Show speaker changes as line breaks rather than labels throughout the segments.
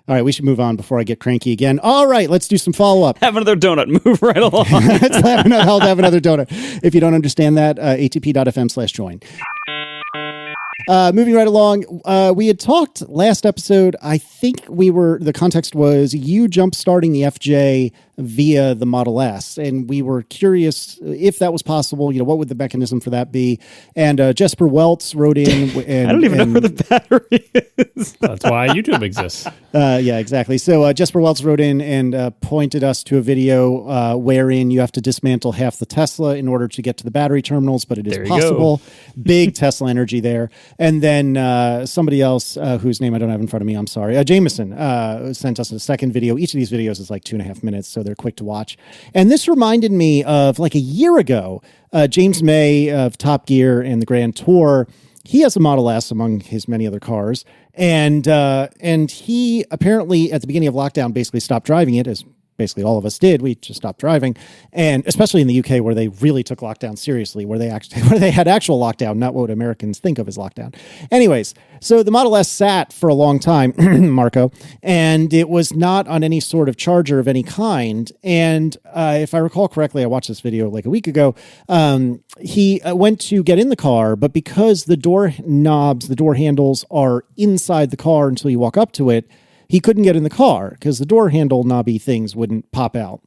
All right, we should move on before I get cranky again. All right, let's do some follow-up.
Have another donut. Move right along.
Let's have another donut. If you don't understand that, atp.fm/join. Moving right along, we had talked last episode, I think the context was you jump-starting the FJ via the Model S, and we were curious if that was possible, what would the mechanism for that be? And Jesper Weltz wrote in... And,
I don't even know where the battery is.
That's why YouTube exists.
Yeah, exactly. So Jesper Weltz wrote in and pointed us to a video wherein you have to dismantle half the Tesla in order to get to the battery terminals, but it is possible. Big Tesla energy there. And then somebody else, whose name I don't have in front of me, I'm sorry, Jameson, sent us a second video. Each of these videos is like 2.5 minutes, so they're quick to watch. And this reminded me of like a year ago, James May of Top Gear and the Grand Tour. He has a Model S among his many other cars. And he apparently at the beginning of lockdown basically stopped driving it, as basically all of us did. We just stopped driving. And especially in the UK where they really took lockdown seriously, where they had actual lockdown, not what Americans think of as lockdown. Anyways, so the Model S sat for a long time, Marco, and it was not on any sort of charger of any kind. And if I recall correctly, I watched this video like a week ago. He went to get in the car, but because the door knobs, the door handles are inside the car until you walk up to it, he couldn't get in the car because the door handle knobby things wouldn't pop out.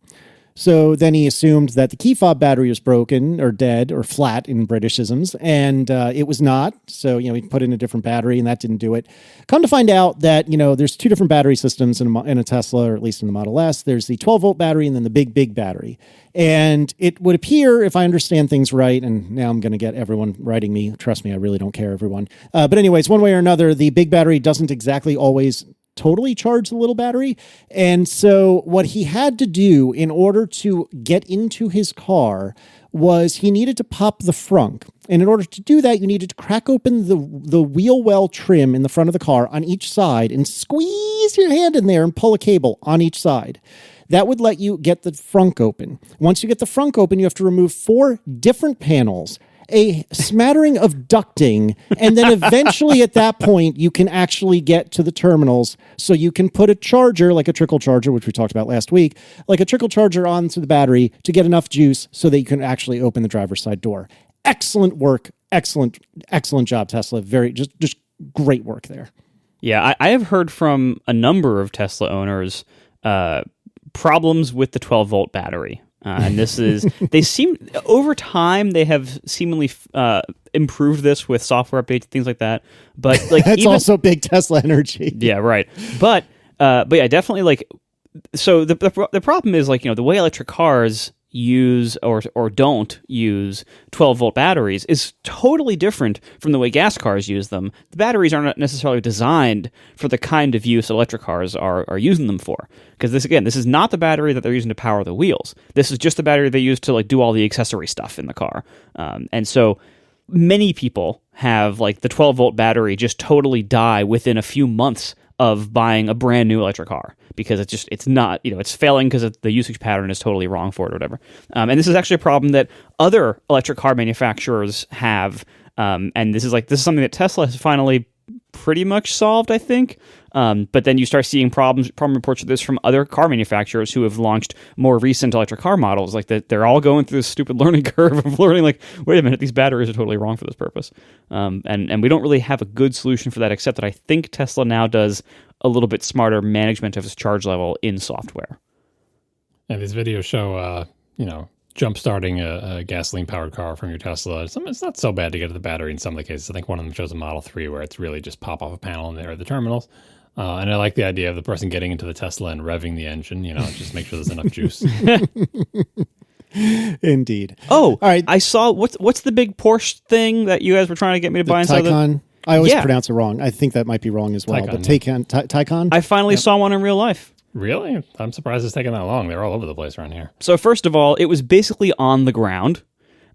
So then he assumed that the key fob battery was broken or dead or flat in Britishisms, and it was not. So, he put in a different battery, and that didn't do it. Come to find out that, there's two different battery systems in a Tesla, or at least in the Model S. There's the 12-volt battery and then the big battery. And it would appear, if I understand things right, and now I'm going to get everyone writing me. Trust me, I really don't care, everyone. But anyways, one way or another, the big battery doesn't exactly always totally charge the little battery. And so what he had to do in order to get into his car was he needed to pop the frunk. And in order to do that, you needed to crack open the wheel well trim in the front of the car on each side and squeeze your hand in there and pull a cable on each side. That would let you get the frunk open. Once you get the frunk open, you have to remove 4 different panels, a smattering of ducting, and then eventually at that point, you can actually get to the terminals so you can put a charger, like a trickle charger, which we talked about last week, like a trickle charger onto the battery to get enough juice so that you can actually open the driver's side door. Excellent work. Excellent job, Tesla. Just great work there.
Yeah, I have heard from a number of Tesla owners problems with the 12-volt battery. And this is, over time, they have seemingly improved this with software updates, things like that. But like,
that's also big Tesla energy.
Yeah, right. But yeah, definitely like, so the problem is like, the way electric cars use or don't use 12-volt batteries is totally different from the way gas cars use them. The batteries aren't necessarily designed for the kind of use electric cars are using them for. Because this is not the battery that they're using to power the wheels. This is just the battery they use to like do all the accessory stuff in the car. And so many people have like the 12-volt battery just totally die within a few months of buying a brand new electric car because it's not, it's failing because the usage pattern is totally wrong for it or whatever. And this is actually a problem that other electric car manufacturers have. And this is something that Tesla has finally pretty much solved, I think. But then you start seeing problem reports of this from other car manufacturers who have launched more recent electric car models. Like that, they're all going through this stupid learning curve of learning. Like, wait a minute, these batteries are totally wrong for this purpose. And we don't really have a good solution for that, except that I think Tesla now does a little bit smarter management of its charge level in software.
And these videos show, jump-starting a gasoline-powered car from your Tesla. It's not so bad to get to the battery in some of the cases. I think one of them shows a Model 3 where it's really just pop off a panel and there are the terminals. And I like the idea of the person getting into the Tesla and revving the engine, just make sure there's enough juice.
Indeed.
Oh, all
right.
I saw, what's the big Porsche thing that you guys were trying to get me to buy inside
Taycan? I always pronounce it wrong. I think that might be wrong as well.
Taycan,
but Taycan?
I finally saw one in real life.
Really? I'm surprised it's taken that long. They're all over the place around here.
So first of all, it was basically on the ground.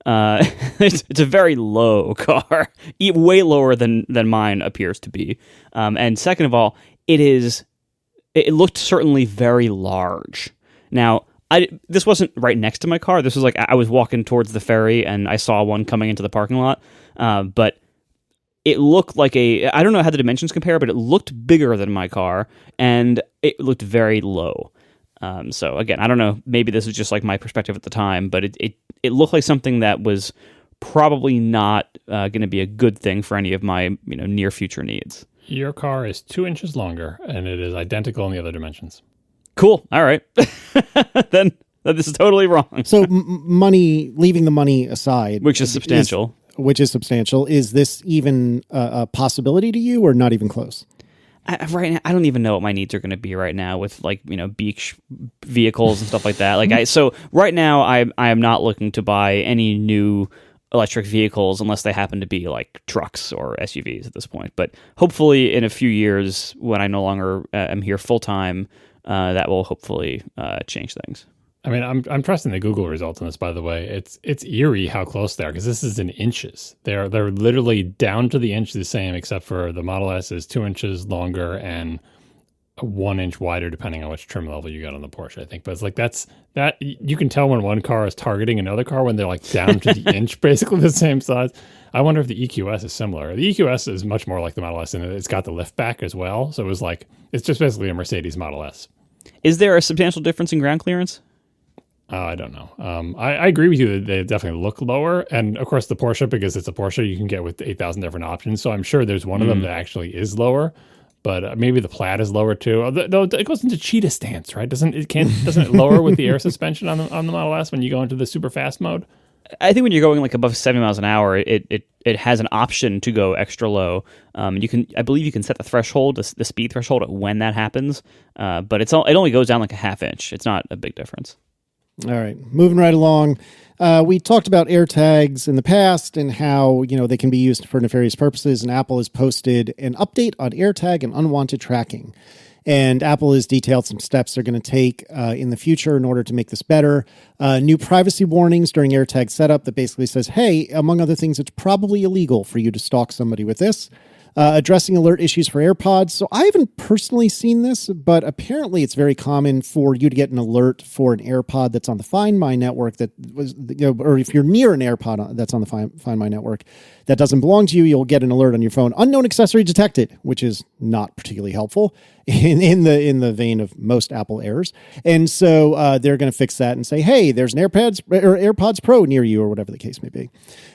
It's a very low car, way lower than mine appears to be. And second of all, it looked certainly very large. Now, this wasn't right next to my car. This was like I was walking towards the ferry and I saw one coming into the parking lot. But it looked like I don't know how the dimensions compare, but it looked bigger than my car, and it looked very low. So again, I don't know, maybe this is just like my perspective at the time, but it looked like something that was probably not going to be a good thing for any of my near future needs.
Your car is 2 inches longer, and it is identical in the other dimensions.
Cool. All right. Then this is totally wrong.
So leaving the money aside,
which is substantial.
Is this even a possibility to you, or not even close?
Right now, I don't even know what my needs are going to be right now with beach vehicles and stuff like that. So right now, I am not looking to buy any new electric vehicles unless they happen to be like trucks or SUVs at this point. But hopefully, in a few years, when I no longer am here full time, that will hopefully change things.
I mean, I'm trusting the Google results on this, by the way. It's eerie how close they are, because this is in inches. They're literally down to the inch the same, except for the Model S is 2 inches longer and 1 inch wider, depending on which trim level you got on the Porsche, I think. But it's like that you can tell when one car is targeting another car when they're like down to the inch, basically the same size. I wonder if the EQS is similar. The EQS is much more like the Model S, and it's got the lift back as well. So it's just basically a Mercedes Model S. Is
there a substantial difference in ground clearance?
I don't know. I agree with you that they definitely look lower. And of course, the Porsche, because it's a Porsche, you can get with 8,000 different options. So I'm sure there's one of them that actually is lower. But maybe the Plaid is lower too. Though it goes into cheetah stance, right? Doesn't it lower with the air suspension on the Model S when you go into the super fast mode?
I think when you're going like above 70 miles an hour, it has an option to go extra low. I believe you can set the threshold, the speed threshold at when that happens. But it only goes down like a half inch. It's not a big difference.
All right, moving right along. We talked about AirTags in the past and how they can be used for nefarious purposes, and Apple has posted an update on AirTag and unwanted tracking. And Apple has detailed some steps they're going to take in the future in order to make this better. New privacy warnings during AirTag setup that basically says, hey, among other things, it's probably illegal for you to stalk somebody with this. Addressing alert issues for AirPods. So I haven't personally seen this, but apparently it's very common for you to get an alert for an AirPod that's on the Find My network or if you're near an AirPod that's on the Find My network that doesn't belong to you, you'll get an alert on your phone. Unknown accessory detected, which is not particularly helpful in the vein of most Apple errors. And so they're going to fix that and say, hey, there's an AirPods Pro near you, or whatever the case may be.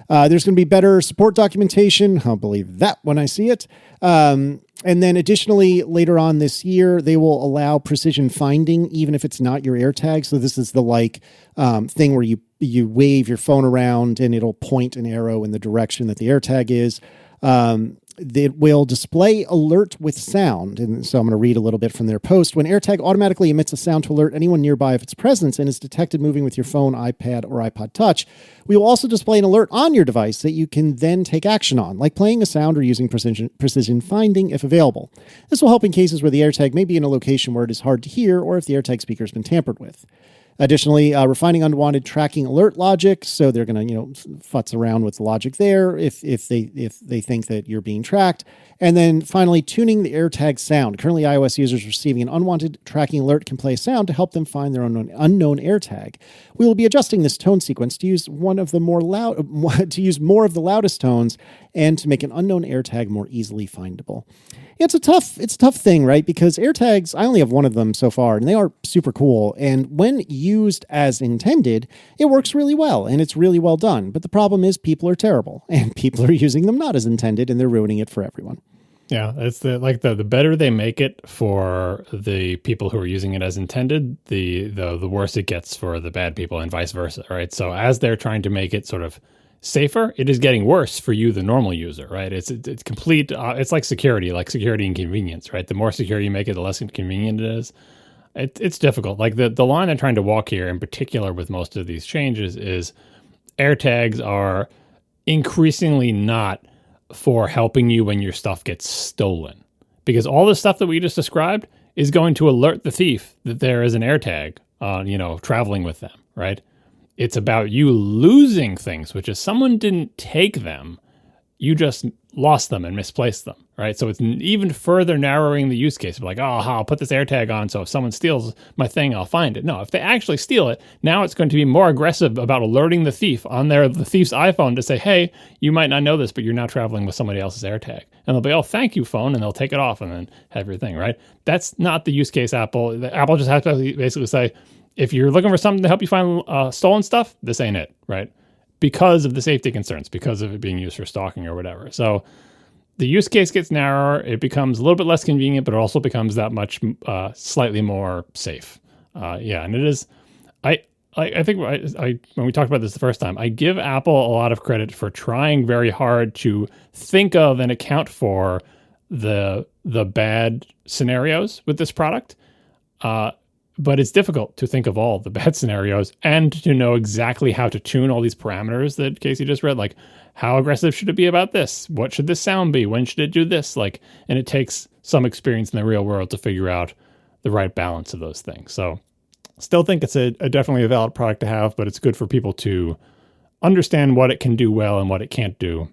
There's going to be better support documentation. I'll believe that when I see it. And then additionally, later on this year, they will allow precision finding, even if it's not your AirTag. So this is the thing where you wave your phone around and it'll point an arrow in the direction that the AirTag is. It will display alert with sound. And so I'm going to read a little bit from their post. When AirTag automatically emits a sound to alert anyone nearby of its presence and is detected moving with your phone, iPad, or iPod Touch, we will also display an alert on your device that you can then take action on, like playing a sound or using precision finding if available. This will help in cases where the AirTag may be in a location where it is hard to hear, or if the AirTag speaker has been tampered with. Additionally, refining unwanted tracking alert logic. So they're going to, futz around with the logic there if they think that you're being tracked. And then finally, tuning the AirTag sound. Currently, iOS users receiving an unwanted tracking alert can play a sound to help them find their own unknown AirTag. We will be adjusting this tone sequence to use more of the loudest tones and to make an unknown AirTag more easily findable. It's a tough thing, right? Because AirTags, I only have one of them so far, and they are super cool. And when used as intended, it works really well, and it's really well done. But the problem is people are terrible, and people are using them not as intended, and they're ruining it for everyone.
Yeah, it's the better they make it for the people who are using it as intended, the worse it gets for the bad people, and vice versa, right? So as they're trying to make it sort of safer, it is getting worse for you, the normal user, right? It's complete. It's like security and convenience, right? The more secure you make it, the less inconvenient it is. It's difficult. Like the line they're trying to walk here, in particular with most of these changes, is AirTags are increasingly not for helping you when your stuff gets stolen, because all the stuff that we just described is going to alert the thief that there is an AirTag, traveling with them, right? It's about you losing things, which is someone didn't take them you just lost them and misplaced them, right? So it's even further narrowing the use case of like, oh, I'll put this AirTag on, so if someone steals my thing, I'll find it. No, if they actually steal it, now it's going to be more aggressive about alerting the thief on the thief's iPhone to say, hey, you might not know this, but you're now traveling with somebody else's AirTag. And they'll be, oh, thank you, phone, and they'll take it off and then have your thing, right? That's not the use case Apple. Apple just has to basically say, if you're looking for something to help you find stolen stuff, this ain't it, right? Because of the safety concerns, because of it being used for stalking or whatever. So the use case gets narrower. It becomes a little bit less convenient, but it also becomes that much slightly more safe. And it is. I think when we talked about this the first time, I give Apple a lot of credit for trying very hard to think of and account for the bad scenarios with this product. But it's difficult to think of all the bad scenarios and to know exactly how to tune all these parameters that Casey just read. Like, how aggressive should it be about this? What should this sound be? When should it do this? Like, and it takes some experience in the real world to figure out the right balance of those things. So still think it's a definitely a valid product to have, but it's good for people to understand what it can do well and what it can't do.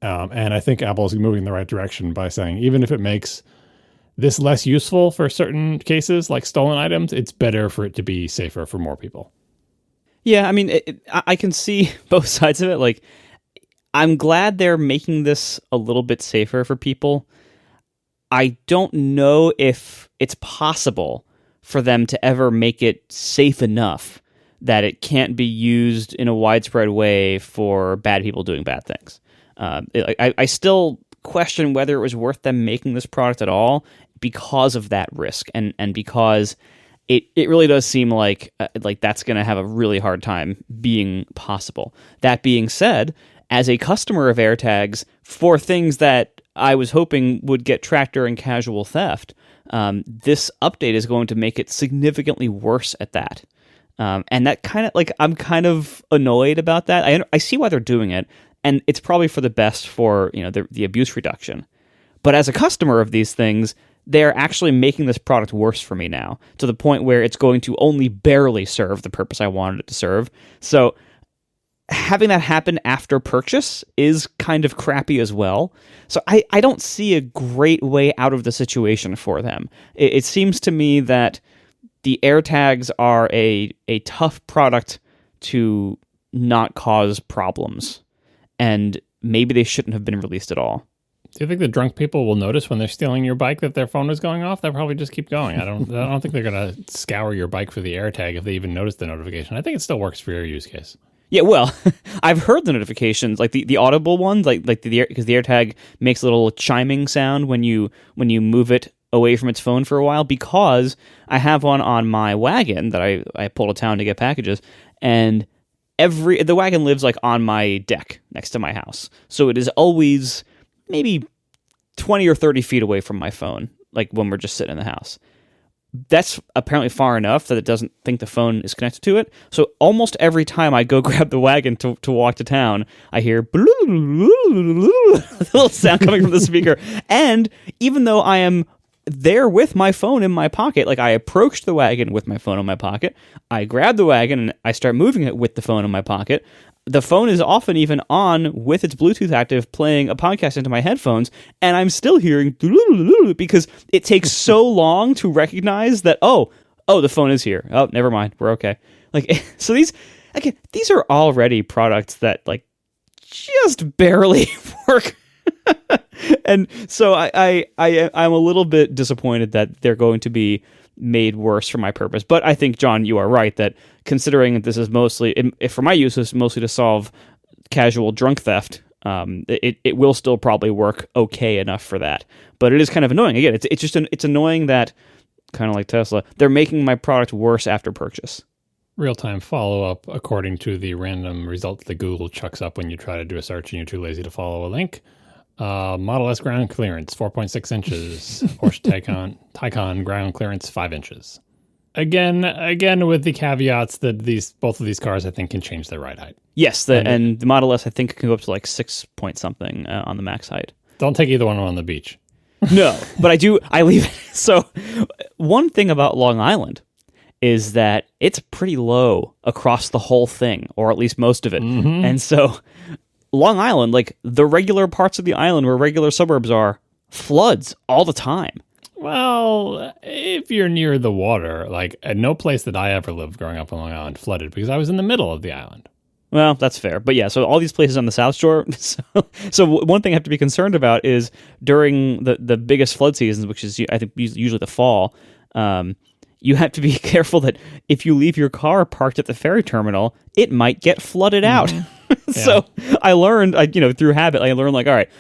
And I think Apple is moving in the right direction by saying, even if it makes this less useful for certain cases like stolen items, it's better for it to be safer for more people.
Yeah, I mean, I can see both sides of it. Like, I'm glad they're making this a little bit safer for people. I don't know if it's possible for them to ever make it safe enough that it can't be used in a widespread way for bad people doing bad things. I still question whether it was worth them making this product at all because of that risk, and because it really does seem like that's going to have a really hard time being possible. That being said, as a customer of AirTags for things that I was hoping would get tracked during casual theft, this update is going to make it significantly worse at that. And that kind of I'm kind of annoyed about that. I see why they're doing it, and it's probably for the best for the abuse reduction. But as a customer of these things, they're actually making this product worse for me now, to the point where it's going to only barely serve the purpose I wanted it to serve. So having that happen after purchase is kind of crappy as well. So I don't see a great way out of the situation for them. It seems to me that the AirTags are a tough product to not cause problems, and maybe they shouldn't have been released at all.
Do you think the drunk people will notice when they're stealing your bike that their phone is going off? They'll probably just keep going. I don't think they're going to scour your bike for the AirTag if they even notice the notification. I think it still works for your use case.
Yeah, well, I've heard the notifications, like the audible ones, because the AirTag makes a little chiming sound when you move it away from its phone for a while, because I have one on my wagon that I pull to town to get packages, and the wagon lives like on my deck next to my house. So it is always maybe 20 or 30 feet away from my phone, like when we're just sitting in the house. That's apparently far enough that it doesn't think the phone is connected to it. So almost every time I go grab the wagon to walk to town, I hear a little sound coming from the speaker. And even though I am there with my phone in my pocket, like I approach the wagon with my phone in my pocket, I grab the wagon and I start moving it with the phone in my pocket, the phone is often even on with its Bluetooth active playing a podcast into my headphones, and I'm still hearing because it takes so long to recognize that, oh, the phone is here. Oh, never mind. We're okay. Like, so these are already products that like just barely work. And so I'm a little bit disappointed that they're going to be made worse for my purpose. But I think, John, you are right that considering that this is mostly, for my use, is mostly to solve casual drunk theft, it will still probably work okay enough for that. But it is kind of annoying. Again, it's annoying that, kind of like Tesla, they're making my product worse after purchase.
Real-time follow-up according to the random results that Google chucks up when you try to do a search and you're too lazy to follow a link. Model S ground clearance, 4.6 inches. Porsche Taycan ground clearance, 5 inches. Again, with the caveats that both of these cars, I think, can change their ride height.
Yes, and the Model S, I think, can go up to like 6 point something on the max height.
Don't take either one on the beach.
No, but I leave it. So one thing about Long Island is that it's pretty low across the whole thing, or at least most of it. Mm-hmm. And so Long Island, like the regular parts of the island where regular suburbs are, floods all the time.
Well, if you're near the water, like at no place that I ever lived growing up on Long Island flooded because I was in the middle of the island.
Well, that's fair. But yeah, so all these places on the South Shore. So one thing I have to be concerned about is during the biggest flood seasons, which is, I think, usually the fall, you have to be careful that if you leave your car parked at the ferry terminal, it might get flooded out. So I learned, through habit, I learned, like, all right,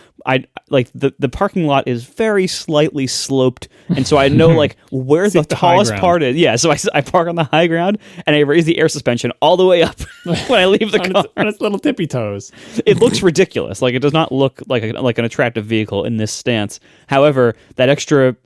the parking lot is very slightly sloped, and so I know like where the tallest part is. Yeah, so I park on the high ground and I raise the air suspension all the way up when I leave the car.
On its little tippy toes.
It looks ridiculous. Like, it does not look like an attractive vehicle in this stance. However, that extra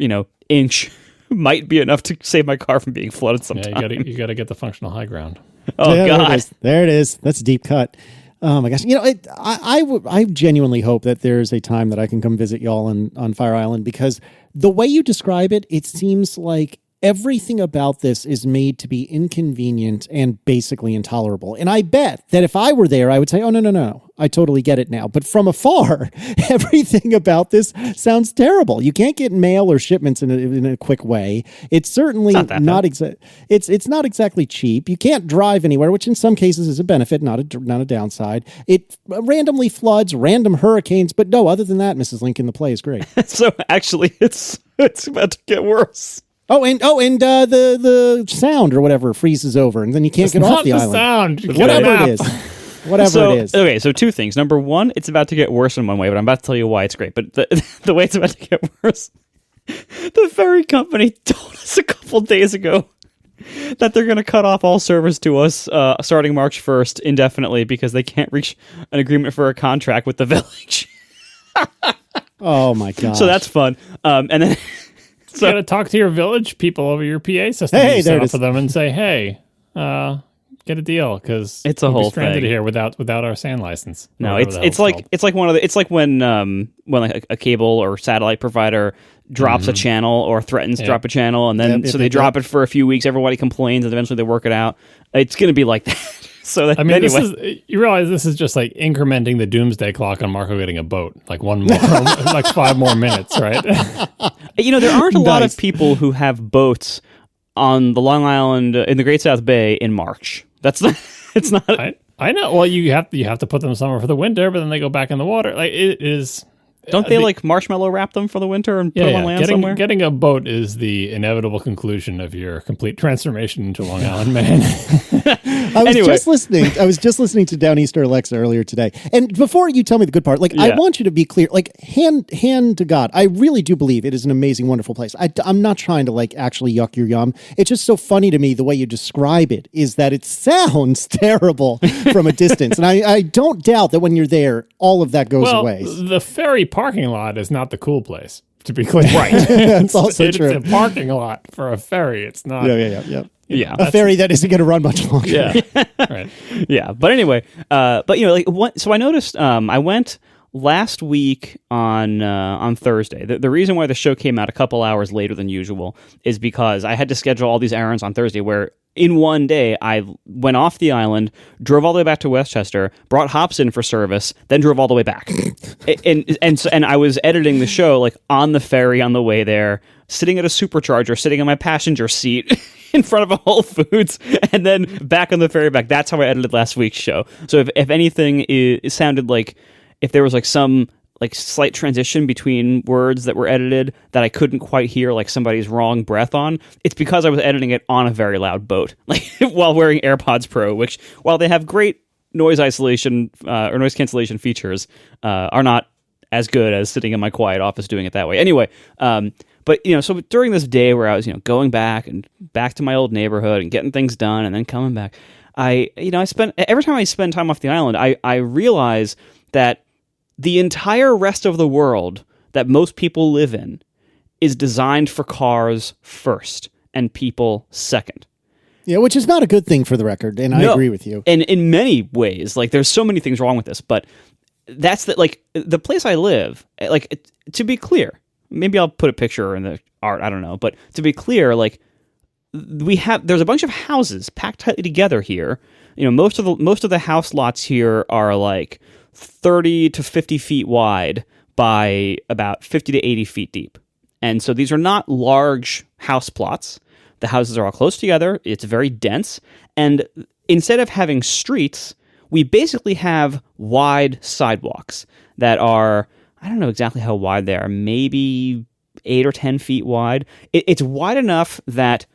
inch might be enough to save my car from being flooded sometime.
Yeah, you got to get the functional high ground.
Oh,
yeah,
God.
There it is. That's a deep cut. Oh my gosh! I genuinely hope that there's a time that I can come visit y'all on Fire Island, because the way you describe it, it seems like everything about this is made to be inconvenient and basically intolerable. And I bet that if I were there, I would say, "Oh no, I totally get it now." But from afar, everything about this sounds terrible. You can't get mail or shipments in a quick way. It's certainly not It's not exactly cheap. You can't drive anywhere, which in some cases is a benefit, not a downside. It randomly floods, random hurricanes, but no. Other than that, Mrs. Lincoln, the play is great.
So actually, it's about to get worse.
Oh, and the sound or whatever freezes over, and then you can't get off the island.
Sound.
Whatever it is. Whatever it is.
Okay, so two things. Number one, it's about to get worse in one way, but I'm about to tell you why it's great. But the way it's about to get worse, the ferry company told us a couple days ago that they're going to cut off all service to us starting March 1st indefinitely because they can't reach an agreement for a contract with the village.
Oh, my God.
So that's fun. And then...
So you got to talk to your village people over your PA system.
Hey,
you
there
set
it
up
is.
for them and say, "Hey, get a deal because
it's a whole
stranded
thing
here without our SAN license."
No, it's like when like a cable or satellite provider drops a channel or threatens to drop a channel, and then they drop it for a few weeks. Everybody complains, and eventually they work it out. It's going to be like that. So anyway.
You realize this is just like incrementing the doomsday clock on Marco getting a boat, like one more, like 5 more minutes, right?
There aren't a lot of people who have boats on the Long Island in the Great South Bay in March. That's not. It's not.
I know. Well, you have to put them somewhere for the winter, but then they go back in the water. Like it is.
Don't they like marshmallow wrap them for the winter and put them on land somewhere?
Getting a boat is the inevitable conclusion of your complete transformation into Long Island man.
I was just listening to Downeaster Alexa earlier today. And before you tell me the good part, I want you to be clear, like hand to God, I really do believe it is an amazing, wonderful place. I'm not trying to like actually yuck your yum. It's just so funny to me the way you describe it is that it sounds terrible from a distance. And I don't doubt that when you're there, all of that goes away.
The ferry parking lot is not the cool place, to be clear.
Right.
That's also true.
It's a parking lot for a ferry. It's not.
Yeah.
A ferry that isn't going to run much longer.
Yeah. Right.
Yeah. But anyway, so I noticed I went last week on Thursday. The reason why the show came out a couple hours later than usual is because I had to schedule all these errands on Thursday where in one day I went off the island, drove all the way back to Westchester, brought hops in for service, then drove all the way back. and I was editing the show like on the ferry on the way there, sitting at a supercharger, sitting in my passenger seat in front of a Whole Foods, and then back on the ferry back. That's how I edited last week's show. So if anything, it sounded like if there was like some like slight transition between words that were edited that I couldn't quite hear like somebody's wrong breath on, it's because I was editing it on a very loud boat, like while wearing AirPods Pro, which while they have great noise isolation or noise cancellation features, are not as good as sitting in my quiet office doing it that way. Anyway, but so during this day where I was going back to my old neighborhood and getting things done and then coming back, I spent every time I spend time off the island, I realize that the entire rest of the world that most people live in is designed for cars first and people second.
Yeah, which is not a good thing for the record, and I agree with you.
And in many ways, like there's so many things wrong with this, but that's the place I live. Like to be clear, maybe I'll put a picture in the art. I don't know, but to be clear, like there's a bunch of houses packed tightly together here. Most of the house lots here are like 30 to 50 feet wide by about 50 to 80 feet deep. And so these are not large house plots. The houses are all close together. It's very dense. And instead of having streets, we basically have wide sidewalks that are, I don't know exactly how wide they are, maybe 8 or 10 feet wide. It's wide enough that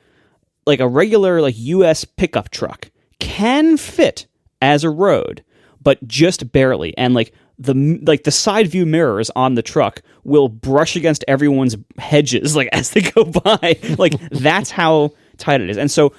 like a regular like U.S. pickup truck can fit as a road, but just barely. And like the side view mirrors on the truck will brush against everyone's hedges like as they go by. Like that's how tight it is. And so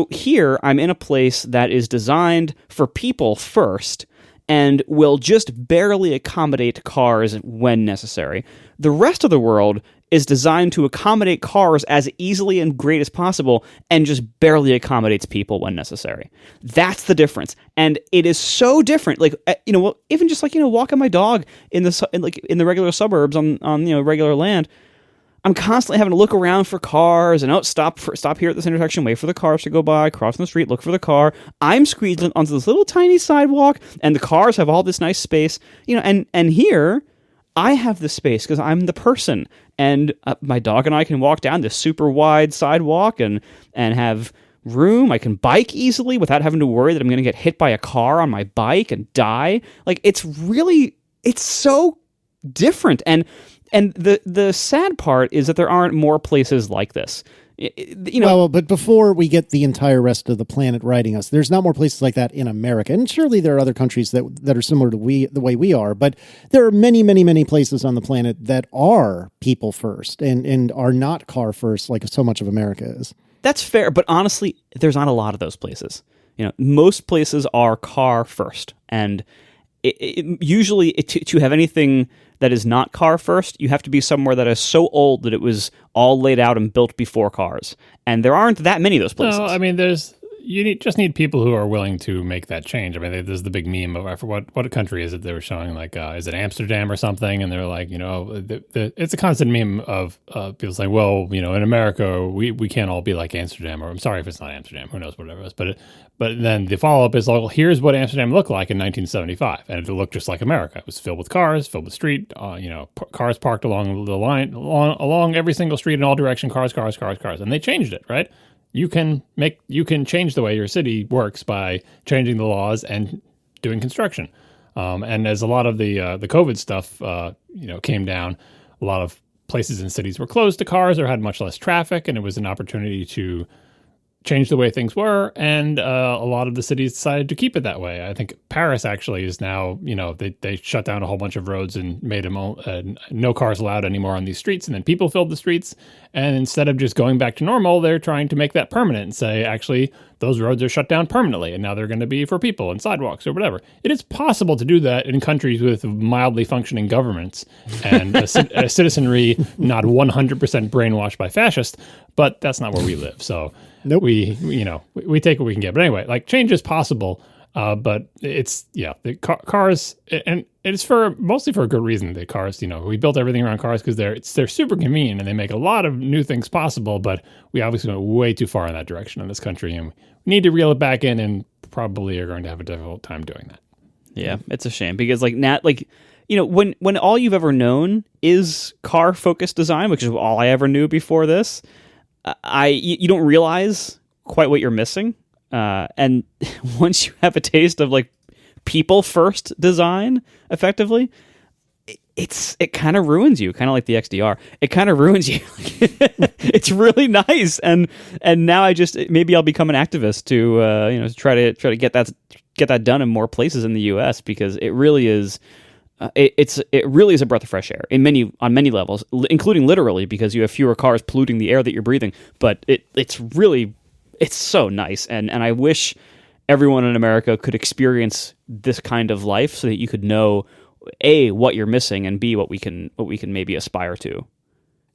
here I'm in a place that is designed for people first and will just barely accommodate cars when necessary. The rest of the world is designed to accommodate cars as easily and great as possible and just barely accommodates people when necessary. That's the difference. And it is so different. Like, even just like, walking my dog in the regular suburbs on regular land, I'm constantly having to look around for cars and stop here at this intersection, wait for the cars to go by, crossing the street, look for the car. I'm squeezed onto this little tiny sidewalk and the cars have all this nice space, and here I have the space because I'm the person, and my dog and I can walk down this super wide sidewalk and have room. I can bike easily without having to worry that I'm going to get hit by a car on my bike and die. Like it's so different. And the sad part is that there aren't more places like this.
Well, but before we get the entire rest of the planet writing us, there's not more places like that in America. And surely there are other countries that are similar to the way we are, but there are many, many, many places on the planet that are people first and are not car first like so much of America is.
That's fair, but honestly, there's not a lot of those places. Most places are car first, and usually to have anything that is not car first, you have to be somewhere that is so old that it was all laid out and built before cars. And there aren't that many of those places.
No, I mean, just need people who are willing to make that change. I mean, there's the big meme of, I forget what country is it they were showing, like, is it Amsterdam or something? And they're like, it's a constant meme of people saying, well, in America, we can't all be like Amsterdam, or I'm sorry if it's not Amsterdam, who knows what it was. But then the follow-up is, well, here's what Amsterdam looked like in 1975. And it looked just like America. It was filled with cars, filled with street, cars parked along the line, along every single street in all directions, cars. And they changed it, right? You can change the way your city works by changing the laws and doing construction. And as a lot of the COVID stuff, came down, a lot of places in cities were closed to cars or had much less traffic, and it was an opportunity to change the way things were, and a lot of the cities decided to keep it that way. I think Paris actually is now, they shut down a whole bunch of roads and made them no cars allowed anymore on these streets, and then people filled the streets, and instead of just going back to normal, they're trying to make that permanent and say, actually, those roads are shut down permanently, and now they're going to be for people and sidewalks or whatever. It is possible to do that in countries with mildly functioning governments and a citizenry not 100% brainwashed by fascists, but that's not where we live, so...
Nope.
We take what we can get. But anyway, like change is possible, but it's, the cars, and it's mostly for a good reason. The cars, we built everything around cars because they're super convenient and they make a lot of new things possible, but we obviously went way too far in that direction in this country, and we need to reel it back in, and probably are going to have a difficult time doing that.
Yeah, it's a shame because when all you've ever known is car-focused design, which is all I ever knew before this, you don't realize quite what you're missing, and once you have a taste of like people first design, effectively, it kind of ruins you, kind of like the XDR. It kind of ruins you. It's really nice, and now maybe I'll become an activist to try to get that done in more places in the U.S. because it really is. It really is a breath of fresh air on many levels, including literally because you have fewer cars polluting the air that you're breathing. But it's so nice, and I wish everyone in America could experience this kind of life so that you could know A, what you're missing, and B, what we can maybe aspire to.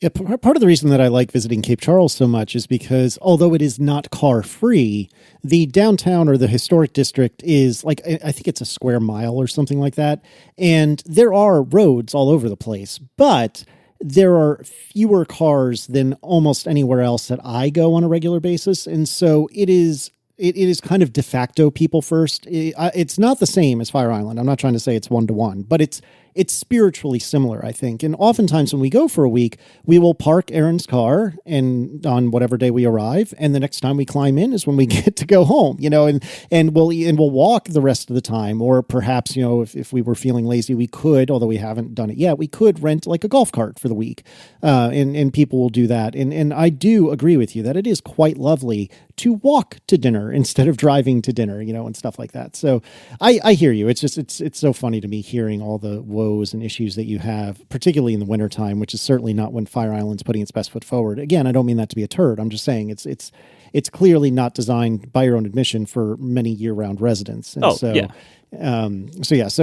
Yeah, part of the reason that I like visiting Cape Charles so much is because although it is not car-free, the downtown or the historic district is like, I think it's a square mile or something like that. And there are roads all over the place, but there are fewer cars than almost anywhere else that I go on a regular basis. And so it is it is kind of de facto people first. It's not the same as Fire Island. I'm not trying to say it's 1-to-1, but it's spiritually similar, I think. And oftentimes when we go for a week, we will park Aaron's car and on whatever day we arrive, and the next time we climb in is when we get to go home, and we'll walk the rest of the time. Or perhaps, if we were feeling lazy, we could, although we haven't done it yet, we could rent like a golf cart for the week. And people will do that. And I do agree with you that it is quite lovely to walk to dinner instead of driving to dinner, and stuff like that. So I hear you. It's just, it's so funny to me hearing all the woes and issues that you have, particularly in the wintertime, which is certainly not when Fire Island's putting its best foot forward. Again, I don't mean that to be a turd. I'm just saying it's clearly not designed, by your own admission, for many year-round residents. And so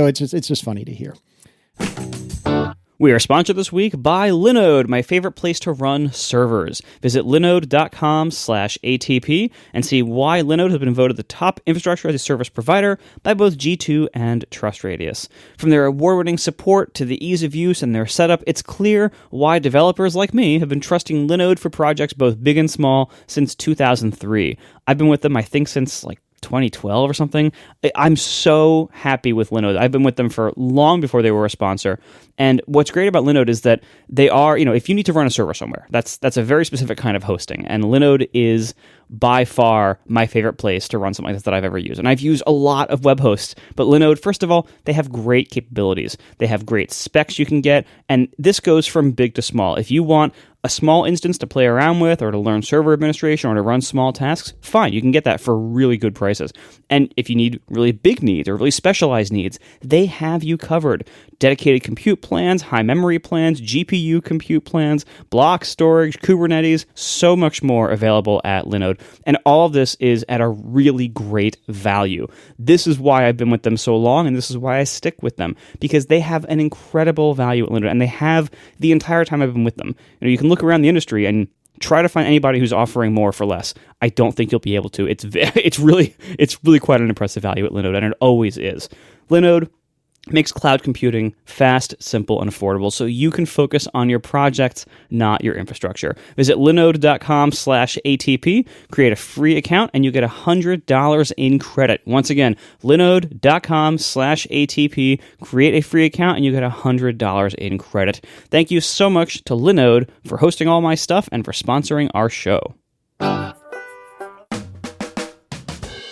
it's just funny to hear.
We are sponsored this week by Linode, my favorite place to run servers. Visit linode.com/ATP and see why Linode has been voted the top infrastructure as a service provider by both G2 and TrustRadius. From their award-winning support to the ease of use and their setup, it's clear why developers like me have been trusting Linode for projects both big and small since 2003. I've been with them, I think, since 2012 or something. I'm so happy with Linode. I've been with them for long before they were a sponsor. And what's great about Linode is that they are, if you need to run a server somewhere, that's a very specific kind of hosting. And Linode is by far my favorite place to run something like this that I've ever used. And I've used a lot of web hosts, but Linode, first of all, they have great capabilities. They have great specs you can get. And this goes from big to small. If you want a small instance to play around with or to learn server administration or to run small tasks, fine, you can get that for really good prices. And if you need really big needs or really specialized needs, they have you covered. Dedicated compute plans, high memory plans, GPU compute plans, block storage, Kubernetes, so much more available at Linode. And all of this is at a really great value. This is why I've been with them so long, and this is why I stick with them, because they have an incredible value at Linode, and they have the entire time I've been with them. You can look around the industry and try to find anybody who's offering more for less. I don't think you'll be able to. It's really quite an impressive value at Linode, and it always is. Linode makes cloud computing fast, simple, and affordable so you can focus on your projects, not your infrastructure. Visit linode.com/ATP, create a free account, and you get $100 in credit. Once again, linode.com/ATP, create a free account, and you get $100 in credit. Thank you so much to Linode for hosting all my stuff and for sponsoring our show.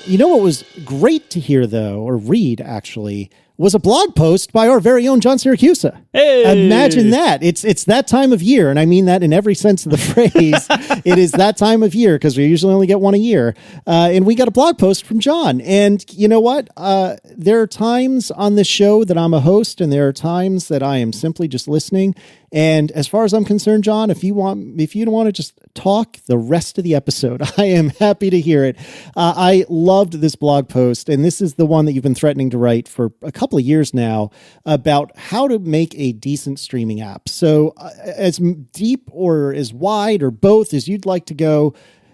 You know what was great to hear, though, or read, actually, was a blog post by our very own John Siracusa.
Hey!
Imagine that. It's that time of year, and I mean that in every sense of the phrase. It is that time of year, because we usually only get one a year. And we got a blog post from John. And you know what? There are times on this show that I'm a host, and there are times that I am simply just listening. And as far as I'm concerned, John, if you don't want to just talk the rest of the episode, I am happy to hear it. I loved this blog post, and this is the one that you've been threatening to write for a couple of years now about how to make a decent streaming app. So as deep or as wide or both as you'd like to go,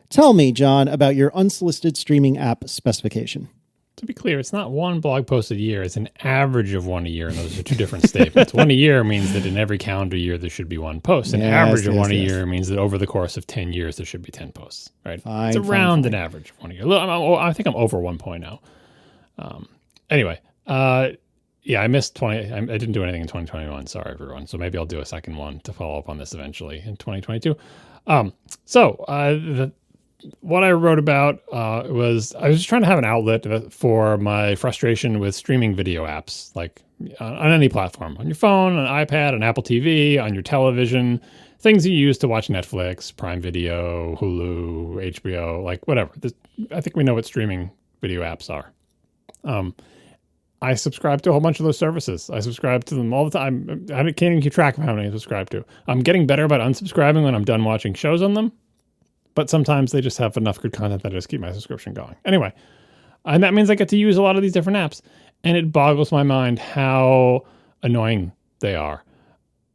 tell me, John, about your unsolicited streaming app specification.
To be clear, it's not one blog post a year. It's an average of one a year, and those are two different statements. One a year means that in every calendar year, there should be one post. An average of one a year means that over the course of 10 years, there should be 10 posts, right? It's around an average of one a year. I think I'm over 1 now. Anyway, I missed 20. I didn't do anything in 2021. Sorry, everyone. So maybe I'll do a second one to follow up on this eventually in 2022. What I wrote about was I was just trying to have an outlet for my frustration with streaming video apps, like on any platform, on your phone, on an iPad, on Apple TV, on your television, things you use to watch Netflix, Prime Video, Hulu, HBO, like whatever. I think we know what streaming video apps are. I subscribe to a whole bunch of those services. I subscribe to them all the time. I can't even keep track of how many I subscribe to. I'm getting better about unsubscribing when I'm done watching shows on them. But sometimes they just have enough good content that I just keep my subscription going. Anyway, and that means I get to use a lot of these different apps. And it boggles my mind how annoying they are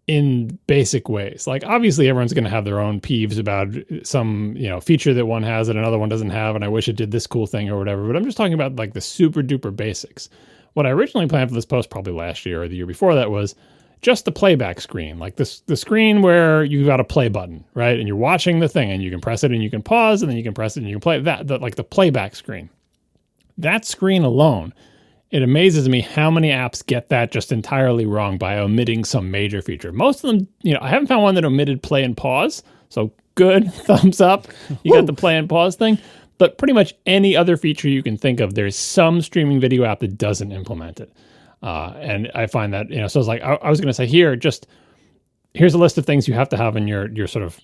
in basic ways. Like, obviously, everyone's going to have their own peeves about some, feature that one has that another one doesn't have, and I wish it did this cool thing or whatever. But I'm just talking about, like, the super duper basics. What I originally planned for this post, probably last year or the year before that, was just the playback screen, like this, the screen where you've got a play button, right? And you're watching the thing and you can press it and you can pause and then you can press it and you can play that, like the playback screen. That screen alone, it amazes me how many apps get that just entirely wrong by omitting some major feature. Most of them, I haven't found one that omitted play and pause. So good, thumbs up. You got the play and pause thing. But pretty much any other feature you can think of, there's some streaming video app that doesn't implement it. And I find that, so it's like, I was going to say here's a list of things you have to have in your sort of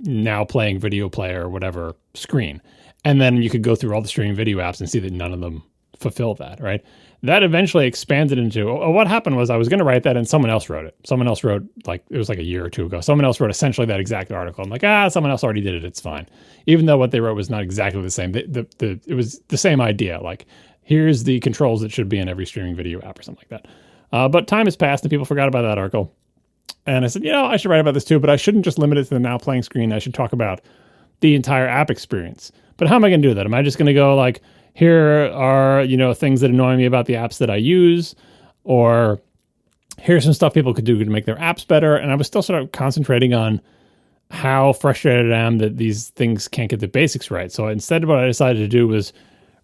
now playing video player or whatever screen. And then you could go through all the streaming video apps and see that none of them fulfill that, right? That eventually expanded into, what happened was I was going to write that and someone else wrote it. Someone else wrote, like, it was like a year or two ago. Someone else wrote essentially that exact article. I'm like, someone else already did it. It's fine. Even though what they wrote was not exactly the same. It was the same idea. Like, here's the controls that should be in every streaming video app or something like that. But time has passed and people forgot about that article. And I said, I should write about this too, but I shouldn't just limit it to the now playing screen. I should talk about the entire app experience. But how am I going to do that? Am I just going to go like, here are, things that annoy me about the apps that I use, or here's some stuff people could do to make their apps better. And I was still sort of concentrating on how frustrated I am that these things can't get the basics right. So instead, what I decided to do was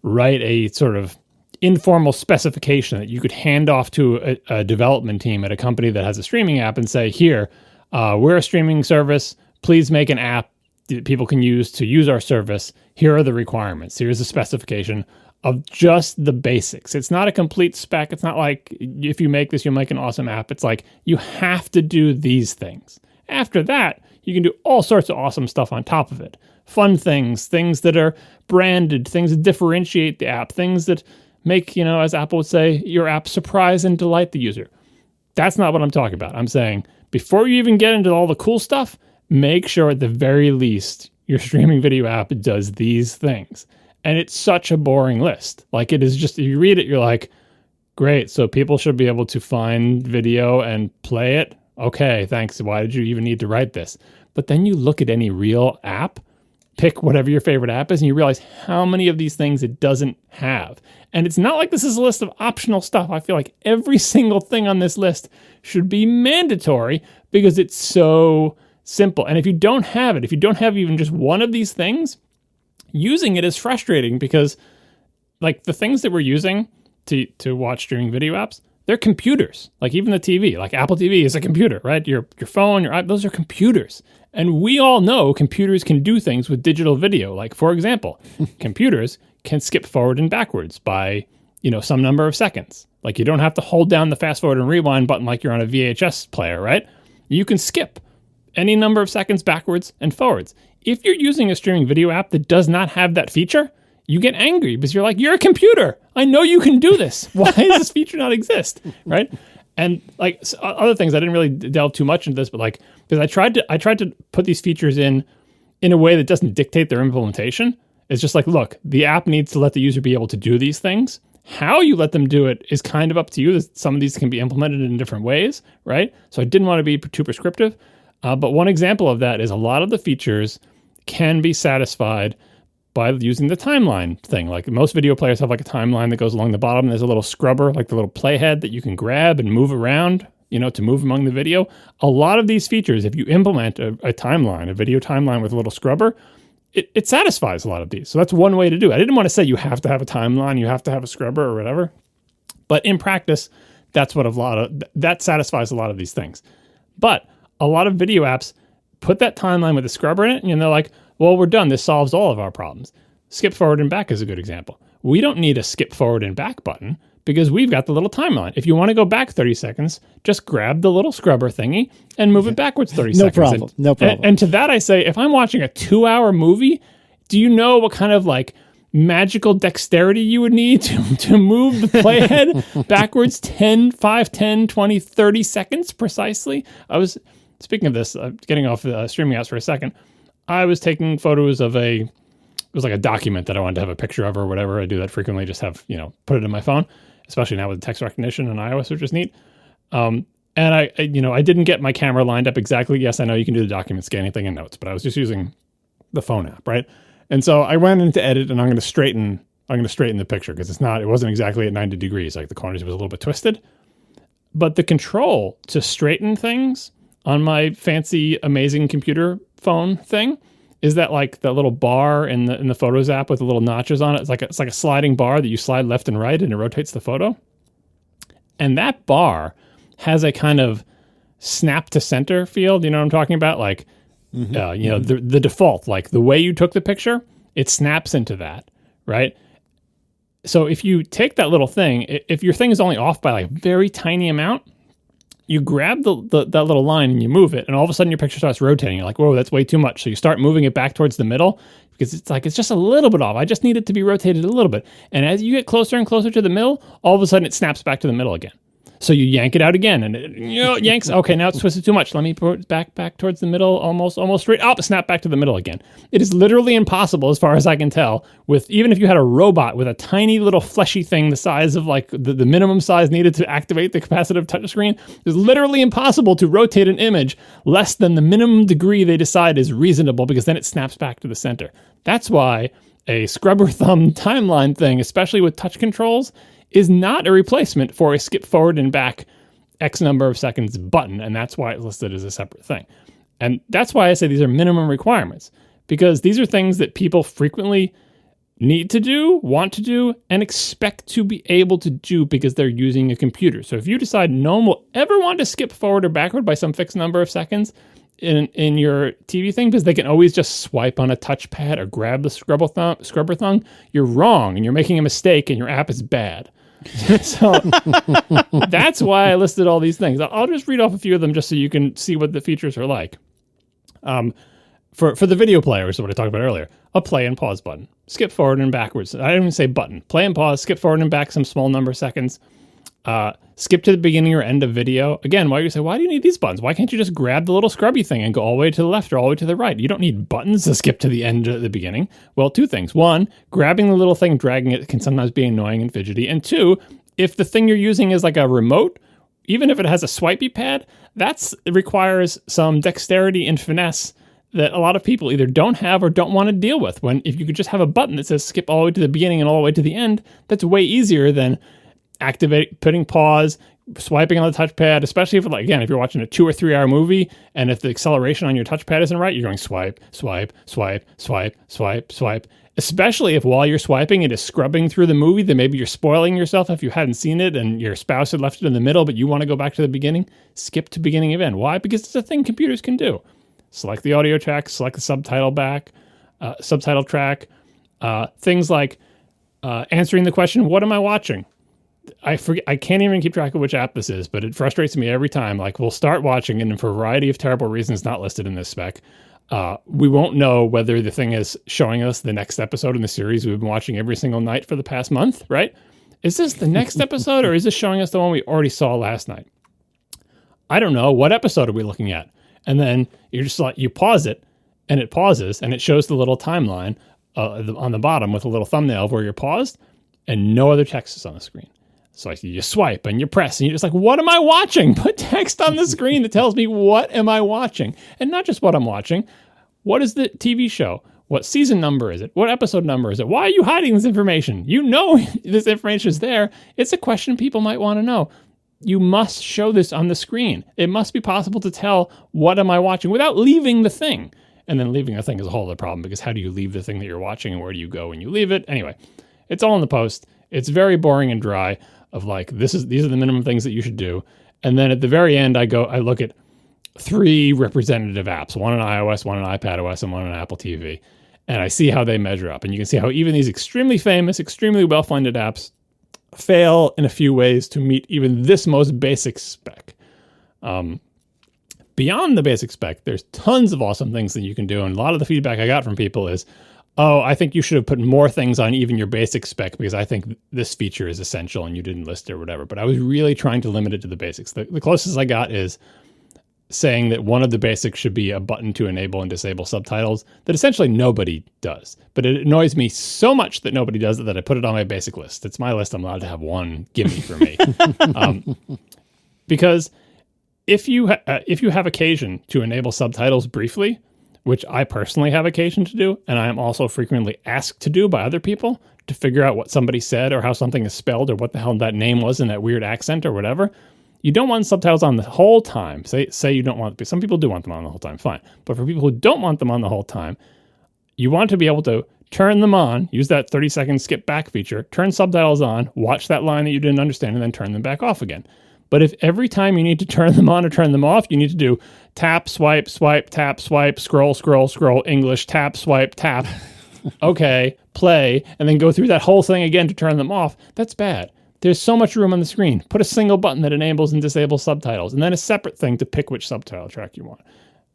write a sort of informal specification that you could hand off to a development team at a company that has a streaming app and say, here, we're a streaming service. Please make an app that people can use to use our service. Here are the requirements. Here's the specification of just the basics. It's not a complete spec. It's not like if you make this, you'll make an awesome app. It's like you have to do these things. After that, you can do all sorts of awesome stuff on top of it. Fun things that are branded, things that differentiate the app, things that make, as Apple would say, your app surprise and delight the user. That's not what I'm talking about. I'm saying before you even get into all the cool stuff, make sure at the very least your streaming video app does these things. And it's such a boring list. Like, it is just, if you read it, you're like, great, so people should be able to find video and play it? Okay, thanks. Why did you even need to write this? But then you look at any real app, pick whatever your favorite app is, and you realize how many of these things it doesn't have. And it's not like this is a list of optional stuff. I feel like every single thing on this list should be mandatory because it's so simple. And if you don't have it, if you don't have even just one of these things, using it is frustrating because, like, the things that we're using to watch streaming video apps, they're computers. Like, even the TV, like Apple TV is a computer, right? Your phone, your iPad, those are computers. And we all know computers can do things with digital video. Like, for example, computers can skip forward and backwards by, some number of seconds. Like, you don't have to hold down the fast forward and rewind button like you're on a VHS player, right? You can skip any number of seconds backwards and forwards. If you're using a streaming video app that does not have that feature, you get angry because you're like, you're a computer. I know you can do this. Why does this feature not exist? Right? And like other things, I didn't really delve too much into this, but like, because I tried to put these features in a way that doesn't dictate their implementation. It's just like, look, the app needs to let the user be able to do these things. How you let them do it is kind of up to you. Some of these can be implemented in different ways, right? So I didn't want to be too prescriptive. But one example of that is a lot of the features can be satisfied by using the timeline thing. Like, most video players have like a timeline that goes along the bottom. There's a little scrubber, like the little playhead that you can grab and move around, to move among the video. A lot of these features, if you implement a timeline, a video timeline with a little scrubber, it satisfies a lot of these. So that's one way to do it. I didn't want to say you have to have a timeline, you have to have a scrubber or whatever. But in practice, that satisfies a lot of these things. But a lot of video apps put that timeline with a scrubber in it, and they're like, well, we're done. This solves all of our problems. Skip forward and back is a good example. We don't need a skip forward and back button because we've got the little timeline. If you want to go back 30 seconds, just grab the little scrubber thingy and move it backwards 30 seconds.
No problem.
And to that I say, if I'm watching a 2-hour movie, do you know what kind of like magical dexterity you would need to move the playhead backwards 10, 5, 10, 20, 30 seconds precisely? Speaking of this, getting off streaming apps for a second, I was taking photos of it was like a document that I wanted to have a picture of or whatever. I do that frequently, just have, put it in my phone, especially now with text recognition and iOS, which is neat. And I didn't get my camera lined up exactly. Yes, I know you can do the document scanning thing in Notes, but I was just using the phone app, right? And so I went into edit and I'm going to straighten the picture because it wasn't exactly at 90 degrees. Like, the corners was a little bit twisted. But the control to straighten things on my fancy, amazing computer phone thing is that like the little bar in the Photos app with the little notches on it. It's like a sliding bar that you slide left and right and it rotates the photo. And that bar has a kind of snap to center field. You know what I'm talking about? Like, the default, like the way you took the picture, it snaps into that, right? So if you take that little thing, if your thing is only off by like a very tiny amount, you grab that little line and you move it, and all of a sudden your picture starts rotating. You're like, whoa, that's way too much. So you start moving it back towards the middle because it's just a little bit off. I just need it to be rotated a little bit. And as you get closer and closer to the middle, all of a sudden it snaps back to the middle again. So you yank it out again, and it yanks. Okay, now it's twisted too much. Let me put it back towards the middle, almost straight up, snap back to the middle again. It is literally impossible, as far as I can tell, with even if you had a robot with a tiny little fleshy thing the size of like the minimum size needed to activate the capacitive touchscreen, it's literally impossible to rotate an image less than the minimum degree they decide is reasonable, because then it snaps back to the center. That's why a scrubber thumb timeline thing, especially with touch controls, is not a replacement for a skip forward and back X number of seconds button, and that's why it's listed as a separate thing. And that's why I say these are minimum requirements, because these are things that people frequently need to do, want to do, and expect to be able to do because they're using a computer. So if you decide no one will ever want to skip forward or backward by some fixed number of seconds in your TV thing, because they can always just swipe on a touchpad or grab the scrubber thumb, you're wrong, and you're making a mistake, and your app is bad. So that's why I listed all these things. I'll just read off a few of them just so you can see what the features are like. For the video player, which is what I talked about earlier, a play and pause button. Skip forward and backwards. I didn't even say button. Play and pause, skip forward and back some small number of seconds. Skip to the beginning or end of video. Again, why do you need these buttons? Why can't you just grab the little scrubby thing and go all the way to the left or all the way to the right? You don't need buttons to skip to the end or the beginning. Well, two things. One, grabbing the little thing, dragging it can sometimes be annoying and fidgety. And two, if the thing you're using is like a remote, even if it has a swipey pad, it requires some dexterity and finesse that a lot of people either don't have or don't want to deal with. When if you could just have a button that says skip all the way to the beginning and all the way to the end, that's way easier than putting pause, swiping on the touchpad, especially if, like, again, if you're watching a 2 or 3 hour movie and if the acceleration on your touchpad isn't right, you're going swipe, swipe, swipe, swipe, swipe, swipe. Especially if while you're swiping, it is scrubbing through the movie, then maybe you're spoiling yourself if you hadn't seen it and your spouse had left it in the middle, but you want to go back to the beginning. Skip to beginning of end. Why? Because it's a thing computers can do. Select the audio track, select the subtitle track. Things like answering the question, what am I watching? I forget. I can't even keep track of which app this is, but it frustrates me every time. Like, we'll start watching, and for a variety of terrible reasons not listed in this spec, we won't know whether the thing is showing us the next episode in the series we've been watching every single night for the past month, right? Is this the next episode, or is this showing us the one we already saw last night? I don't know. What episode are we looking at? And then you're just like, you pause it, and it pauses, and it shows the little timeline on the bottom with a little thumbnail of where you're paused, and no other text is on the screen. So you swipe and you press and you're just like, what am I watching? Put text on the screen that tells me what am I watching? And not just what I'm watching. What is the TV show? What season number is it? What episode number is it? Why are you hiding this information? You know this information is there. It's a question people might want to know. You must show this on the screen. It must be possible to tell what am I watching without leaving the thing. And then leaving a thing is a whole other problem, because how do you leave the thing that you're watching, and where do you go when you leave it? Anyway, it's all in the post. It's very boring and dry. Of like, these are the minimum things that you should do. And then at the very end, I look at 3 representative apps, one on iOS, one on iPadOS, and one on Apple TV. And I see how they measure up. And you can see how even these extremely famous, extremely well-funded apps fail in a few ways to meet even this most basic spec. Beyond the basic spec, there's tons of awesome things that you can do. And a lot of the feedback I got from people is, oh, I think you should have put more things on even your basic spec because I think this feature is essential and you didn't list it or whatever. But I was really trying to limit it to the basics. The closest I got is saying that one of the basics should be a button to enable and disable subtitles that essentially nobody does. But it annoys me so much that nobody does it that I put it on my basic list. It's my list. I'm allowed to have one gimme for me. Because if you have occasion to enable subtitles briefly, which I personally have occasion to do, and I am also frequently asked to do by other people to figure out what somebody said or how something is spelled or what the hell that name was in that weird accent or whatever, you don't want subtitles on the whole time. Say you don't want, some people do want them on the whole time, fine. But for people who don't want them on the whole time, you want to be able to turn them on, use that 30-second skip back feature, turn subtitles on, watch that line that you didn't understand, and then turn them back off again. But if every time you need to turn them on or turn them off, you need to do tap, swipe, swipe, tap, swipe, scroll, scroll, scroll, English, tap, swipe, tap, okay, play, and then go through that whole thing again to turn them off, that's bad. There's so much room on the screen. Put a single button that enables and disables subtitles, and then a separate thing to pick which subtitle track you want.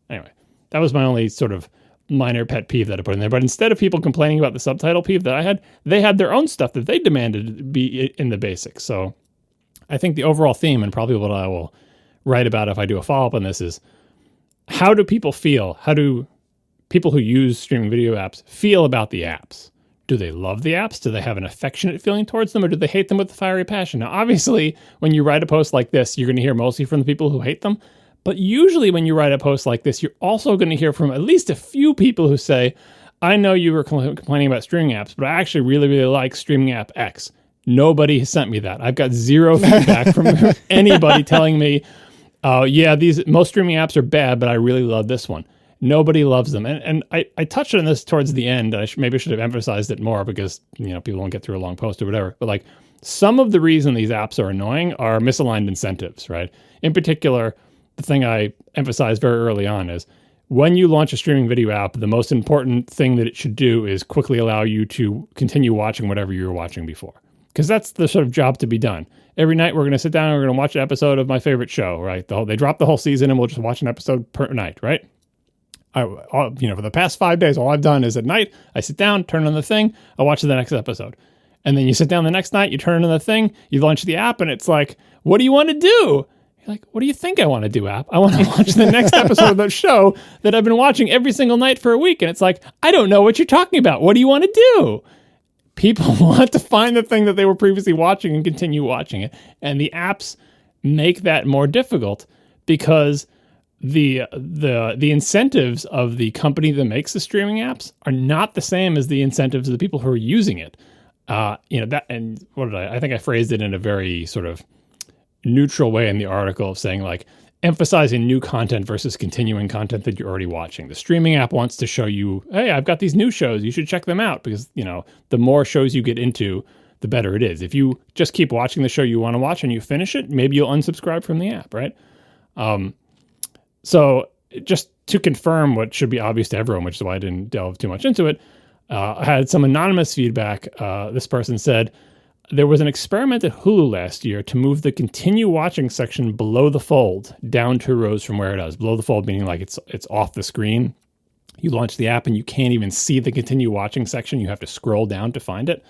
Anyway, that was my only sort of minor pet peeve that I put in there. But instead of people complaining about the subtitle peeve that I had, they had their own stuff that they demanded to be in the basics. So I think the overall theme, and probably what I will write about if I do a follow-up on this, is how do people feel? How do people who use streaming video apps feel about the apps? Do they love the apps? Do they have an affectionate feeling towards them, or do they hate them with a fiery passion? Now, obviously, when you write a post like this, you're going to hear mostly from the people who hate them. But usually when you write a post like this, you're also going to hear from at least a few people who say, I know you were complaining about streaming apps, but I actually really, really like streaming app X. Nobody has sent me that. I've got zero feedback from anybody telling me, yeah, most streaming apps are bad, but I really love this one. Nobody loves them. And I touched on this towards the end. Maybe I should have emphasized it more because, people won't get through a long post or whatever. But like some of the reason these apps are annoying are misaligned incentives, right? In particular, the thing I emphasized very early on is when you launch a streaming video app, the most important thing that it should do is quickly allow you to continue watching whatever you were watching before. Because that's the sort of job to be done. Every night we're going to sit down and we're going to watch an episode of my favorite show, right? They drop the whole season and we'll just watch an episode per night, right? For the past 5 days, all I've done is at night, I sit down, turn on the thing, I watch the next episode. And then you sit down the next night, you turn on the thing, you launch the app, and it's like, what do you want to do? You're like, what do you think I want to do, app? I want to watch the next episode of that show that I've been watching every single night for a week. And it's like, I don't know what you're talking about. What do you want to do? People want to find the thing that they were previously watching and continue watching it. And the apps make that more difficult because the incentives of the company that makes the streaming apps are not the same as the incentives of the people who are using it. I think I phrased it in a very sort of neutral way in the article of saying like emphasizing new content versus continuing content that you're already watching. The streaming app wants to show you, hey, I've got these new shows, you should check them out, because the more shows you get into, the better it is. If you just keep watching the show you want to watch and you finish it, maybe you'll unsubscribe from the app, right? So just to confirm what should be obvious to everyone, which is why I didn't delve too much into it, I had some anonymous feedback. This person said, there was an experiment at Hulu last year to move the continue watching section below the fold down 2 rows from where it is. Below the fold meaning like it's off the screen. You launch the app and you can't even see the continue watching section. You have to scroll down to find it.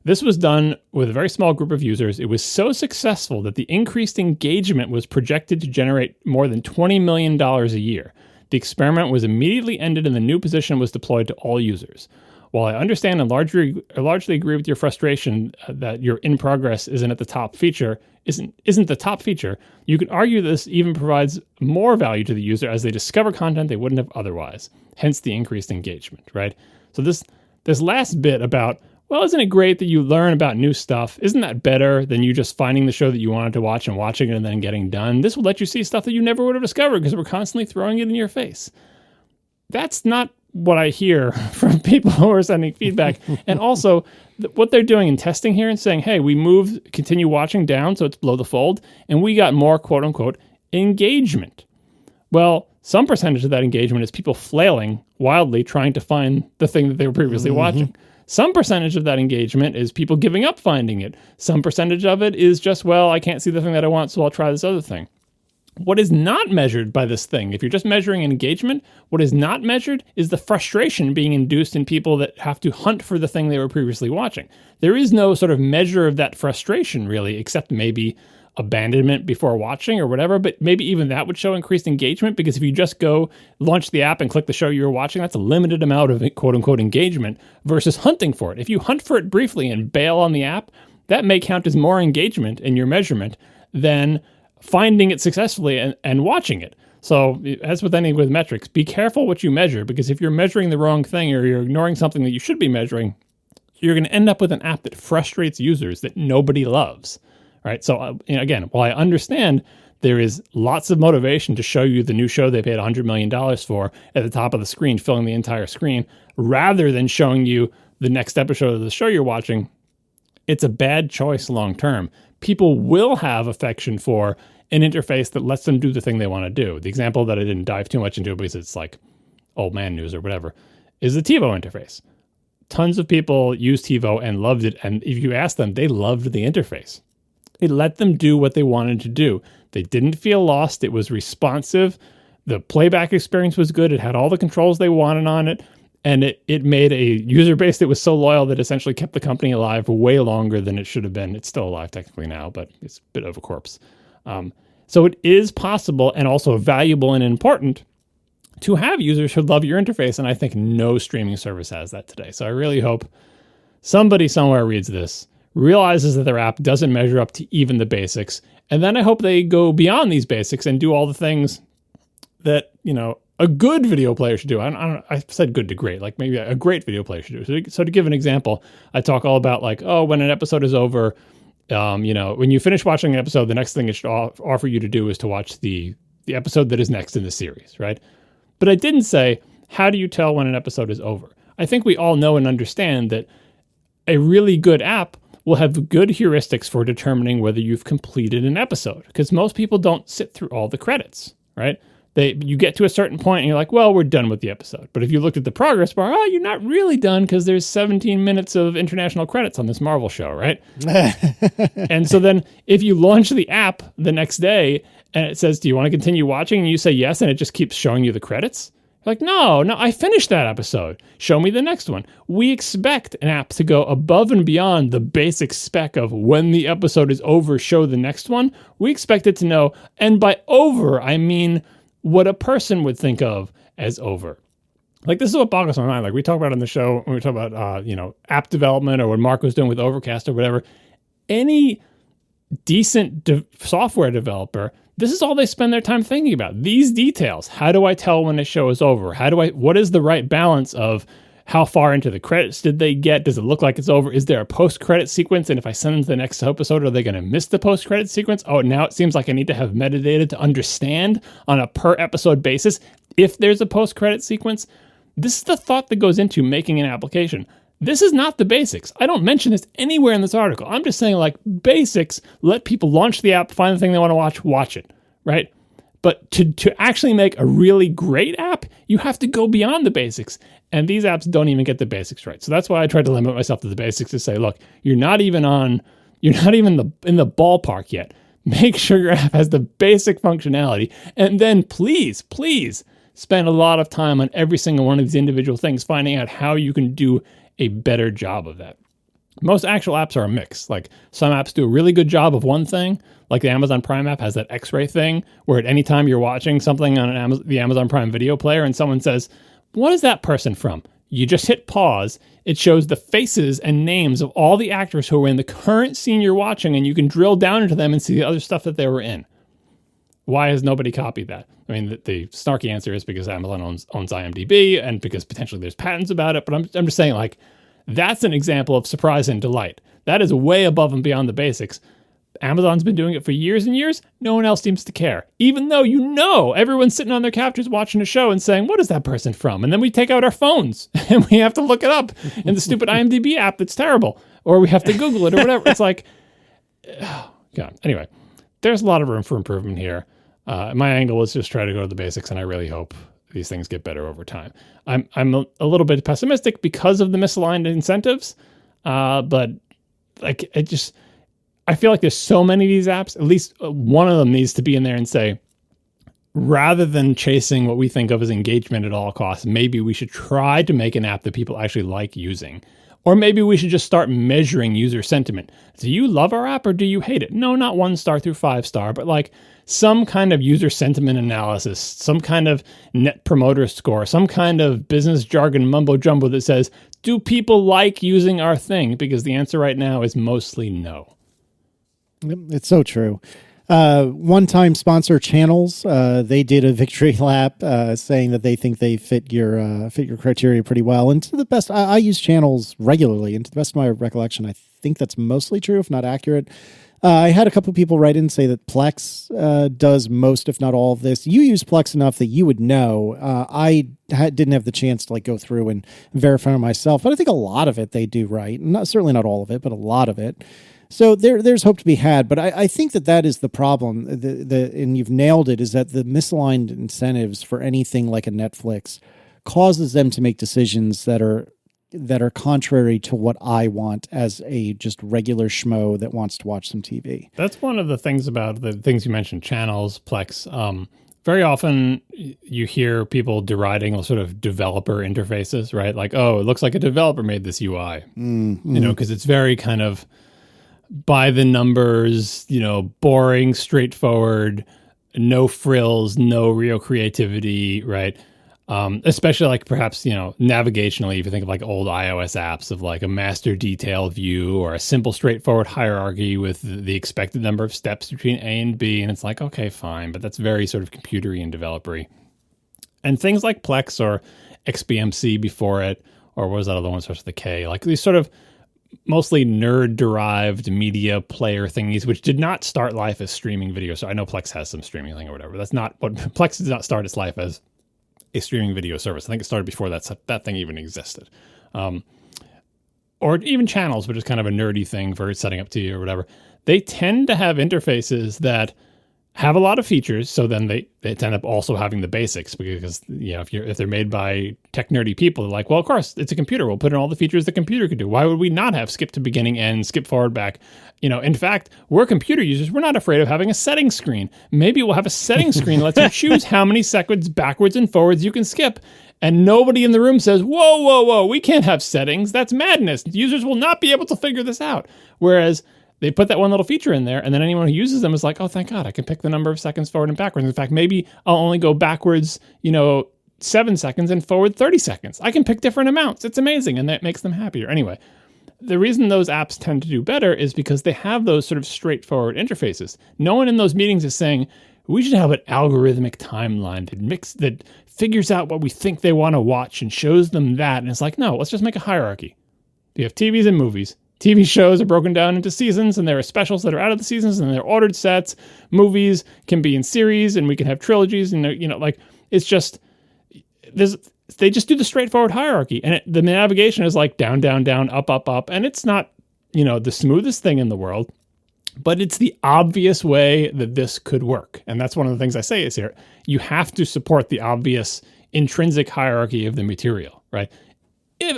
This was done with a very small group of users. It was so successful that the increased engagement was projected to generate more than $20 million a year. The experiment was immediately ended and the new position was deployed to all users. While I understand and largely agree with your frustration that your in progress isn't the top feature, you could argue this even provides more value to the user as they discover content they wouldn't have otherwise. Hence the increased engagement, right? So this last bit about, well, isn't it great that you learn about new stuff? Isn't that better than you just finding the show that you wanted to watch and watching it and then getting done? This will let you see stuff that you never would have discovered because we're constantly throwing it in your face. That's not what I hear from people who are sending feedback. And also what they're doing in testing here and saying, hey, we moved continue watching down so it's below the fold and we got more quote unquote engagement. Well, some percentage of that engagement is people flailing wildly trying to find the thing that they were previously watching. Some percentage of that engagement is people giving up finding it. Some percentage of it is just, well, I can't see the thing that I want, so I'll try this other thing. What is not measured by this thing, if you're just measuring engagement, what is not measured is the frustration being induced in people that have to hunt for the thing they were previously watching. There is no sort of measure of that frustration, really, except maybe abandonment before watching or whatever, but maybe even that would show increased engagement, because if you just go launch the app and click the show you're watching, that's a limited amount of quote-unquote engagement versus hunting for it. If you hunt for it briefly and bail on the app, that may count as more engagement in your measurement than finding it successfully and watching it. So as with any with metrics, be careful what you measure, because if you're measuring the wrong thing or you're ignoring something that you should be measuring, you're going to end up with an app that frustrates users that nobody loves, right? So again, while I understand there is lots of motivation to show you the new show they paid $100 million for at the top of the screen, filling the entire screen, rather than showing you the next episode of the show you're watching, it's a bad choice long term. People will have affection for an interface that lets them do the thing they want to do. The example that I didn't dive too much into because it's like old man news or whatever is the TiVo interface. Tons of people used TiVo and loved it. And if you ask them, they loved the interface. It let them do what they wanted to do. They didn't feel lost. It was responsive. The playback experience was good. It had all the controls they wanted on it. And it made a user base that was so loyal that essentially kept the company alive way longer than it should have been. It's still alive technically now, but it's a bit of a corpse. So it is possible and also valuable and important to have users who love your interface. And I think no streaming service has that today. So I really hope somebody somewhere reads this, realizes that their app doesn't measure up to even the basics. And then I hope they go beyond these basics and do all the things that, a good video player should do. I said good to great, like maybe a great video player should do. So to give an example, I talk all about like, when an episode is over, when you finish watching an episode, the next thing it should offer you to do is to watch the episode that is next in the series, right? But I didn't say, how do you tell when an episode is over? I think we all know and understand that a really good app will have good heuristics for determining whether you've completed an episode, because most people don't sit through all the credits, right? You get to a certain point and you're like, well, we're done with the episode. But if you looked at the progress bar, you're not really done because there's 17 minutes of international credits on this Marvel show, right? And so then if you launch the app the next day and it says, do you want to continue watching? And you say yes, and it just keeps showing you the credits. You're like, no, I finished that episode. Show me the next one. We expect an app to go above and beyond the basic spec of when the episode is over, show the next one. We expect it to know, and by over, I mean what a person would think of as over. Like, this is what boggles my mind. Like, we talk about on the show when we talk about, app development or what Mark was doing with Overcast or whatever. Any decent software developer, this is all they spend their time thinking about. These details. How do I tell when a show is over? What is the right balance of how far into the credits did they get? Does it look like it's over? Is there a post-credit sequence? And if I send them to the next episode, are they going to miss the post-credit sequence? Oh, now it seems like I need to have metadata to understand on a per-episode basis if there's a post-credit sequence. This is the thought that goes into making an application. This is not the basics. I don't mention this anywhere in this article. I'm just saying, like, basics, let people launch the app, find the thing they want to watch it, right? But to actually make a really great app, you have to go beyond the basics. And these apps don't even get the basics right. So that's why I tried to limit myself to the basics to say, look, you're not even in the ballpark yet. Make sure your app has the basic functionality. And then please spend a lot of time on every single one of these individual things, finding out how you can do a better job of that. Most actual apps are a mix. Like, some apps do a really good job of one thing, like the Amazon Prime app has that X-ray thing, where at any time you're watching something on the Amazon Prime video player and someone says, what is that person from? You just hit pause. It shows the faces and names of all the actors who are in the current scene you're watching, and you can drill down into them and see the other stuff that they were in. Why has nobody copied that? I mean, the snarky answer is because Amazon owns IMDb and because potentially there's patents about it. But I'm just saying, like, that's an example of surprise and delight. That is way above and beyond the basics. Amazon's been doing it for years and years. No one else seems to care. Even though everyone's sitting on their couches watching a show and saying, what is that person from? And then we take out our phones and we have to look it up in the stupid IMDb app that's terrible. Or we have to Google it or whatever. It's like, oh, God. Anyway, there's a lot of room for improvement here. My angle is just try to go to the basics, and I really hope these things get better over time. I'm a little bit pessimistic because of the misaligned incentives, but like I feel like there's so many of these apps. At least one of them needs to be in there and say, rather than chasing what we think of as engagement at all costs, maybe we should try to make an app that people actually like using. Or maybe we should just start measuring user sentiment. Do you love our app or do you hate it? No, not 1 star through 5 star, but like some kind of user sentiment analysis, some kind of net promoter score, some kind of business jargon mumbo jumbo that says, do people like using our thing? Because the answer right now is mostly no.
It's so true. One-time sponsor Channels, they did a victory lap saying that they think they fit your criteria pretty well. And to the best, I use Channels regularly, and to the best of my recollection, I think that's mostly true, if not accurate. I had a couple people write in and say that Plex does most, if not all of this. You use Plex enough that you would know. I didn't have the chance to go through and verify myself, but I think a lot of it they do right. Certainly not all of it, but a lot of it. So there's hope to be had, but I think that is the problem. And you've nailed it, is that the misaligned incentives for anything like a Netflix causes them to make decisions that are contrary to what I want as a just regular schmo that wants to watch some TV.
That's one of the things about the things you mentioned, channels, Plex. Very often you hear people deriding sort of developer interfaces, right? Like, oh, it looks like a developer made this UI, because it's very kind of by the numbers, boring, straightforward, no frills, no real creativity, right? Especially perhaps, navigationally, if you think of old iOS apps of a master detail view or a simple, straightforward hierarchy with the expected number of steps between A and B. And it's okay, fine. But that's very sort of computery and developery. And things like Plex or XBMC before it, or what was that other one starts with the K? These sort of mostly nerd-derived media player thingies, which did not start life as streaming video. So I know Plex has some streaming thing or whatever. That's not what Plex did not start its life as a streaming video service. I think it started before that thing even existed. Or even channels, which is kind of a nerdy thing for setting up TV or whatever. They tend to have interfaces that have a lot of features, so then they end up also having the basics, because if they're made by tech nerdy people, they're like, well, of course, it's a computer. We'll put in all the features the computer could do. Why would we not have skip to beginning, end, skip forward, back? In fact, we're computer users. We're not afraid of having a settings screen. Maybe we'll have a settings screen that lets you choose how many seconds backwards and forwards you can skip. And nobody in the room says, whoa, we can't have settings. That's madness. Users will not be able to figure this out. Whereas they put that one little feature in there, and then anyone who uses them is like, oh, thank God, I can pick the number of seconds forward and backwards. In fact, maybe I'll only go backwards, 7 seconds and forward 30 seconds. I can pick different amounts. It's amazing, and that makes them happier. Anyway, the reason those apps tend to do better is because they have those sort of straightforward interfaces. No one in those meetings is saying, we should have an algorithmic timeline that figures out what we think they want to watch and shows them that. And it's like, no, let's just make a hierarchy. You have TVs and movies. TV shows are broken down into seasons, and there are specials that are out of the seasons, and they're ordered sets. Movies can be in series, and we can have trilogies, and it's just they just do the straightforward hierarchy, and the navigation is down, down, down, up, up, up, and it's not the smoothest thing in the world, but it's the obvious way that this could work, and that's one of the things I say is here you have to support the obvious intrinsic hierarchy of the material, right?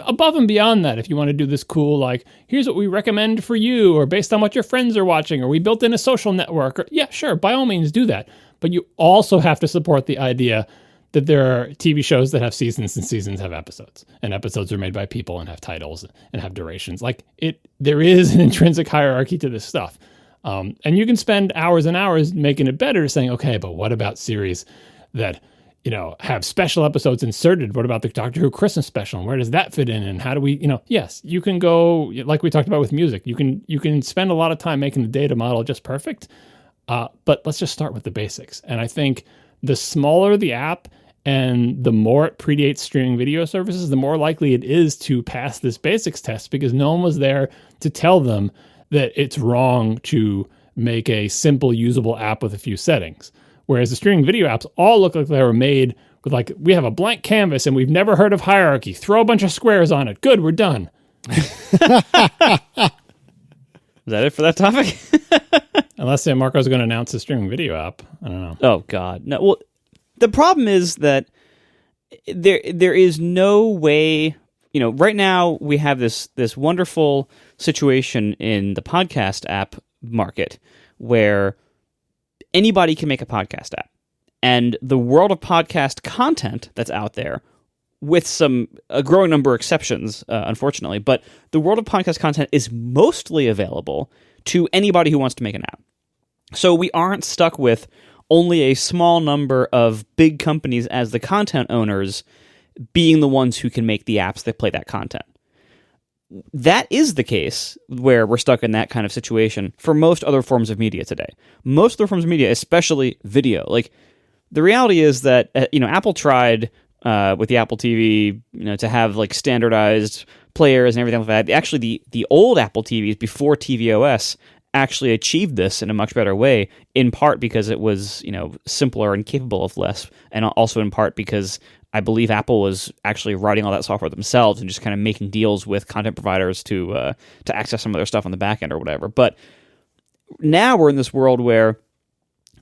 Above and beyond that, if you want to do this cool, here's what we recommend for you, or based on what your friends are watching, or we built in a social network, or yeah, sure, by all means do that. But you also have to support the idea that there are TV shows that have seasons and seasons have episodes, and episodes are made by people and have titles and have durations. There is an intrinsic hierarchy to this stuff. And you can spend hours and hours making it better, saying, okay, but what about series that have special episodes inserted? What about the Doctor Who Christmas special? And where does that fit in? And how do we, yes, you can go, like we talked about with music, you can spend a lot of time making the data model just perfect. But let's just start with the basics. And I think the smaller the app and the more it predates streaming video services, the more likely it is to pass this basics test, because no one was there to tell them that it's wrong to make a simple usable app with a few settings. Whereas the streaming video apps all look like they were made with we have a blank canvas and we've never heard of hierarchy. Throw a bunch of squares on it. Good, we're done.
Is that it for that topic?
Unless Marco's going to announce a streaming video app. I don't know.
Oh, God. No. Well, the problem is that there is no way, right now we have this wonderful situation in the podcast app market where anybody can make a podcast app. And the world of podcast content that's out there, with a growing number of exceptions, unfortunately, but the world of podcast content is mostly available to anybody who wants to make an app. So we aren't stuck with only a small number of big companies as the content owners being the ones who can make the apps that play that content. That is the case where we're stuck in that kind of situation for most other forms of media today. Most other forms of media, especially video. The reality is that, Apple tried with the Apple TV, to have standardized players and everything like that. Actually, the old Apple TVs before tvOS actually achieved this in a much better way, in part because it was, simpler and capable of less, and also in part because I believe Apple was actually writing all that software themselves and just kind of making deals with content providers to access some of their stuff on the back end or whatever. But now we're in this world where,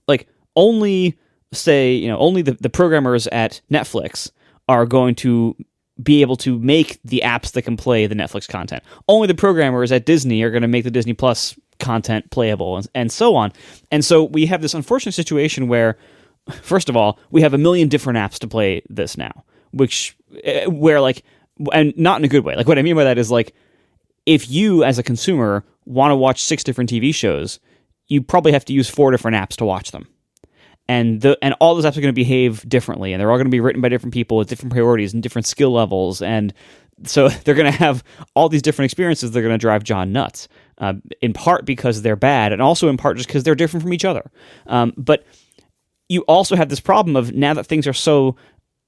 like, only the programmers at Netflix are going to be able to make the apps that can play the Netflix content. Only the programmers at Disney are going to make the Disney Plus content playable, and so on. And so we have this unfortunate situation where, first of all, we have a million different apps to play this now, and not in a good way. Like, what I mean by that is, like, if you as a consumer want to watch 6 different TV shows, you probably have to use 4 different apps to watch them. And all those apps are going to behave differently, and they're all going to be written by different people with different priorities and different skill levels, and so they're going to have all these different experiences. They're going to drive John nuts, in part because they're bad, and also in part just because they're different from each other. But you also have this problem of, now that things are so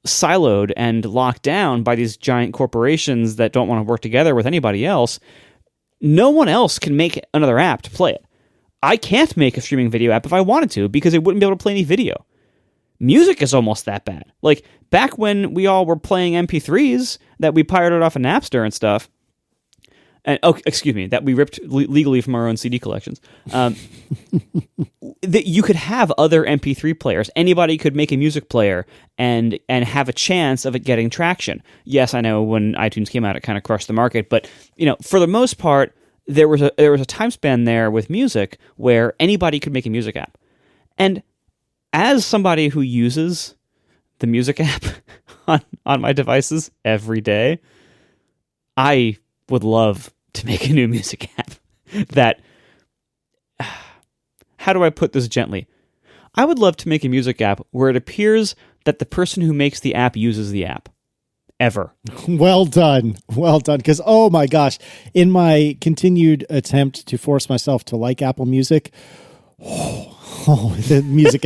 siloed and locked down by these giant corporations that don't want to work together with anybody else, no one else can make another app to play it. I can't make a streaming video app if I wanted to, because it wouldn't be able to play any video. Music is almost that bad. Like, back when we all were playing MP3s that we pirated off of Napster and stuff, that we ripped legally from our own CD collections, that you could have other MP3 players. Anybody could make a music player and have a chance of it getting traction. Yes, I know when iTunes came out, it kind of crushed the market, but for the most part, there was a time span there with music where anybody could make a music app. And as somebody who uses the music app on my devices every day, I would love to make a new music app that, how do I put this gently? I would love to make a music app where it appears that the person who makes the app uses the app. Ever.
Well done. Because, oh my gosh, in my continued attempt to force myself to like Apple Music, the music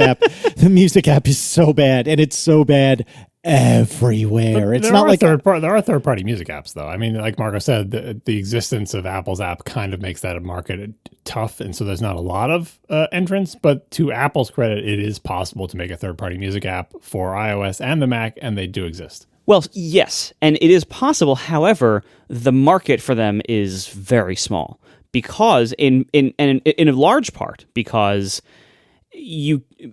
app is so bad, and it's so bad everywhere. It's not like
there are third-party music apps, though. I mean, like Marco said, the existence of Apple's app kind of makes that market tough, and so there's not a lot of entrants. But to Apple's credit, it is possible to make a third-party music app for iOS and the Mac, and they do exist.
Well, yes, and it is possible. However, the market for them is very small, because in a large part because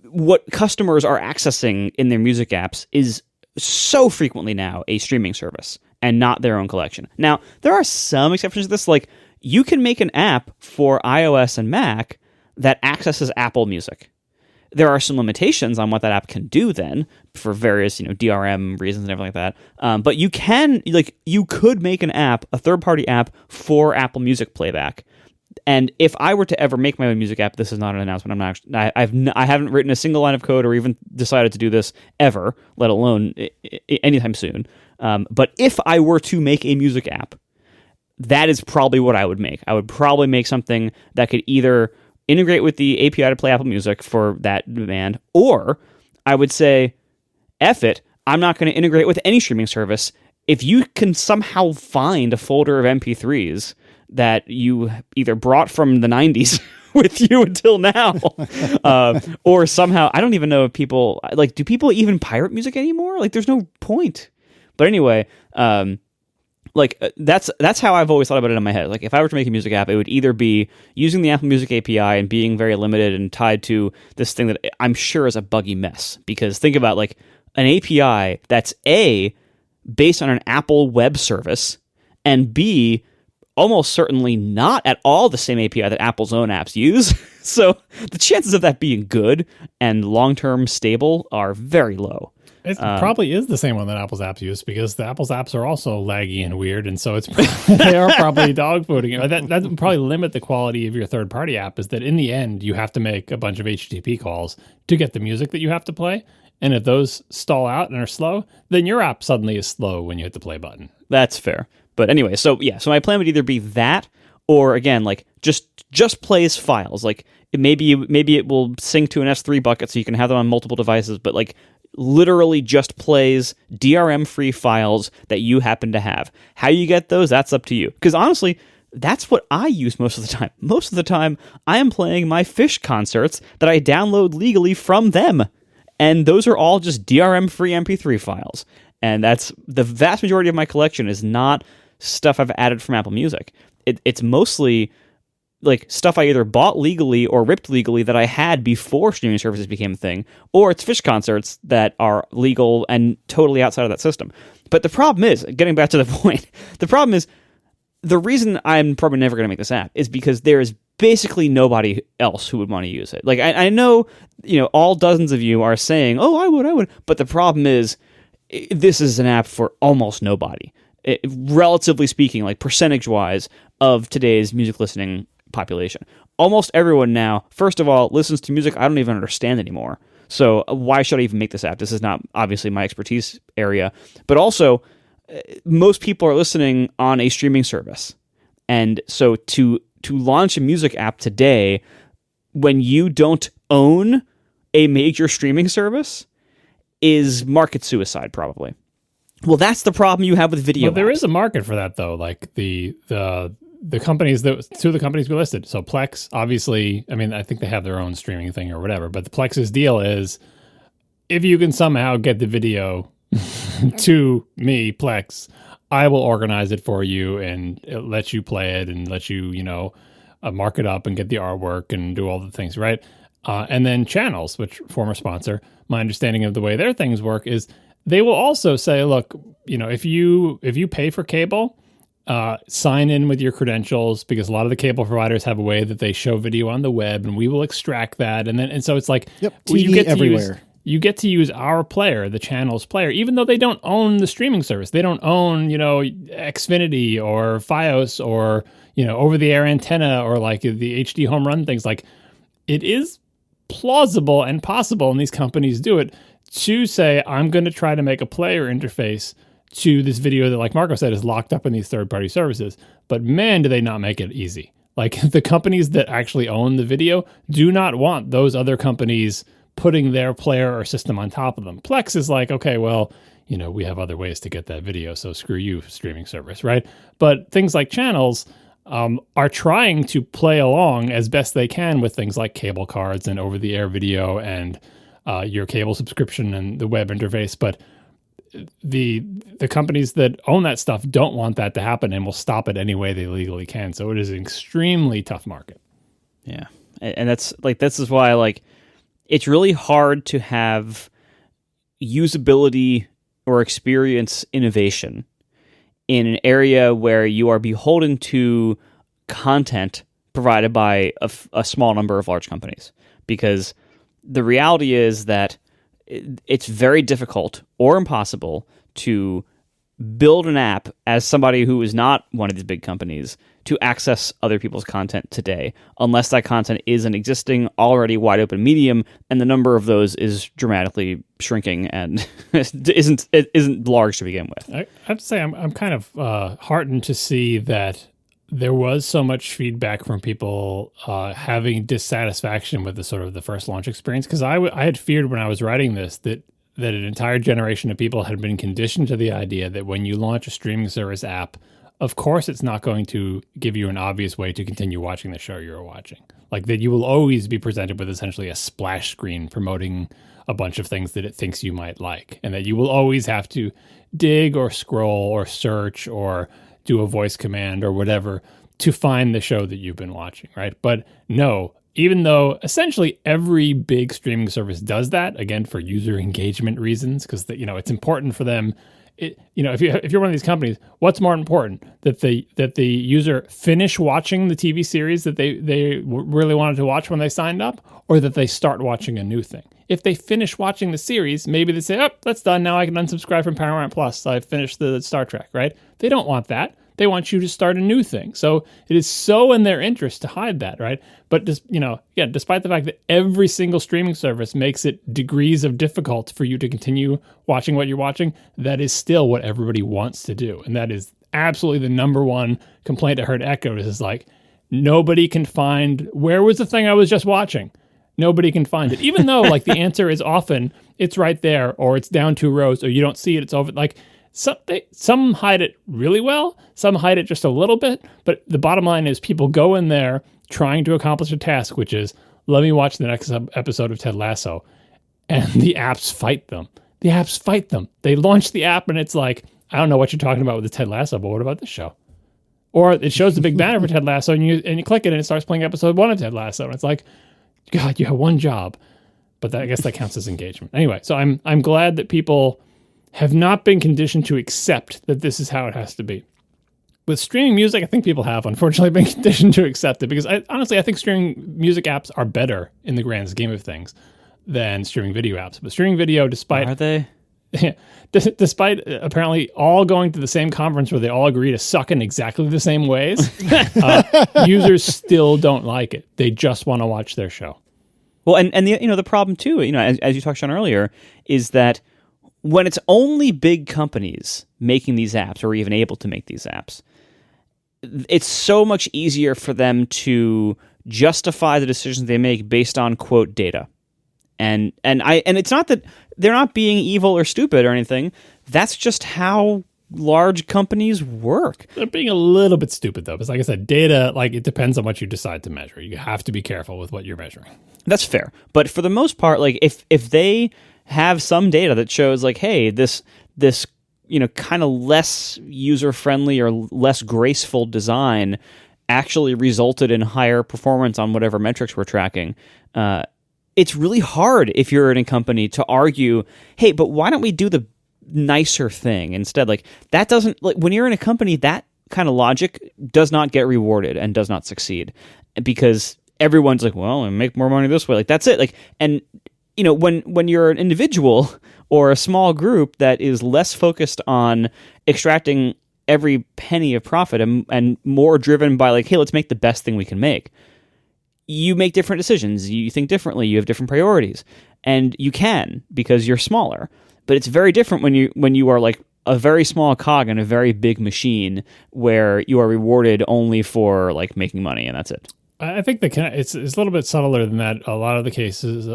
what customers are accessing in their music apps is so frequently now a streaming service and not their own collection. Now, there are some exceptions to this. Like, you can make an app for iOS and Mac that accesses Apple Music. There are some limitations on what that app can do then, for various, DRM reasons and everything like that. But you could make an app, a third-party app for Apple Music playback. And if I were to ever make my own music app, this is not an announcement. I haven't written a single line of code or even decided to do this ever, let alone anytime soon. But if I were to make a music app, that is probably what I would make. I would probably make something that could either integrate with the API to play Apple Music for that demand, or I would say, F it, I'm not going to integrate with any streaming service. If you can somehow find a folder of MP3s that you either brought from the 90s with you until now, or somehow, I don't even know if people, do people even pirate music anymore? Like, there's no point. But anyway, that's how I've always thought about it in my head. Like, if I were to make a music app, it would either be using the Apple Music API and being very limited and tied to this thing that I'm sure is a buggy mess. Because think about, like, an API that's A, based on an Apple web service, and B, almost certainly not at all the same API that Apple's own apps use. So the chances of that being good and long-term stable are very low.
It probably is the same one that Apple's apps use, because the Apple's apps are also laggy and weird, and so they are probably dogfooding it. That would probably limit the quality of your third-party app, is that in the end, you have to make a bunch of HTTP calls to get the music that you have to play, and if those stall out and are slow, then your app suddenly is slow when you hit the play button.
That's fair. But anyway, so my plan would either be that, or again, like, just plays files. Like, maybe it will sync to an S3 bucket so you can have them on multiple devices, but like, literally just plays DRM-free files that you happen to have. How you get those, that's up to you. Because honestly, That's what I use most of the time. Most of the time, I am playing my Fish concerts that I download legally from them. And those are all just DRM-free MP3 files. And that's the vast majority of my collection is not stuff I've added from Apple Music. It's mostly like stuff I either bought legally or ripped legally that I had before streaming services became a thing, or it's Fish concerts that are legal and totally outside of that system. But the problem is, getting back to the point, the problem is, the reason I'm probably never going to make this app is because there is basically nobody else who would want to use it. Like, I know, all dozens of you are saying, oh, I would. But the problem is, this is an app for almost nobody. Relatively speaking, like percentage-wise of today's music listening population. Almost everyone now, first of all, listens to music I don't even understand anymore. So why should I even make this app? This is not obviously my expertise area. But also, most people are listening on a streaming service. And so to launch a music app today, when you don't own a major streaming service, is market suicide, probably. Well, that's the problem you have with video.
Well, there is a market for that, though. Like the companies two of the companies we listed. So Plex, obviously, I mean, I think they have their own streaming thing or whatever. But the Plex's deal is, if you can somehow get the video to me, Plex, I will organize it for you and let you play it and let you, mark it up and get the artwork and do all the things, right? And then Channels, which former sponsor, my understanding of the way their things work is they will also say, look, if you pay for cable, sign in with your credentials, because a lot of the cable providers have a way that they show video on the web, and we will extract that. And so it's like,
TV
you get
everywhere.
You get to use our player, the Channels player, even though they don't own the streaming service. They don't own, Xfinity or Fios or, over-the-air antenna or like the HD home run things. Like, it is plausible and possible, and these companies do it, to say, I'm going to try to make a player interface to this video that, like Marco said, is locked up in these third-party services. But man, do they not make it easy. Like, the companies that actually own the video do not want those other companies putting their player or system on top of them. Plex is like, okay, well, we have other ways to get that video, so screw you, streaming service, right? But things like Channels are trying to play along as best they can with things like cable cards and over-the-air video and your cable subscription and the web interface. But the companies that own that stuff don't want that to happen and will stop it any way they legally can. So it is an extremely tough market.
Yeah, and this is why it's really hard to have usability or experience innovation in an area where you are beholden to content provided by a small number of large companies. Because the reality is that it's very difficult or impossible to build an app as somebody who is not one of these big companies to access other people's content today, unless that content is an existing, already wide open medium, and the number of those is dramatically shrinking and isn't large to begin with.
I have to say, I'm kind of heartened to see that there was so much feedback from people having dissatisfaction with the sort of the first launch experience, because I had feared when I was writing this that an entire generation of people had been conditioned to the idea that when you launch a streaming service app, of course it's not going to give you an obvious way to continue watching the show you're watching. Like, that you will always be presented with essentially a splash screen promoting a bunch of things that it thinks you might like, and that you will always have to dig or scroll or search or do a voice command or whatever to find the show that you've been watching, right? But no, even though essentially every big streaming service does that, again, for user engagement reasons, because it's important for them. If you're one of these companies, what's more important, that the user finish watching the TV series that they really wanted to watch when they signed up, or that they start watching a new thing? If they finish watching the series, maybe they say, oh, that's done. Now I can unsubscribe from Paramount Plus. I've finished the Star Trek, right? They don't want that. They want you to start a new thing. So it is so in their interest to hide that, right? But just, despite the fact that every single streaming service makes it degrees of difficult for you to continue watching what you're watching, that is still what everybody wants to do. And that is absolutely the number one complaint I heard echoed, is like, nobody can find, where was the thing I was just watching? Nobody can find it. Even though the answer is often, it's right there, or it's down 2 rows, or you don't see it, it's over. Some hide it really well, some hide it just a little bit, but the bottom line is people go in there trying to accomplish a task, which is, let me watch the next episode of Ted Lasso, and the apps fight them. They launch the app and it's like, I don't know what you're talking about with the Ted Lasso, but what about this show? Or it shows the big banner for Ted Lasso and you click it and it starts playing episode 1 of Ted Lasso. And it's like, God, you have one job. But I guess that counts as engagement. Anyway, so I'm glad that people have not been conditioned to accept that this is how it has to be. With streaming music, I think people have, unfortunately, been conditioned to accept it because honestly, I think streaming music apps are better in the grand scheme of things than streaming video apps. But streaming video, despite...
Are they?
Despite apparently all going to the same conference where they all agree to suck in exactly the same ways, users still don't like it. They just want to watch their show.
Well, and the problem too, as you touched on earlier, is that when it's only big companies making these apps or even able to make these apps, it's so much easier for them to justify the decisions they make based on quote data. And it's not that they're not being evil or stupid or anything. That's just how large companies work.
They're being a little bit stupid though, because like I said, data, it depends on what you decide to measure. You have to be careful with what you're measuring.
That's fair. But for the most part, if they have some data that shows hey, this kind of less user-friendly or less graceful design actually resulted in higher performance on whatever metrics we're tracking, it's really hard if you're in a company to argue, hey, but why don't we do the nicer thing instead? That doesn't, when you're in a company, that kind of logic does not get rewarded and does not succeed because everyone's well, I make more money this way. That's it. And when you're an individual or a small group that is less focused on extracting every penny of profit and more driven by hey, let's make the best thing we can make, you make different decisions. You think differently. You have different priorities, and you can because you're smaller. But it's very different when you are a very small cog in a very big machine where you are rewarded only for making money, and that's it.
I think it's a little bit subtler than that. A lot of the cases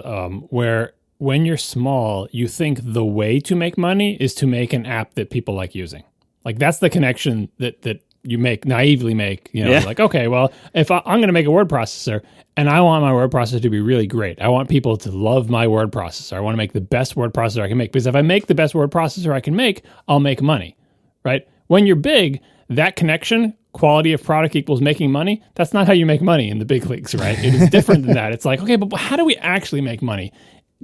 where when you're small, you think the way to make money is to make an app that people like using. That's the connection that you naively make, okay, well, if I'm going to make a word processor and I want my word processor to be really great, I want people to love my word processor. I want to make the best word processor I can make because if I make the best word processor I can make, I'll make money, right? When you're big, that connection, quality of product equals making money, that's not how you make money in the big leagues, right? It is different than that. It's okay, but how do we actually make money?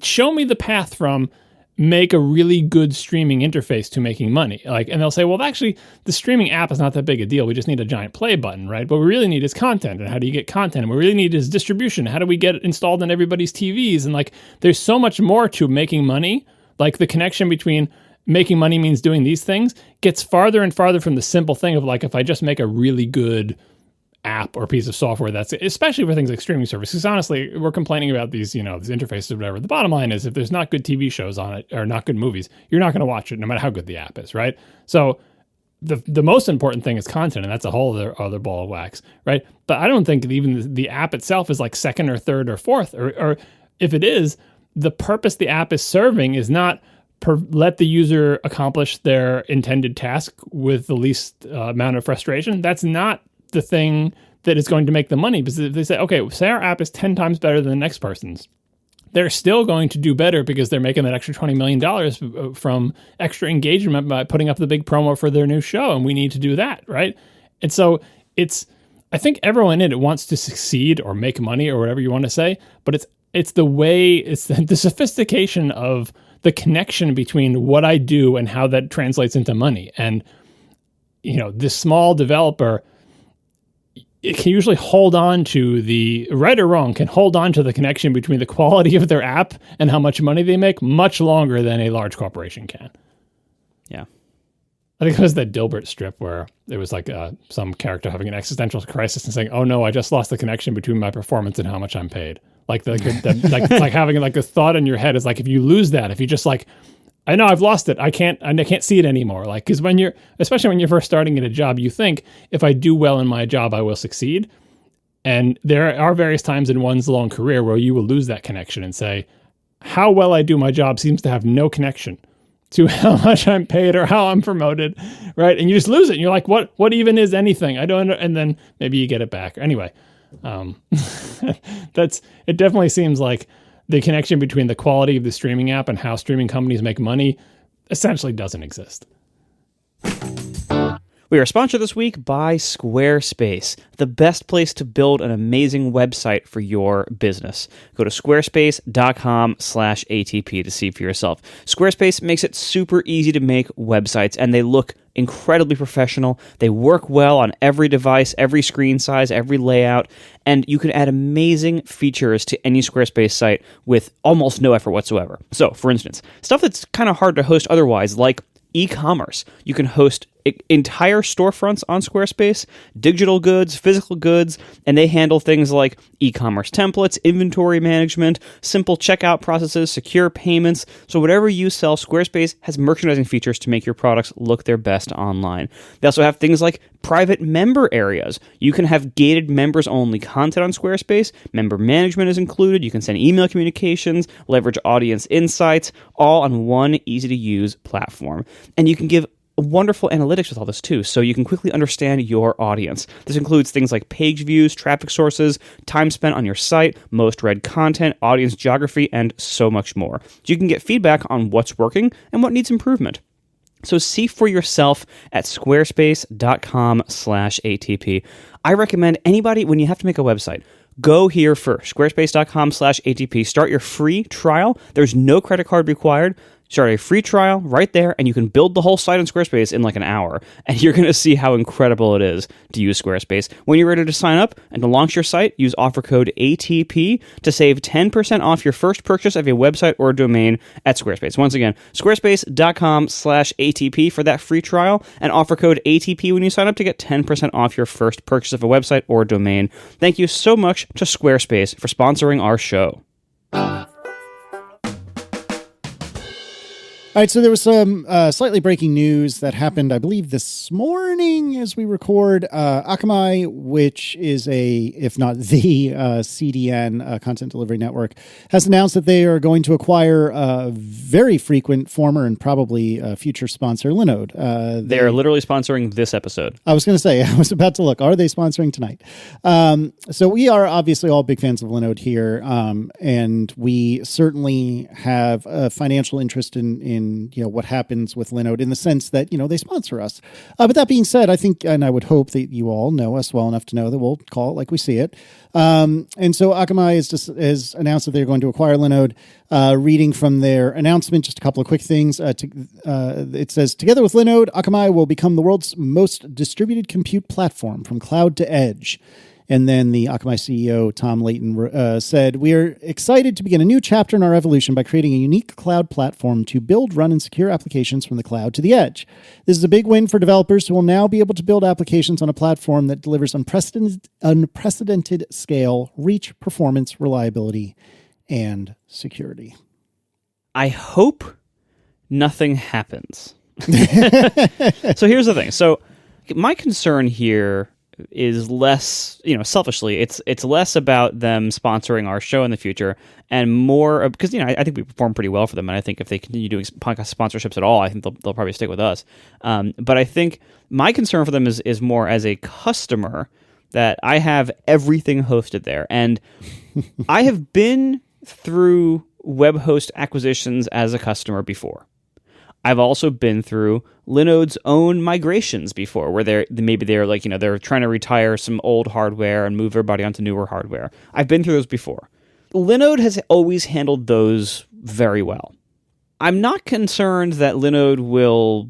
Show me the path from make a really good streaming interface to making money. And they'll say, well, actually, the streaming app is not that big a deal. We just need a giant play button, right? What we really need is content. And how do you get content? And what we really need is distribution. How do we get it installed on everybody's TVs? And there's so much more to making money. The connection between making money means doing these things gets farther and farther from the simple thing of if I just make a really good app or piece of software, that's especially for things like streaming services. Because honestly, we're complaining about these, these interfaces or whatever. The bottom line is if there's not good TV shows on it or not good movies, you're not going to watch it no matter how good the app is, right? So the most important thing is content, and that's a whole other ball of wax, right? But I don't think that even the app itself is second or third or fourth, or if it is, the purpose the app is serving is not let the user accomplish their intended task with the least amount of frustration. That's not the thing that is going to make the money, because if they say, okay, say our app is 10 times better than the next person's, they're still going to do better because they're making that extra $20 million from extra engagement by putting up the big promo for their new show, and we need to do that, right? And so I think everyone in it wants to succeed or make money or whatever you want to say, but it's the sophistication of the connection between what I do and how that translates into money. And this small developer, it can usually hold on to the, right or wrong, can hold on to the connection between the quality of their app and how much money they make much longer than a large corporation can.
Yeah.
I think it was that Dilbert strip where it was some character having an existential crisis and saying, oh no, I just lost the connection between my performance and how much I'm paid. It's like having a thought in your head is if you lose that, if you just I know I've lost it. I can't see it anymore. Because especially when you're first starting at a job, you think if I do well in my job, I will succeed. And there are various times in one's long career where you will lose that connection and say, how well I do my job seems to have no connection to how much I'm paid or how I'm promoted, right? And you just lose it. And you're like, what even is anything? I don't. And then maybe you get it back. Anyway, it definitely seems like the connection between the quality of the streaming app and how streaming companies make money essentially doesn't exist.
We are sponsored this week by Squarespace, the best place to build an amazing website for your business. Go to squarespace.com/ATP to see for yourself. Squarespace makes it super easy to make websites, and they look incredibly professional. They work well on every device, every screen size, every layout, and you can add amazing features to any Squarespace site with almost no effort whatsoever. So, for instance, stuff that's kind of hard to host otherwise, like e-commerce. You can host entire storefronts on Squarespace, digital goods, physical goods, and they handle things like e-commerce templates, inventory management, simple checkout processes, secure payments. So whatever you sell, Squarespace has merchandising features to make your products look their best online. They also have things like private member areas. You can have gated members-only content on Squarespace. Member management is included. You can send email communications, leverage audience insights, all on one easy-to-use platform. And you can give wonderful analytics with all this too, so you can quickly understand your audience. This includes things like page views, traffic sources, time spent on your site, most read content, audience geography, and so much more. So you can get feedback on what's working and what needs improvement. So see for yourself at squarespace.com/ATP. I recommend anybody, when you have to make a website, go here first, squarespace.com/ATP. Start your free trial. There's no credit card required. Start a free trial right there, and you can build the whole site on Squarespace in like an hour, and you're going to see how incredible it is to use Squarespace. When you're ready to sign up and to launch your site, use offer code ATP to save 10% off your first purchase of a website or domain at Squarespace. Once again, squarespace.com/ATP for that free trial, and offer code ATP when you sign up to get 10% off your first purchase of a website or domain. Thank you so much to Squarespace for sponsoring our show.
All right, so there was some slightly breaking news that happened, I believe, this morning as we record. Akamai, which is if not the CDN, Content Delivery Network, has announced that they are going to acquire a very frequent former and probably future sponsor, Linode.
They are literally sponsoring this episode.
I was going to say, I was about to look, are they sponsoring tonight? So we are obviously all big fans of Linode here, and we certainly have a financial interest in what happens with Linode in the sense that, they sponsor us. But that being said, I think, and I would hope that you all know us well enough to know that we'll call it like we see it. And so Akamai has announced that they're going to acquire Linode. Reading from their announcement, just a couple of quick things. It says, together with Linode, Akamai will become the world's most distributed compute platform from cloud to edge. And then the Akamai CEO, Tom Layton, said, we are excited to begin a new chapter in our evolution by creating a unique cloud platform to build, run, and secure applications from the cloud to the edge. This is a big win for developers who will now be able to build applications on a platform that delivers unprecedented scale, reach, performance, reliability, and security.
I hope nothing happens. So here's the thing. So my concern here is less, selfishly, it's less about them sponsoring our show in the future and more because, I think we perform pretty well for them. And I think if they continue doing podcast sponsorships at all, I think they'll probably stick with us. But I think my concern for them is more as a customer that I have everything hosted there. And I have been through web host acquisitions as a customer before. I've also been through Linode's own migrations before, where they're like, they're trying to retire some old hardware and move everybody onto newer hardware. I've been through those before. Linode has always handled those very well. I'm not concerned that Linode will,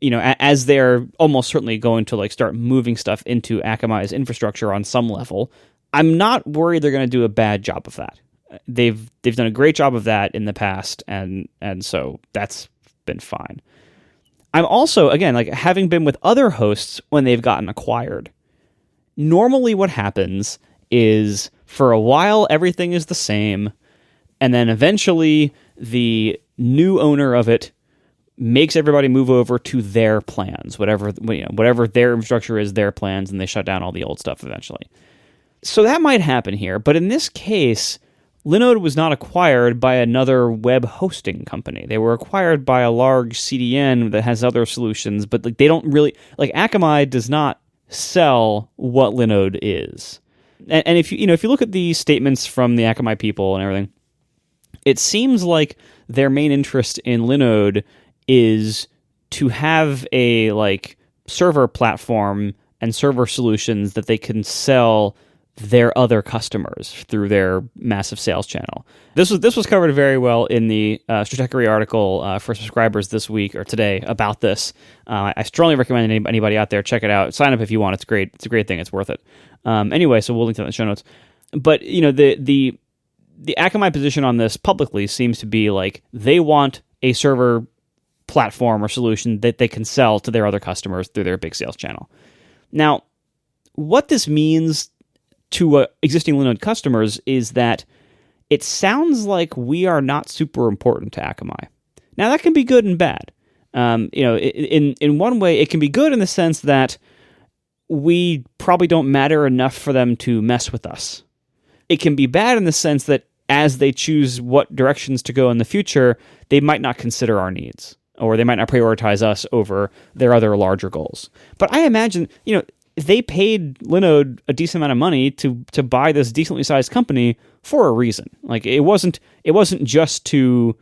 as they're almost certainly going to start moving stuff into Akamai's infrastructure on some level. I'm not worried they're going to do a bad job of that. They've done a great job of that in the past, and so that's been fine. I'm also, again, having been with other hosts when they've gotten acquired, normally what happens is for a while everything is the same, and then eventually the new owner of it makes everybody move over to their plans, whatever their infrastructure is, their plans, and they shut down all the old stuff eventually. So that might happen here, but in this case, Linode was not acquired by another web hosting company. They were acquired by a large CDN that has other solutions, but like they don't really like Akamai does not sell what Linode is. And if you look at the statements from the Akamai people and everything, it seems like their main interest in Linode is to have a like server platform and server solutions that they can sell their other customers through their massive sales channel. This was covered very well in the Stratechery article for subscribers this week or today about this. I strongly recommend anybody out there check it out. Sign up if you want. It's great. It's a great thing. It's worth it. Anyway, so we'll link to that in the show notes. But the Akamai position on this publicly seems to be like they want a server platform or solution that they can sell to their other customers through their big sales channel. Now, what this means to existing Linode customers is that it sounds like we are not super important to Akamai. Now, that can be good and bad. In one way, it can be good in the sense that we probably don't matter enough for them to mess with us. It can be bad in the sense that as they choose what directions to go in the future, they might not consider our needs, or they might not prioritize us over their other larger goals. But I imagine, they paid Linode a decent amount of money to buy this decently sized company for a reason. Like it wasn't just to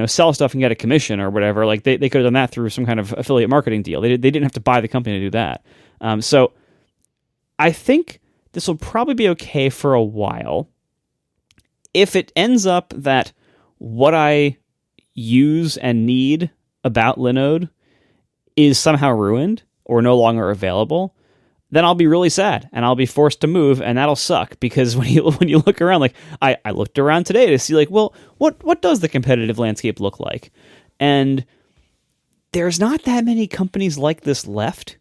sell stuff and get a commission or whatever. Like they could have done that through some kind of affiliate marketing deal. They didn't have to buy the company to do that. So I think this will probably be okay for a while. If it ends up that what I use and need about Linode is somehow ruined or no longer available, then I'll be really sad and I'll be forced to move, and that'll suck because when you look around, like I looked around today to see like, well, what does the competitive landscape look like? And there's not that many companies like this left.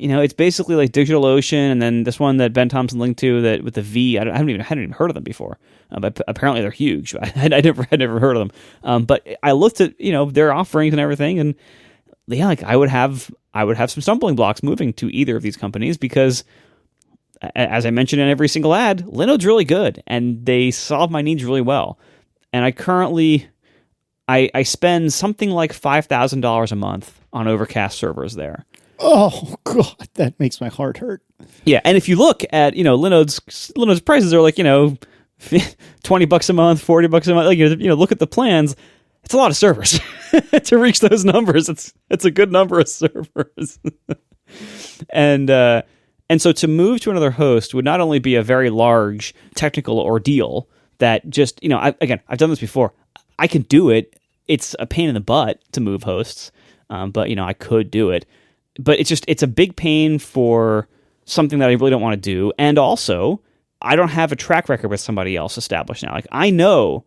It's basically like DigitalOcean and then this one that Ben Thompson linked to that with the V. I hadn't even heard of them before, but apparently they're huge. I'd never heard of them. But I looked at their offerings and everything, and yeah, like I would have some stumbling blocks moving to either of these companies because, as I mentioned in every single ad, Linode's really good and they solve my needs really well. And I currently I spend something like $5,000 a month on Overcast servers there.
Oh God, that makes my heart hurt.
Yeah, and if you look at Linode's prices are like $20 a month, $40 a month. Like look at the plans. It's a lot of servers to reach those numbers. It's a good number of servers, and so to move to another host would not only be a very large technical ordeal that just I've done this before. I can do it. It's a pain in the butt to move hosts, but I could do it. But it's a big pain for something that I really don't want to do, and also I don't have a track record with somebody else established now. Like I know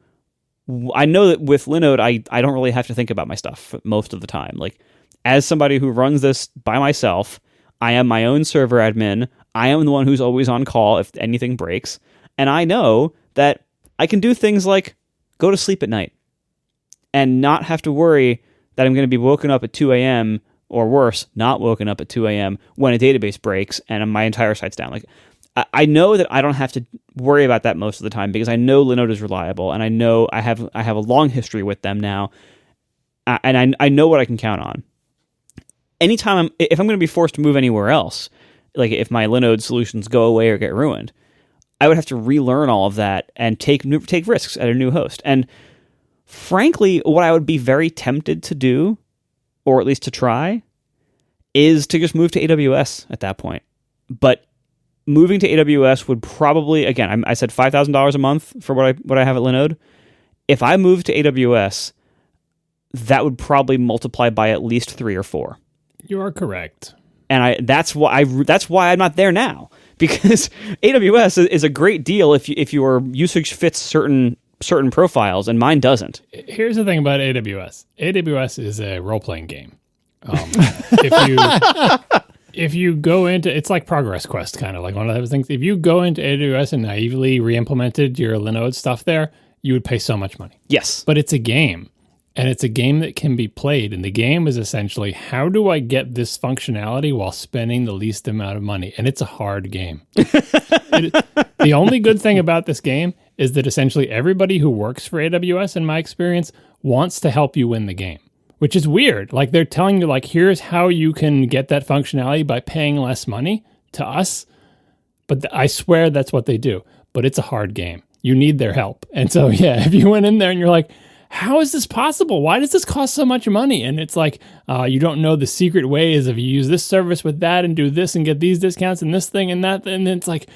that with Linode, I don't really have to think about my stuff most of the time. Like, as somebody who runs this by myself, I am my own server admin. I am the one who's always on call if anything breaks. And I know that I can do things like go to sleep at night and not have to worry that I'm going to be woken up at 2 a.m. or worse, not woken up at 2 a.m. when a database breaks and my entire site's down. Like, I know that I don't have to worry about that most of the time because I know Linode is reliable and I know I have a long history with them now, and I know what I can count on. Anytime if I'm going to be forced to move anywhere else, like if my Linode solutions go away or get ruined, I would have to relearn all of that and take risks at a new host. And frankly, what I would be very tempted to do, or at least to try, is to just move to AWS at that point. But moving to AWS would probably, again, I said $5,000 a month for what I have at Linode. If I moved to AWS, that would probably multiply by at least 3 or 4.
You are correct.
And that's why I'm not there now, because AWS is a great deal if your usage fits certain profiles, and mine doesn't.
Here's the thing about AWS. AWS is a role-playing game. If you go into, it's like Progress Quest, kind of like one of those things. If you go into AWS and naively re-implemented your Linode stuff there, you would pay so much money.
Yes.
But it's a game, and it's a game that can be played. And the game is essentially, how do I get this functionality while spending the least amount of money? And it's a hard game. The only good thing about this game is that essentially everybody who works for AWS, in my experience, wants to help you win the game, which is weird. Like they're telling you, like, here's how you can get that functionality by paying less money to us. But I swear that's what they do. But it's a hard game. You need their help. And so, yeah, if you went in there and you're like, how is this possible? Why does this cost so much money? And it's like, you don't know the secret ways of you use this service with that and do this and get these discounts and this thing and that. And then it's like,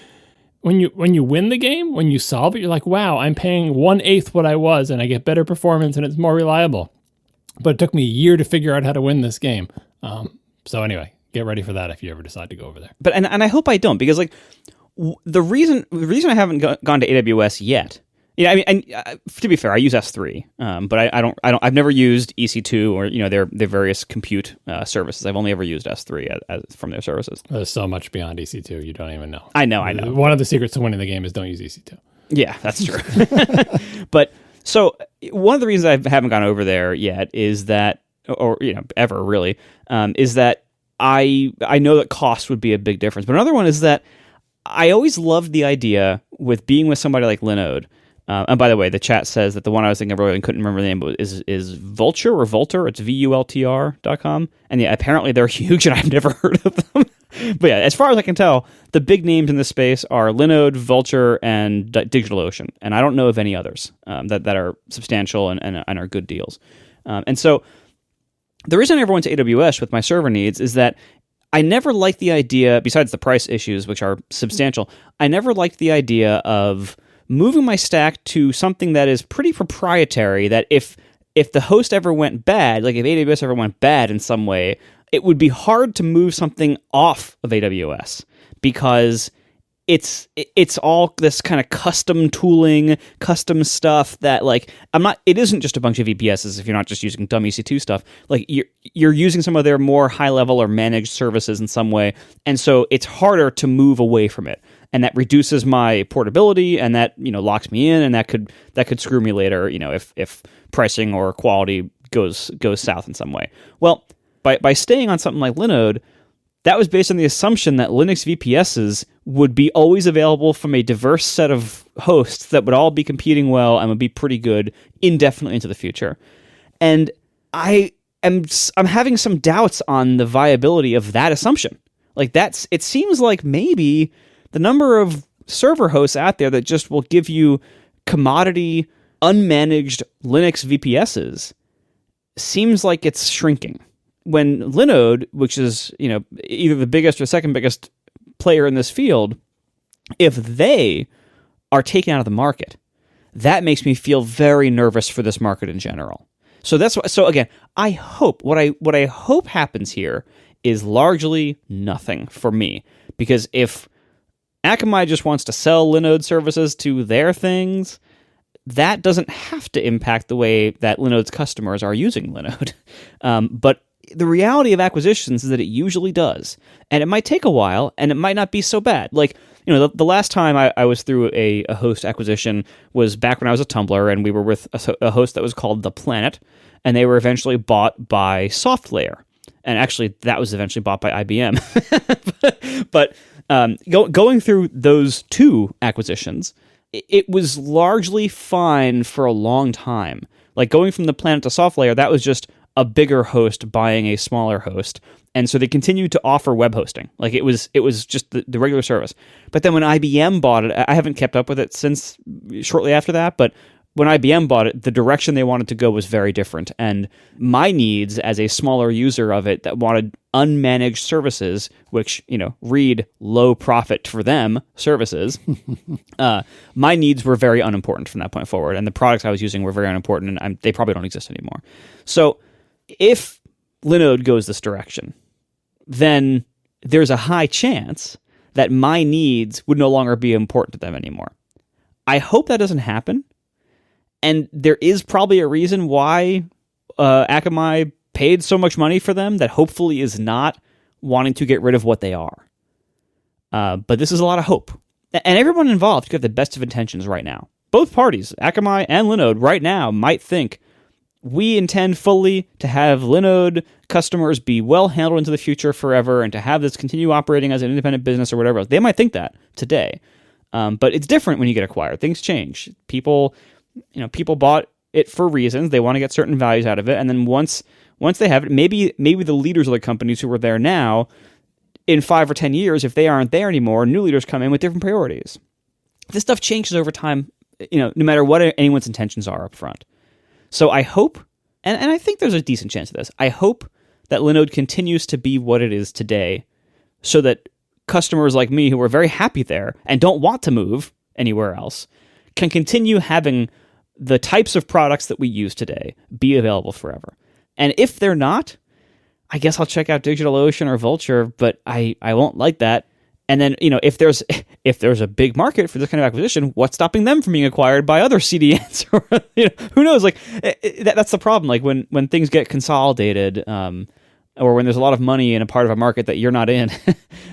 when you win the game, when you solve it, you're like, wow, I'm paying 1/8 what I was and I get better performance and it's more reliable. But it took me a year to figure out how to win this game. So anyway, get ready for that if you ever decide to go over there.
But and I hope I don't, because like the reason I haven't gone to AWS yet. Yeah, I mean, and to be fair, I use S3, but I've never used EC2 or their various compute services. I've only ever used S3 from their services.
There's so much beyond EC2 you don't even know.
I know.
One of the secrets to winning the game is don't use EC2.
Yeah, that's true. But so one of the reasons I haven't gone over there yet is that, or ever really, is that I know that cost would be a big difference. But another one is that I always loved the idea with being with somebody like Linode. And by the way, the chat says that the one I was thinking of earlier and couldn't remember the name, but is Vulture or Vultr? It's VULTR.com. And yeah, apparently they're huge and I've never heard of them. But yeah, as far as I can tell, the big names in this space are Linode, Vulture, and DigitalOcean. And I don't know of any others that are substantial and are good deals. And so the reason I never went to AWS with my server needs is that I never liked the idea, besides the price issues, which are substantial, I never liked the idea of moving my stack to something that is pretty proprietary, that if the host ever went bad, like if AWS ever went bad in some way, it would be hard to move something off of AWS because it's all this kind of custom tooling, custom stuff that it isn't just a bunch of VPSs if you're not just using dumb EC2 stuff. Like you're using some of their more high level or managed services in some way. And so it's harder to move away from it. And that reduces my portability and that, locks me in and that could screw me later, if pricing or quality goes south in some way. Well, by staying on something like Linode, that was based on the assumption that Linux VPSs would be always available from a diverse set of hosts that would all be competing well and would be pretty good indefinitely into the future. And I'm having some doubts on the viability of that assumption. It seems like maybe the number of server hosts out there that just will give you commodity, unmanaged Linux VPSs seems like it's shrinking. When Linode, which is either the biggest or second biggest player in this field, if they are taken out of the market, that makes me feel very nervous for this market in general. So that's what. So again, I hope what I hope happens here is largely nothing for me, because if Akamai just wants to sell Linode services to their things, that doesn't have to impact the way that Linode's customers are using Linode. But the reality of acquisitions is that it usually does. And it might take a while, and it might not be so bad. The last time I was through a host acquisition was back when I was at Tumblr, and we were with a host that was called The Planet, and they were eventually bought by SoftLayer. And actually, that was eventually bought by IBM. but going through those two acquisitions, it was largely fine for a long time. Like going from The Planet to SoftLayer, that was just a bigger host buying a smaller host. And so they continued to offer web hosting. Like it was just the regular service. But then when IBM bought it, I haven't kept up with it since shortly after that, but when IBM bought it, the direction they wanted to go was very different. And my needs as a smaller user of it that wanted unmanaged services, which, read low profit for them services, my needs were very unimportant from that point forward. And the products I was using were very unimportant, and they probably don't exist anymore. So if Linode goes this direction, then there's a high chance that my needs would no longer be important to them anymore. I hope that doesn't happen. And there is probably a reason why Akamai paid so much money for them that hopefully is not wanting to get rid of what they are. But this is a lot of hope. And everyone involved could have the best of intentions right now. Both parties, Akamai and Linode, right now might think, we intend fully to have Linode customers be well handled into the future forever and to have this continue operating as an independent business or whatever else. They might think that today. But it's different when you get acquired. Things change. People bought it for reasons. They want to get certain values out of it. And then once they have it, maybe the leaders of the companies who are there now, in 5 or 10 years, if they aren't there anymore, new leaders come in with different priorities. This stuff changes over time, no matter what anyone's intentions are up front. So I hope, and I think there's a decent chance of this, I hope that Linode continues to be what it is today, so that customers like me who are very happy there and don't want to move anywhere else can continue having the types of products that we use today be available forever. And if they're not, I guess I'll check out DigitalOcean or Vultr, but I won't like that. And then, if there's a big market for this kind of acquisition, what's stopping them from being acquired by other CDNs? Or, who knows? Like that's the problem. Like when things get consolidated, or when there's a lot of money in a part of a market that you're not in,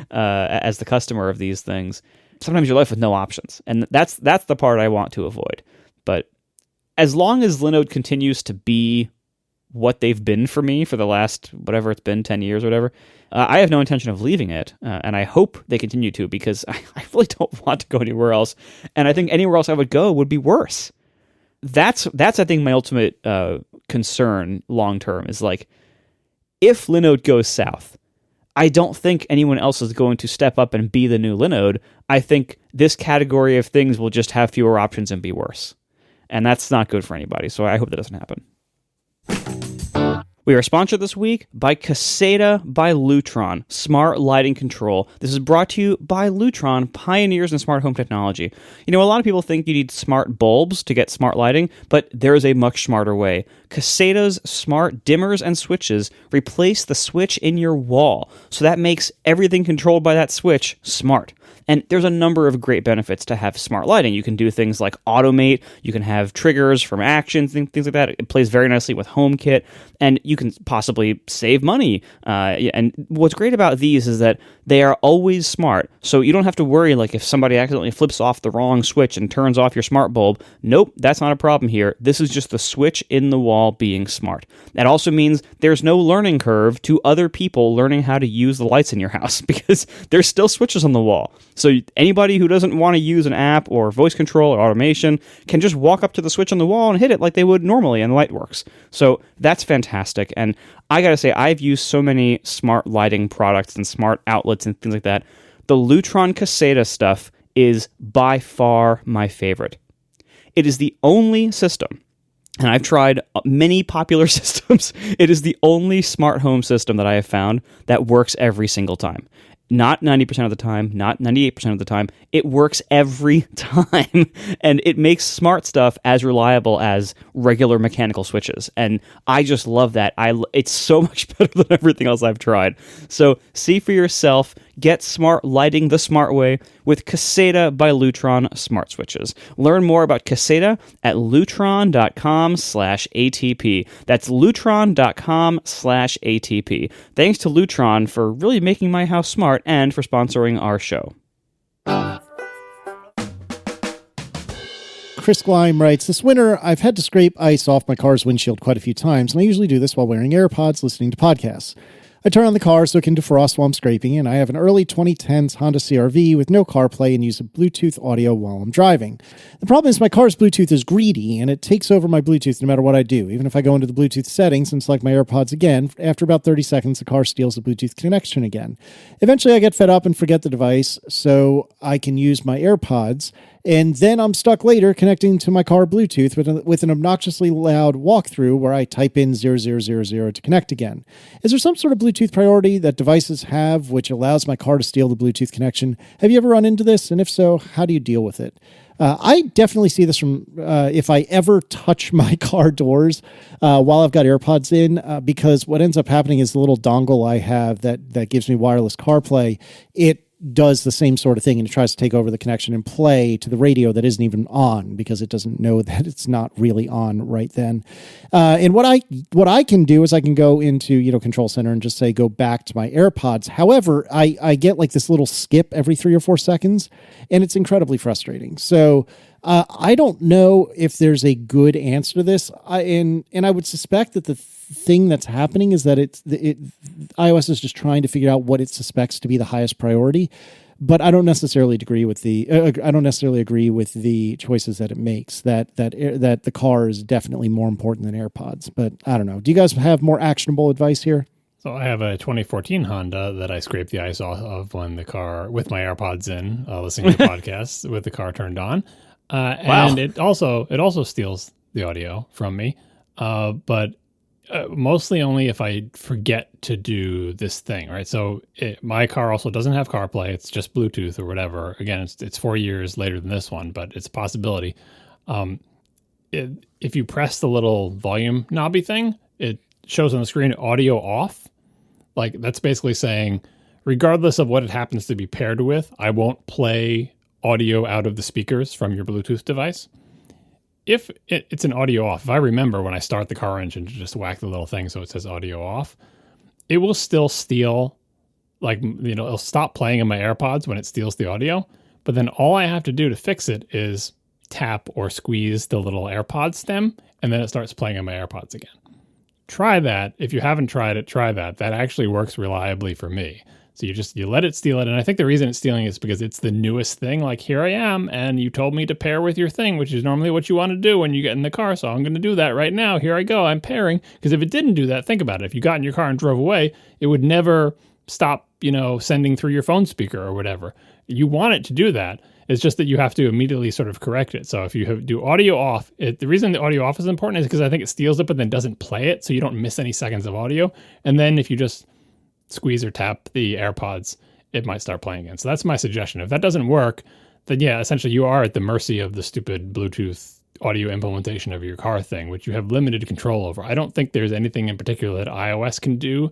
as the customer of these things, sometimes you're left with no options, and that's the part I want to avoid. But as long as Linode continues to be what they've been for me for the last, whatever it's been, 10 years or whatever, I have no intention of leaving it. And I hope they continue to, because I really don't want to go anywhere else. And I think anywhere else I would go would be worse. That's I think, my ultimate concern long-term is, like, if Linode goes south, I don't think anyone else is going to step up and be the new Linode. I think this category of things will just have fewer options and be worse. And that's not good for anybody, so I hope that doesn't happen. We are sponsored this week by Caséta by Lutron, smart lighting control. This is brought to you by Lutron, pioneers in smart home technology. A lot of people think you need smart bulbs to get smart lighting, but there is a much smarter way. Caséta's smart dimmers and switches replace the switch in your wall, so that makes everything controlled by that switch smart. And there's a number of great benefits to have smart lighting. You can do things like automate, you can have triggers from actions, things like that. It plays very nicely with HomeKit, and you can possibly save money. And what's great about these is that they are always smart, so you don't have to worry, like, if somebody accidentally flips off the wrong switch and turns off your smart bulb. Nope, that's not a problem here. This is just the switch in the wall being smart. That also means there's no learning curve to other people learning how to use the lights in your house, because there's still switches on the wall. So anybody who doesn't want to use an app or voice control or automation can just walk up to the switch on the wall and hit it like they would normally, and the light works. So that's fantastic. And I gotta say, I've used so many smart lighting products and smart outlets and things like that. The Lutron Caséta stuff is by far my favorite. It is the only system, and I've tried many popular systems, it is the only smart home system that I have found that works every single time. Not 90% of the time, not 98% of the time. It works every time. And it makes smart stuff as reliable as regular mechanical switches. And I just love that. It's so much better than everything else I've tried. So see for yourself. Get smart lighting the smart way with Caséta by Lutron smart switches. Learn more about Caséta at lutron.com/ATP. That's lutron.com/ATP. Thanks to Lutron for really making my house smart and for sponsoring our show.
Chris Gleim writes, this winter, I've had to scrape ice off my car's windshield quite a few times, and I usually do this while wearing AirPods listening to podcasts. I turn on the car so it can defrost while I'm scraping, and I have an early 2010s Honda CR-V with no CarPlay and use a Bluetooth audio while I'm driving. The problem is my car's Bluetooth is greedy, and it takes over my Bluetooth no matter what I do. Even if I go into the Bluetooth settings and select my AirPods again, after about 30 seconds, the car steals the Bluetooth connection again. Eventually, I get fed up and forget the device, so I can use my AirPods, and then I'm stuck later connecting to my car Bluetooth with an obnoxiously loud walkthrough where I type in 0000 to connect again. Is there some sort of Bluetooth priority that devices have which allows my car to steal the Bluetooth connection? Have you ever run into this? And if so, how do you deal with it? I definitely see this from if I ever touch my car doors while I've got AirPods in, because what ends up happening is the little dongle I have that gives me wireless CarPlay, it does the same sort of thing, and it tries to take over the connection and play to the radio that isn't even on because it doesn't know that it's not really on right then. And what I can do is I can go into Control Center and just say go back to my AirPods. However, I get like this little skip every 3 or 4 seconds, and it's incredibly frustrating. So I don't know if there's a good answer to this, and I would suspect that the thing that's happening is that iOS is just trying to figure out what it suspects to be the highest priority. But I don't necessarily agree with the choices that it makes. That the car is definitely more important than AirPods. But I don't know. Do you guys have more actionable advice here?
So I have a 2014 Honda that I scraped the ice off of when the car, with my AirPods in, listening to podcasts with the car turned on. Wow. And it also steals the audio from me, but mostly only if I forget to do this thing, right? So my car also doesn't have CarPlay. It's just Bluetooth or whatever. Again, it's 4 years later than this one, but it's a possibility. If you press the little volume knobby thing, it shows on the screen audio off. Like, that's basically saying, regardless of what it happens to be paired with, I won't play audio out of the speakers from your Bluetooth device. If it's an audio off, if I remember when I start the car engine to just whack the little thing so it says audio off, it will still steal, it'll stop playing in my AirPods when it steals the audio. But then all I have to do to fix it is tap or squeeze the little AirPod stem, and then it starts playing in my AirPods again. Try that. If you haven't tried it, try that. That actually works reliably for me. So you let it steal it. And I think the reason it's stealing is because it's the newest thing. Like, here I am, and you told me to pair with your thing, which is normally what you want to do when you get in the car. So I'm going to do that right now. Here I go. I'm pairing. Because if it didn't do that, think about it. If you got in your car and drove away, it would never stop, sending through your phone speaker or whatever. You want it to do that. It's just that you have to immediately sort of correct it. So if you do audio off, the reason the audio off is important is because I think it steals it, but then doesn't play it. So you don't miss any seconds of audio. And then if you just squeeze or tap the AirPods, it might start playing again. So that's my suggestion. If that doesn't work, then yeah, essentially you are at the mercy of the stupid Bluetooth audio implementation of your car thing, which you have limited control over. I don't think there's anything in particular that iOS can do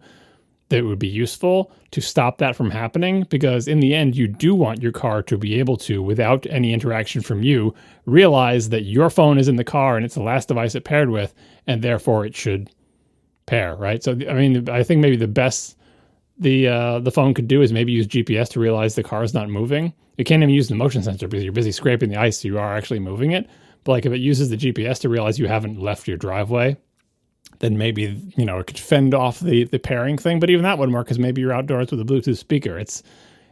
that would be useful to stop that from happening, because in the end, you do want your car to be able to, without any interaction from you, realize that your phone is in the car and it's the last device it paired with, and therefore it should pair, right? So, I mean, I think maybe the best the phone could do is maybe use GPS to realize the car is not moving. It can't even use the motion sensor because you're busy scraping the ice, so you are actually moving it. But like if it uses the GPS to realize you haven't left your driveway, then maybe, it could fend off the pairing thing. But even that wouldn't work because maybe you're outdoors with a Bluetooth speaker. It's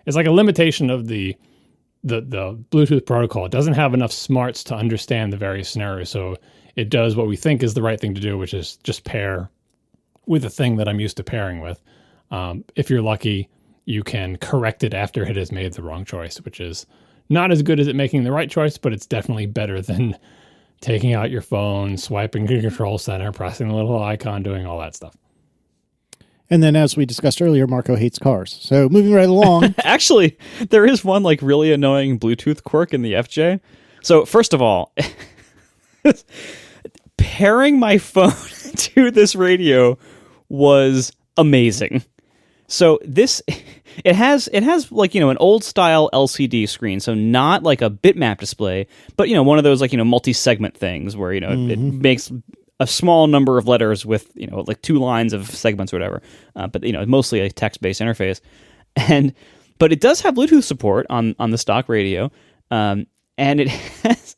like a limitation of the Bluetooth protocol. It doesn't have enough smarts to understand the various scenarios. So it does what we think is the right thing to do, which is just pair with the thing that I'm used to pairing with. If you're lucky, you can correct it after it has made the wrong choice, which is not as good as it making the right choice, but it's definitely better than taking out your phone, swiping to Control Center, pressing the little icon, doing all that stuff.
And then, as we discussed earlier, Marco hates cars. So moving right along.
Actually, there is one really annoying Bluetooth quirk in the FJ. So first of all, pairing my phone to this radio was amazing. So it has an old style LCD screen, so not like a bitmap display, but one of those multi-segment things where it makes a small number of letters with like 2 lines of segments or whatever, but mostly a text-based interface. But it does have Bluetooth support on the stock radio, and it has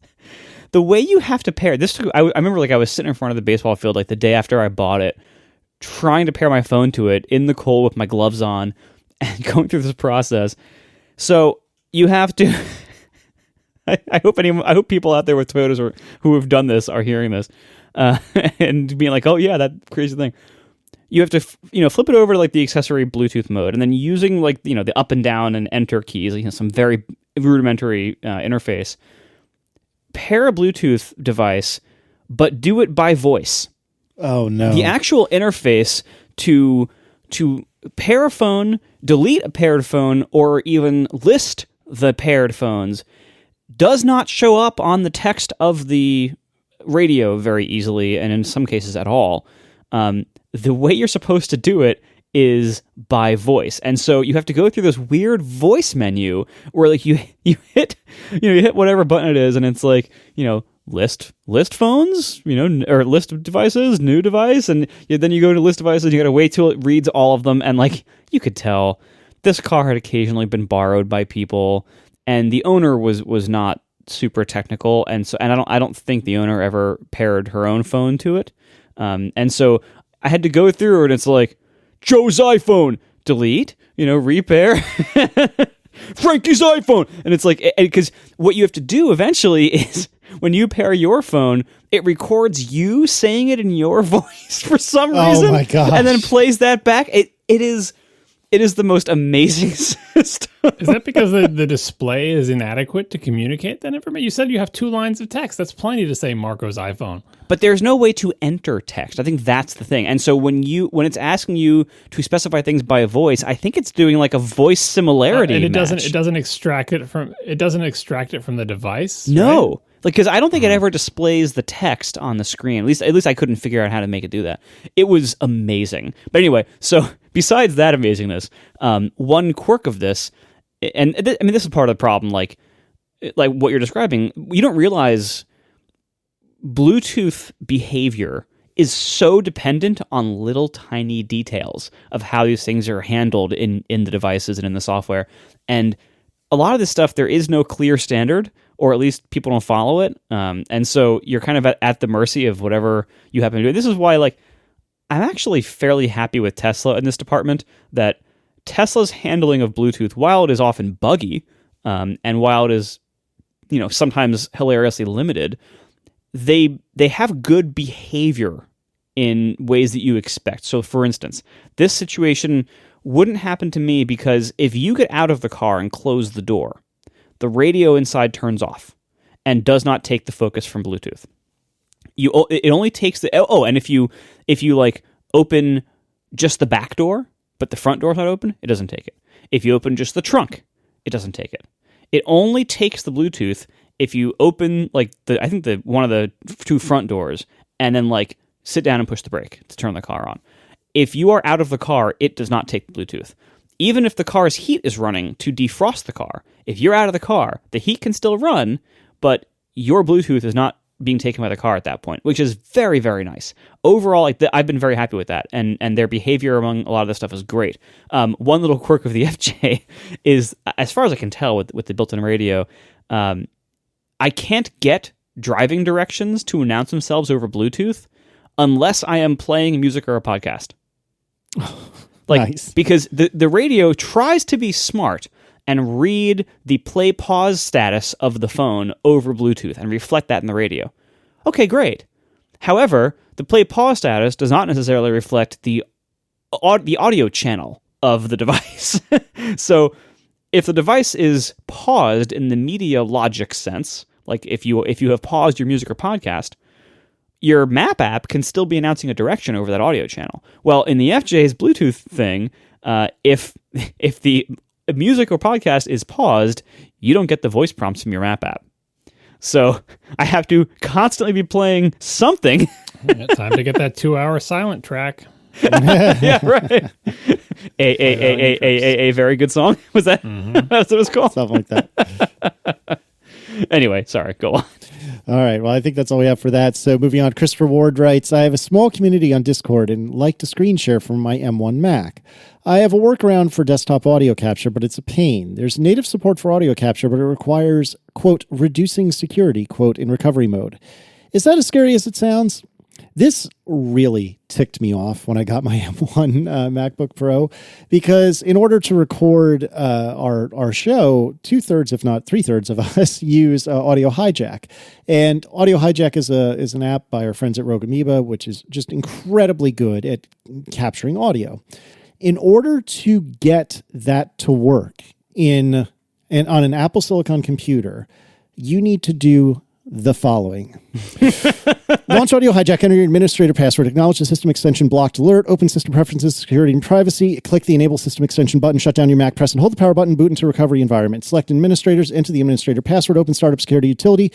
the way you have to pair this. I remember I was sitting in front of the baseball field the day after I bought it, trying to pair my phone to it in the cold with my gloves on and going through this process. So you have to, I hope people out there with Toyotas who have done this are hearing this and being like, oh yeah, that crazy thing. You have to, flip it over to the accessory Bluetooth mode, and then using the up and down and enter keys, some very rudimentary interface, pair a Bluetooth device, but do it by voice.
Oh no!
The actual interface to pair a phone, delete a paired phone, or even list the paired phones does not show up on the text of the radio very easily, and in some cases at all. The way you're supposed to do it is by voice, and so you have to go through this weird voice menu where you hit whatever button it is, and it's list phones, or list devices, new device, and then you go to list devices, you gotta wait till it reads all of them, and you could tell this car had occasionally been borrowed by people, and the owner was not super technical, and I don't think the owner ever paired her own phone to it, and so I had to go through it, and it's Joe's iPhone, delete, repair. Frankie's iPhone. And it's like, because what you have to do eventually is when you pair your phone, it records you saying it in your voice for some reason.
Oh my gosh.
And then plays that back. It is the most amazing system.
Is that because the display is inadequate to communicate that information? You said you have 2 lines of text. That's plenty to say Marco's iPhone.
But there's no way to enter text. I think that's the thing. And so when it's asking you to specify things by a voice, I think it's doing like a voice similarity
and it
match.
doesn't extract it from the device.
No.
Right?
Like, because I don't think it ever displays the text on the screen. At least I couldn't figure out how to make it do that. It was amazing. But anyway, so besides that amazingness, one quirk of this, and this is part of the problem, like what you're describing, you don't realize Bluetooth behavior is so dependent on little tiny details of how these things are handled in the devices and in the software. And a lot of this stuff, there is no clear standard, or at least people don't follow it. And so you're kind of at the mercy of whatever you happen to do. This is why, like, I'm actually fairly happy with Tesla in this department, that Tesla's handling of Bluetooth, while it is often buggy, and while it is, sometimes hilariously limited, they have good behavior in ways that you expect. So, for instance, this situation wouldn't happen to me because if you get out of the car and close the door, the radio inside turns off and does not take the focus from Bluetooth. It only takes and if you like open just the back door, but the front door's not open, it doesn't take it. If you open just the trunk, it doesn't take it. It only takes the Bluetooth if you open like one of the 2 front doors and then like sit down and push the brake to turn the car on. If you are out of the car, it does not take the Bluetooth. Even if the car's heat is running to defrost the car, if you're out of the car, the heat can still run, but your Bluetooth is not being taken by the car at that point, which is very, very nice. Overall, I've been very happy with that, and their behavior among a lot of this stuff is great. One little quirk of the FJ is, as far as I can tell with the built-in radio, I can't get driving directions to announce themselves over Bluetooth unless I am playing music or a podcast.
Nice.
Because the radio tries to be smart and read the play pause status of the phone over Bluetooth and reflect that in the radio. Okay, great. However, the play pause status does not necessarily reflect the audio channel of the device. So if the device is paused in the media logic sense, like if you have paused your music or podcast, your map app can still be announcing a direction over that audio channel. Well, in the FJ's Bluetooth thing, if the music or podcast is paused, you don't get the voice prompts from your map app. So I have to constantly be playing something.
Yeah, time to get that 2-hour silent track.
Yeah, right. A very good song. Was that? Mm-hmm. That's what it was called.
Something like that.
Anyway, sorry. Go on.
All right. Well, I think that's all we have for that. So moving on, Christopher Ward writes, I have a small community on Discord and like to screen share from my M1 Mac. I have a workaround for desktop audio capture, but it's a pain. There's native support for audio capture, but it requires, quote, reducing security, quote, in recovery mode. Is that as scary as it sounds? This really ticked me off when I got my M1 MacBook Pro, because in order to record our show, 2/3, if not 3/3 of us use Audio Hijack. And Audio Hijack is an app by our friends at Rogue Amoeba, which is just incredibly good at capturing audio. In order to get that to work on an Apple Silicon computer, you need to do the following. Launch Audio Hijack, enter your administrator password, acknowledge the system extension blocked alert, open system preferences, security and privacy, click the enable system extension button, shut down your Mac, press and hold the power button, boot into recovery environment. Select administrators, enter the administrator password, open startup security utility,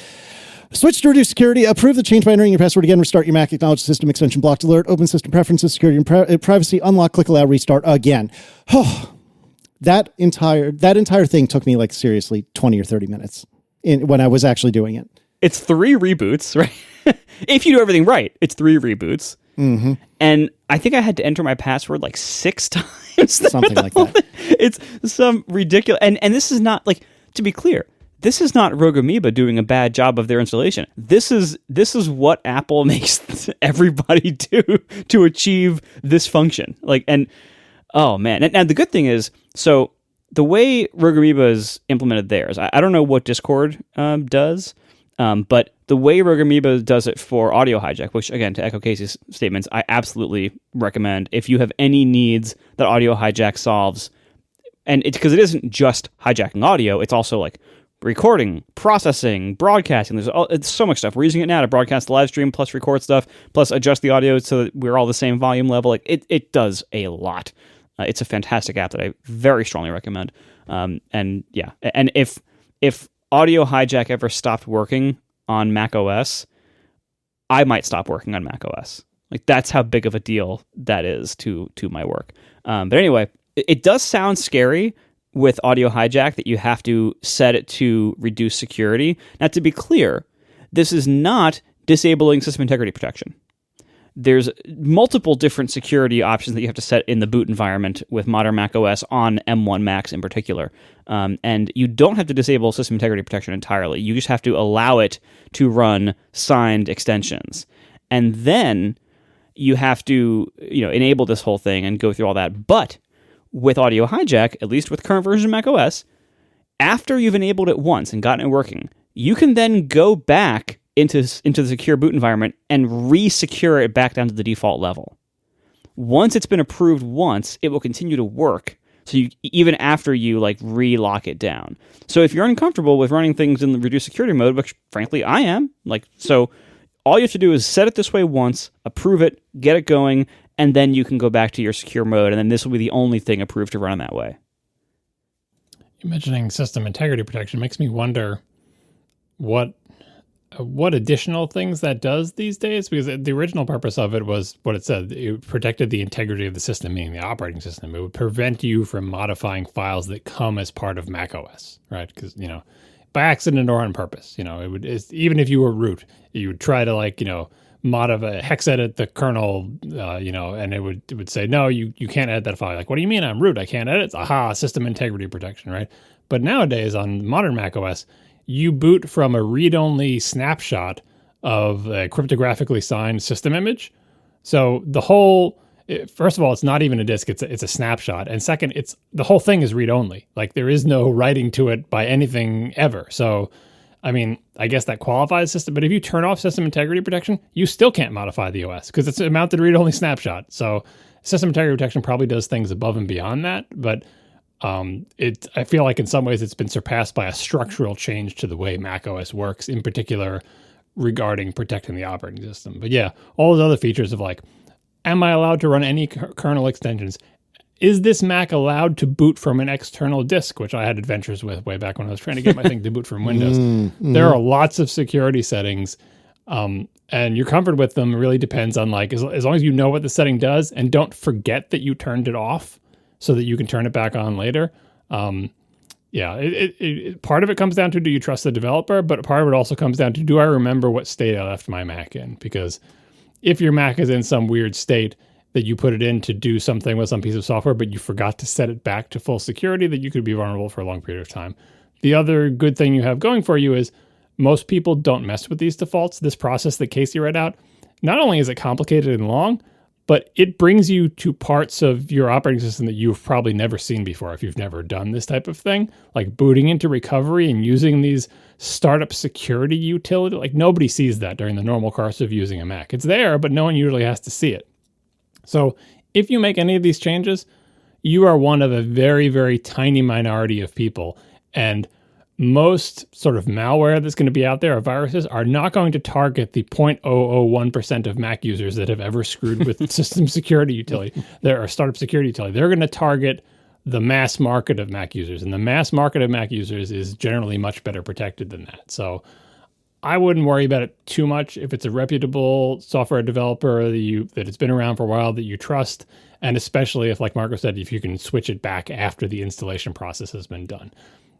switch to reduce security, approve the change by entering your password again, restart your Mac, acknowledge the system extension blocked alert, open system preferences, security and privacy, unlock, click allow, restart again. That entire thing took me like seriously 20 or 30 minutes when I was actually doing it.
It's 3 reboots, right? If you do everything right, it's 3 reboots.
Mm-hmm.
And I think I had to enter my password like 6 times.
Something like that.
It's some ridiculous... And this is not, like, to be clear, this is not Rogue Amoeba doing a bad job of their installation. This is what Apple makes everybody do to achieve this function. Like, and, oh man. And the good thing is, so the way Rogue Amoeba's implemented theirs, I don't know what Discord does, but the way Rogue Amoeba does it for audio hijack, which again, to echo Casey's statements, I absolutely recommend. If you have any needs that audio hijack solves, and it's because it isn't just hijacking audio, it's also like recording, processing, broadcasting. It's so much stuff. We're using it now to broadcast the live stream, plus record stuff, plus adjust the audio so that we're all the same volume level. Like it does a lot. It's a fantastic app that I very strongly recommend. And if audio hijack ever stopped working on Mac OS, I might stop working on Mac OS. Like that's how big of a deal that is to my work. But anyway, it does sound scary with audio hijack that you have to set it to reduce security. Now, to be clear, this is not disabling system integrity protection. There's multiple different security options that you have to set in the boot environment with modern Mac OS on M1 Macs in particular. And you don't have to disable system integrity protection entirely. You just have to allow it to run signed extensions. And then you have to, enable this whole thing and go through all that. But with audio hijack, at least with current version of Mac OS, after you've enabled it once and gotten it working, you can then go back into the secure boot environment and re-secure it back down to the default level. Once it's been approved once, it will continue to work. So even after you re-lock it down. So if you're uncomfortable with running things in the reduced security mode, which frankly I am, so all you have to do is set it this way once, approve it, get it going, and then you can go back to your secure mode, and then this will be the only thing approved to run that way.
You mentioning system integrity protection makes me wonder what additional things that does these days, because the original purpose of it was what it said. It protected the integrity of the system, meaning the operating system. It would prevent you from modifying files that come as part of macOS, right? Because, by accident or on purpose, even if you were root, you would try to modify, hex edit the kernel, and it would say, no, you can't edit that file. Like, what do you mean I'm root? I can't edit? Aha, system integrity protection, right? But nowadays on modern macOS, you boot from a read-only snapshot of a cryptographically signed system image. So first of all, it's not even a disk, it's a snapshot. And second, the whole thing is read-only. Like there is no writing to it by anything ever. So, I guess that qualifies system, but if you turn off system integrity protection, you still can't modify the OS because it's a mounted read-only snapshot. So system integrity protection probably does things above and beyond that, but I feel like in some ways it's been surpassed by a structural change to the way macOS works, in particular regarding protecting the operating system. But yeah, all those other features of am I allowed to run any kernel extensions? Is this Mac allowed to boot from an external disk, which I had adventures with way back when I was trying to get my thing to boot from Windows. There are lots of security settings, and your comfort with them really depends on as long as you know what the setting does and don't forget that you turned it off, so that you can turn it back on later. Part of it comes down to, do you trust the developer? But part of it also comes down to, do I remember what state I left my Mac in? Because if your Mac is in some weird state that you put it in to do something with some piece of software, but you forgot to set it back to full security, that you could be vulnerable for a long period of time. The other good thing you have going for you is most people don't mess with these defaults. This process that Casey read out, not only is it complicated and long, but it brings you to parts of your operating system that you've probably never seen before if you've never done this type of thing, like booting into recovery and using these startup security utility. Nobody sees that during the normal course of using a Mac. It's there, but no one usually has to see it. So if you make any of these changes, you are one of a very, very tiny minority of people. And most sort of malware that's going to be out there, or viruses, are not going to target the 0.001% of Mac users that have ever screwed with system security utility, or startup security utility. They're going to target the mass market of Mac users, and the mass market of Mac users is generally much better protected than that. So I wouldn't worry about it too much if it's a reputable software developer that it's been around for a while that you trust, and especially if, like Marco said, if you can switch it back after the installation process has been done.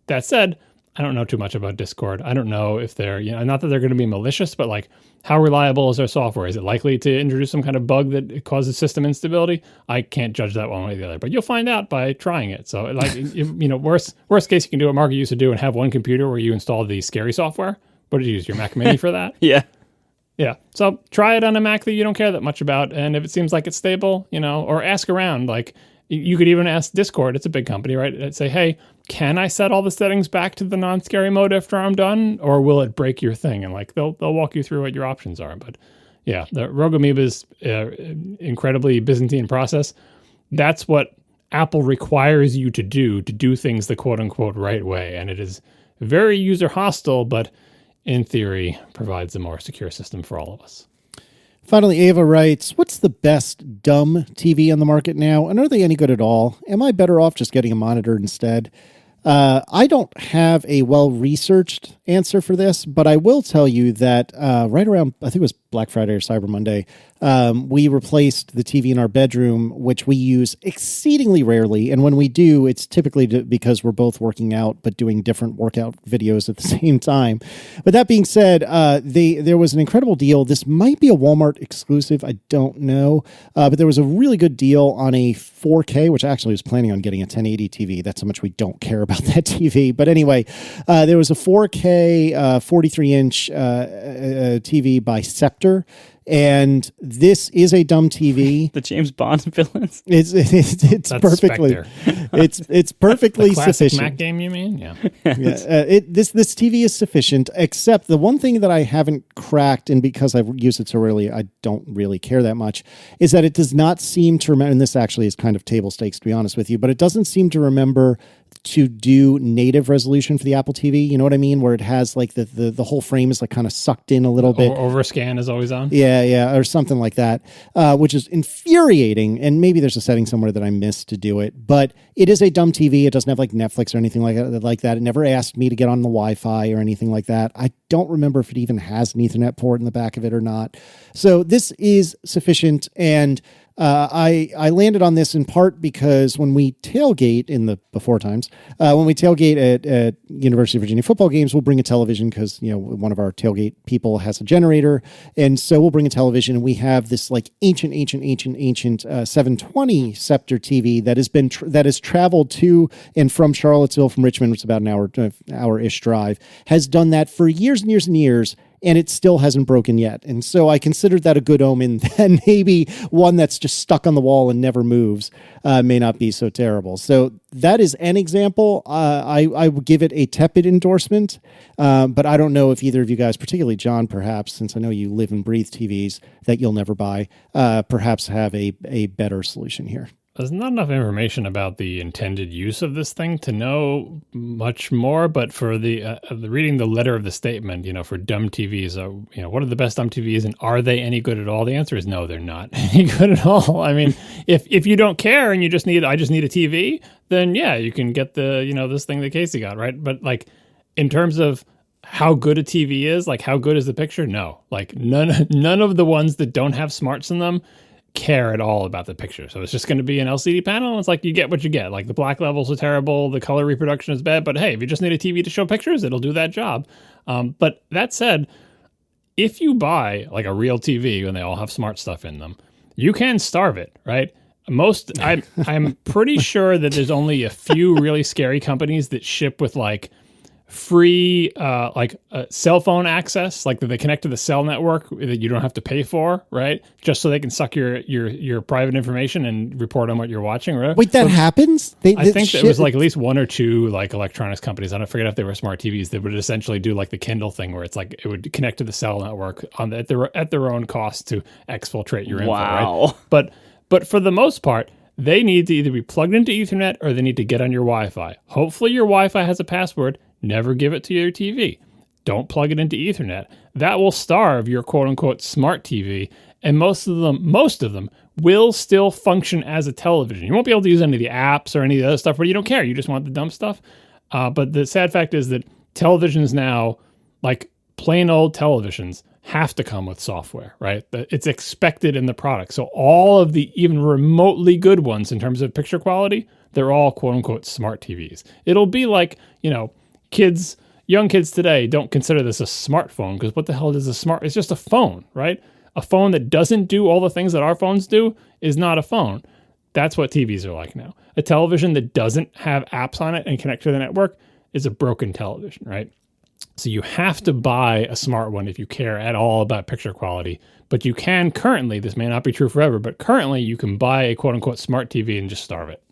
That said, I don't know too much about Discord. I don't know if they're, not that they're going to be malicious, but how reliable is their software? Is it likely to introduce some kind of bug that causes system instability? I can't judge that one way or the other, but you'll find out by trying it. So worst case you can do what Marco used to do and have one computer where you install the scary software. What did you use, your Mac Mini for that?
Yeah.
Yeah. So try it on a Mac that you don't care that much about. And if it seems like it's stable, or ask around, You could even ask Discord. It's a big company, right? And say, hey, can I set all the settings back to the non-scary mode after I'm done, or will it break your thing? And like they'll walk you through what your options are. But yeah, the Rogue Amoeba's incredibly Byzantine process. That's what Apple requires you to do things the quote unquote right way, and it is very user hostile, but in theory provides a more secure system for all of us.
Finally, Ava writes, what's the best dumb TV on the market now? And are they any good at all? Am I better off just getting a monitor instead? I don't have a well-researched answer for this, but I will tell you that right around, I think it was Black Friday or Cyber Monday, we replaced the TV in our bedroom, which we use exceedingly rarely. And when we do, it's typically because we're both working out, but doing different workout videos at the same time. But that being said, there was an incredible deal. This might be a Walmart exclusive. I don't know. But there was a really good deal on a 4K, which I actually was planning on getting a 1080 TV. That's how much we don't care about that TV. But anyway, there was a 4K 43-inch TV by Scepter. And this is a dumb TV.
The James Bond villains.
It's perfectly. It's perfectly
the classic
sufficient.
Mac game, you mean? Yeah.
This TV is sufficient, except the one thing that I haven't cracked, and because I've used it so rarely, I don't really care that much, is that it does not seem to remember. And this actually is kind of table stakes, to be honest with you, but it doesn't seem to remember to do native resolution for the Apple TV. You know what I mean? Where it has like the whole frame is like kind of sucked in a little bit.
Overscan is always on.
Yeah, or something like that, which is infuriating. And maybe there's a setting somewhere that I missed to do it. But it is a dumb TV. It doesn't have like Netflix or anything like that. It never asked me to get on the Wi-Fi or anything like that. I don't remember if it even has an Ethernet port in the back of it or not. So this is sufficient. And I landed on this in part because when we tailgate in the before times, when we tailgate at University of Virginia football games, we'll bring a television because, you know, one of our tailgate people has a generator. And so we'll bring a television, and we have this like ancient 720 Scepter TV that has traveled to and from Charlottesville from Richmond, which is about an hour-ish drive, has done that for years and years and years. And it still hasn't broken yet. And so I considered that a good omen. Then maybe one that's just stuck on the wall and never moves may not be so terrible. So that is an example. I would give it a tepid endorsement, but I don't know if either of you guys, particularly John, perhaps, since I know you live and breathe TVs that you'll never buy, perhaps have a better solution here.
There's not enough information about the intended use of this thing to know much more, but for the reading the letter of the statement, for dumb TVs, what are the best dumb TVs and are they any good at all? The answer is no, they're not any good at all. I mean, if you don't care and I just need a TV, then yeah, you can get this thing that Casey got, right? But like in terms of how good a TV is, like how good is the picture? No, like none of the ones that don't have smarts in them care at all about the picture. So it's just going to be an LCD panel. And it's like you get what you get. Like the black levels are terrible, the color reproduction is bad, but hey, if you just need a TV to show pictures, it'll do that job. But that said, if you buy like a real TV and they all have smart stuff in them, you can starve it, right? I'm pretty sure that there's only a few really scary companies that ship with like free cell phone access, like that they connect to the cell network that you don't have to pay for, right? Just so they can suck your private information and report on what you're watching. Right?
Wait, that happens?
I think there was like at least one or two like electronics companies. I don't forget if they were smart TVs that would essentially do like the Kindle thing, where it's like it would connect to the cell network at their own cost to exfiltrate your info.
Wow.
Right? But for the most part, they need to either be plugged into Ethernet or they need to get on your Wi-Fi. Hopefully your Wi-Fi has a password. Never give it to your TV. Don't plug it into Ethernet. That will starve your quote-unquote smart TV, and most of them will still function as a television. You won't be able to use any of the apps or any of the other stuff, but you don't care. You just want the dumb stuff. But the sad fact is that televisions now, like plain old televisions, have to come with software, right? It's expected in the product. So all of the even remotely good ones in terms of picture quality, they're all quote-unquote smart TVs. It'll be like, young kids today don't consider this a smartphone because what the hell is a smart? It's just a phone, right? A phone that doesn't do all the things that our phones do is not a phone. That's what TVs are like now. A television that doesn't have apps on it and connect to the network is a broken television, right? So you have to buy a smart one if you care at all about picture quality. But you can currently, this may not be true forever, but currently you can buy a quote-unquote smart TV and just starve it.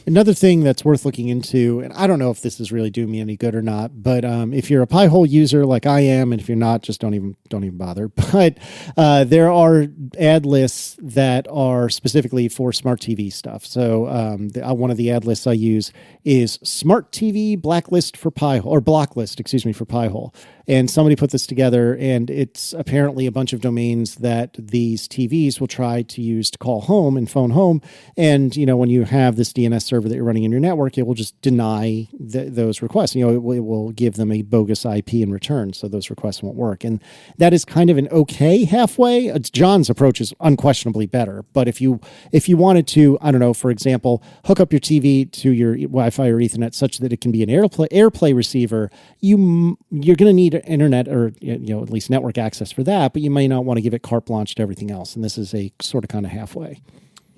Another thing that's worth looking into, and I don't know if this is really doing me any good or not, but if you're a Pi-hole user like I am, and if you're not, just don't even bother. But there are ad lists that are specifically for smart TV stuff. So one of the ad lists I use is Smart TV Blacklist for Pi-hole, or Blocklist, excuse me, for Pi-hole. And somebody put this together, and it's apparently a bunch of domains that these TVs will try to use to call home and phone home. And, when you have this DNS server that you're running in your network, it will just deny those requests. It will give them a bogus IP in return, so those requests won't work. And that is kind of an okay halfway. John's approach is unquestionably better. But if you wanted to, I don't know, for example, hook up your TV to your Wi-Fi or Ethernet such that it can be an AirPlay receiver, you're going to need internet or at least network access for that, but you may not want to give it carte blanche to everything else. And this is a sort of kind of halfway.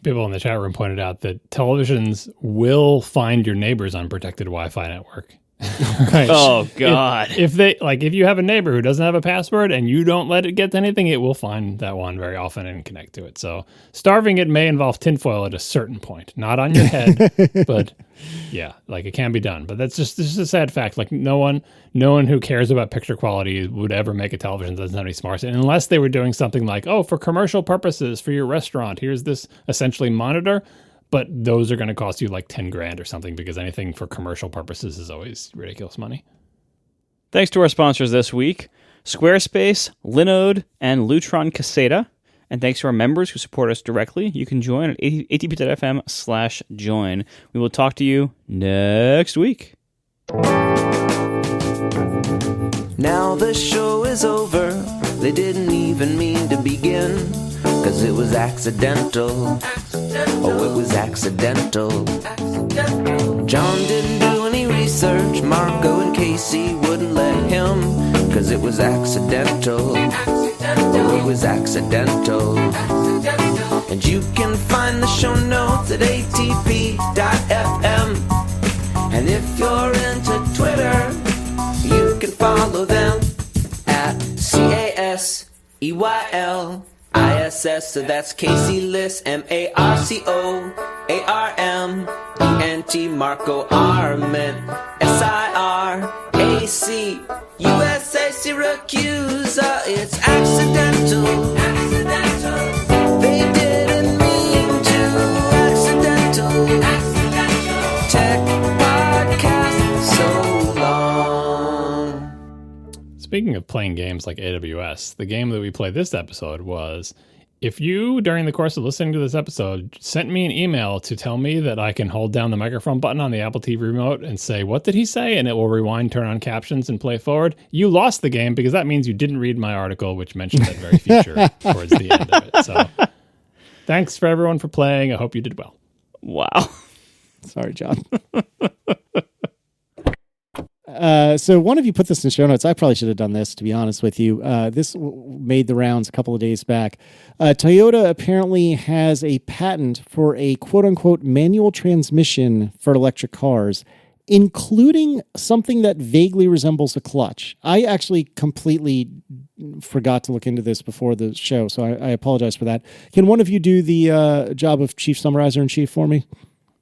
People in the chat room pointed out that televisions will find your neighbor's unprotected Wi-Fi network.
Right. Oh God!
If you have a neighbor who doesn't have a password and you don't let it get to anything, it will find that one very often and connect to it. So starving it may involve tinfoil at a certain point, not on your head, but yeah, it can be done. But this is a sad fact. No one who cares about picture quality would ever make a television that doesn't have any smarts, and unless they were doing something like, for commercial purposes for your restaurant, here's this essentially monitor. But those are going to cost you $10,000 or something, because anything for commercial purposes is always ridiculous money.
Thanks to our sponsors this week, Squarespace, Linode, and Lutron Caséta. And thanks to our members who support us directly. You can join at atp.fm/join. We will talk to you next week.
Now the show is over. They didn't even mean to begin, 'cause it was accidental. Oh, it was accidental. John didn't do any research. Marco and Casey wouldn't let him, 'cause it was accidental. Oh, it was accidental. And you can find the show notes at atp.fm. And if you're into Twitter, you can follow them at CASEYLISS. So that's Casey Liss, MARCOARMENT, Marco Arment, SIRAC, USA Syracuse. It's accidental. They didn't mean to. Accidental. Tech podcast so long.
Speaking of playing games like AWS, the game that we played this episode was, if you, during the course of listening to this episode, sent me an email to tell me that I can hold down the microphone button on the Apple TV remote and say, "What did he say?" and it will rewind, turn on captions, and play forward, you lost the game, because that means you didn't read my article, which mentioned that very feature towards the end of it. So thanks for everyone for playing. I hope you did well.
Wow.
Sorry, John. So one of you put this in the show notes. I probably should have done this, to be honest with you. This made the rounds a couple of days back. Toyota apparently has a patent for a quote-unquote manual transmission for electric cars, including something that vaguely resembles a clutch. I actually completely forgot to look into this before the show, so I apologize for that. Can one of you do the job of chief summarizer in chief for me?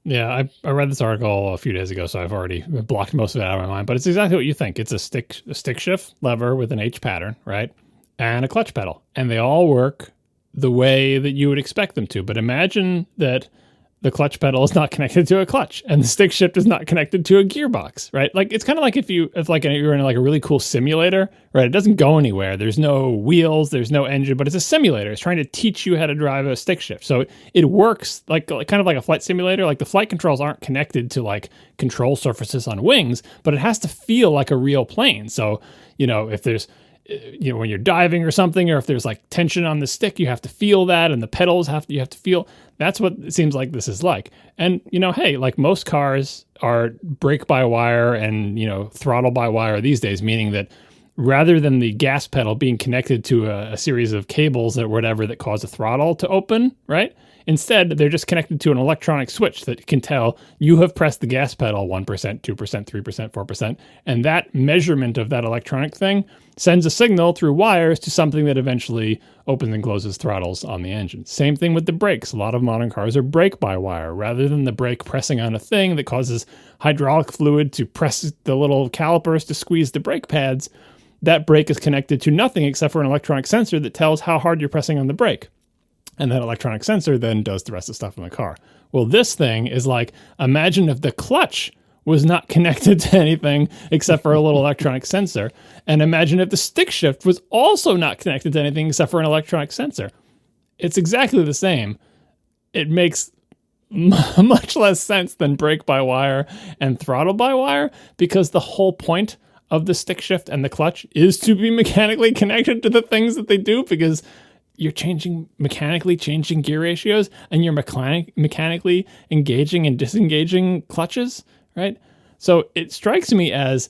Yeah, I read this article a few days ago, so I've already blocked most of it out of my mind. But it's exactly what you think. It's a stick shift lever with an H pattern, right? And a clutch pedal. And they all work the way that you would expect them to. But imagine that the clutch pedal is not connected to a clutch and the stick shift is not connected to a gearbox, right? It's kind of like if you're in a really cool simulator, right? It doesn't go anywhere. There's no wheels, there's no engine, but it's a simulator. It's trying to teach you how to drive a stick shift. So it works kind of like a flight simulator. The flight controls aren't connected to control surfaces on wings, but it has to feel like a real plane. So, if there's when you're diving or something, or if there's tension on the stick, you have to feel that, and the pedals you have to feel. That's what it seems like this is like. And, hey, most cars are brake by wire and, throttle by wire these days, meaning that rather than the gas pedal being connected to a series of cables or whatever that cause a throttle to open, right? Instead, they're just connected to an electronic switch that can tell you have pressed the gas pedal 1%, 2%, 3%, 4%. And that measurement of that electronic thing sends a signal through wires to something that eventually opens and closes throttles on the engine. Same thing with the brakes. A lot of modern cars are brake-by-wire. Rather than the brake pressing on a thing that causes hydraulic fluid to press the little calipers to squeeze the brake pads, that brake is connected to nothing except for an electronic sensor that tells how hard you're pressing on the brake. And that electronic sensor then does the rest of the stuff in the car. Well, this thing is like, imagine if the clutch was not connected to anything except for a little electronic sensor. And imagine if the stick shift was also not connected to anything except for an electronic sensor. It's exactly the same. It makes much less sense than brake-by-wire and throttle-by-wire, because the whole point of the stick shift and the clutch is to be mechanically connected to the things that they do, because you're mechanically changing gear ratios, and you're mechanically engaging and disengaging clutches, right? So it strikes me as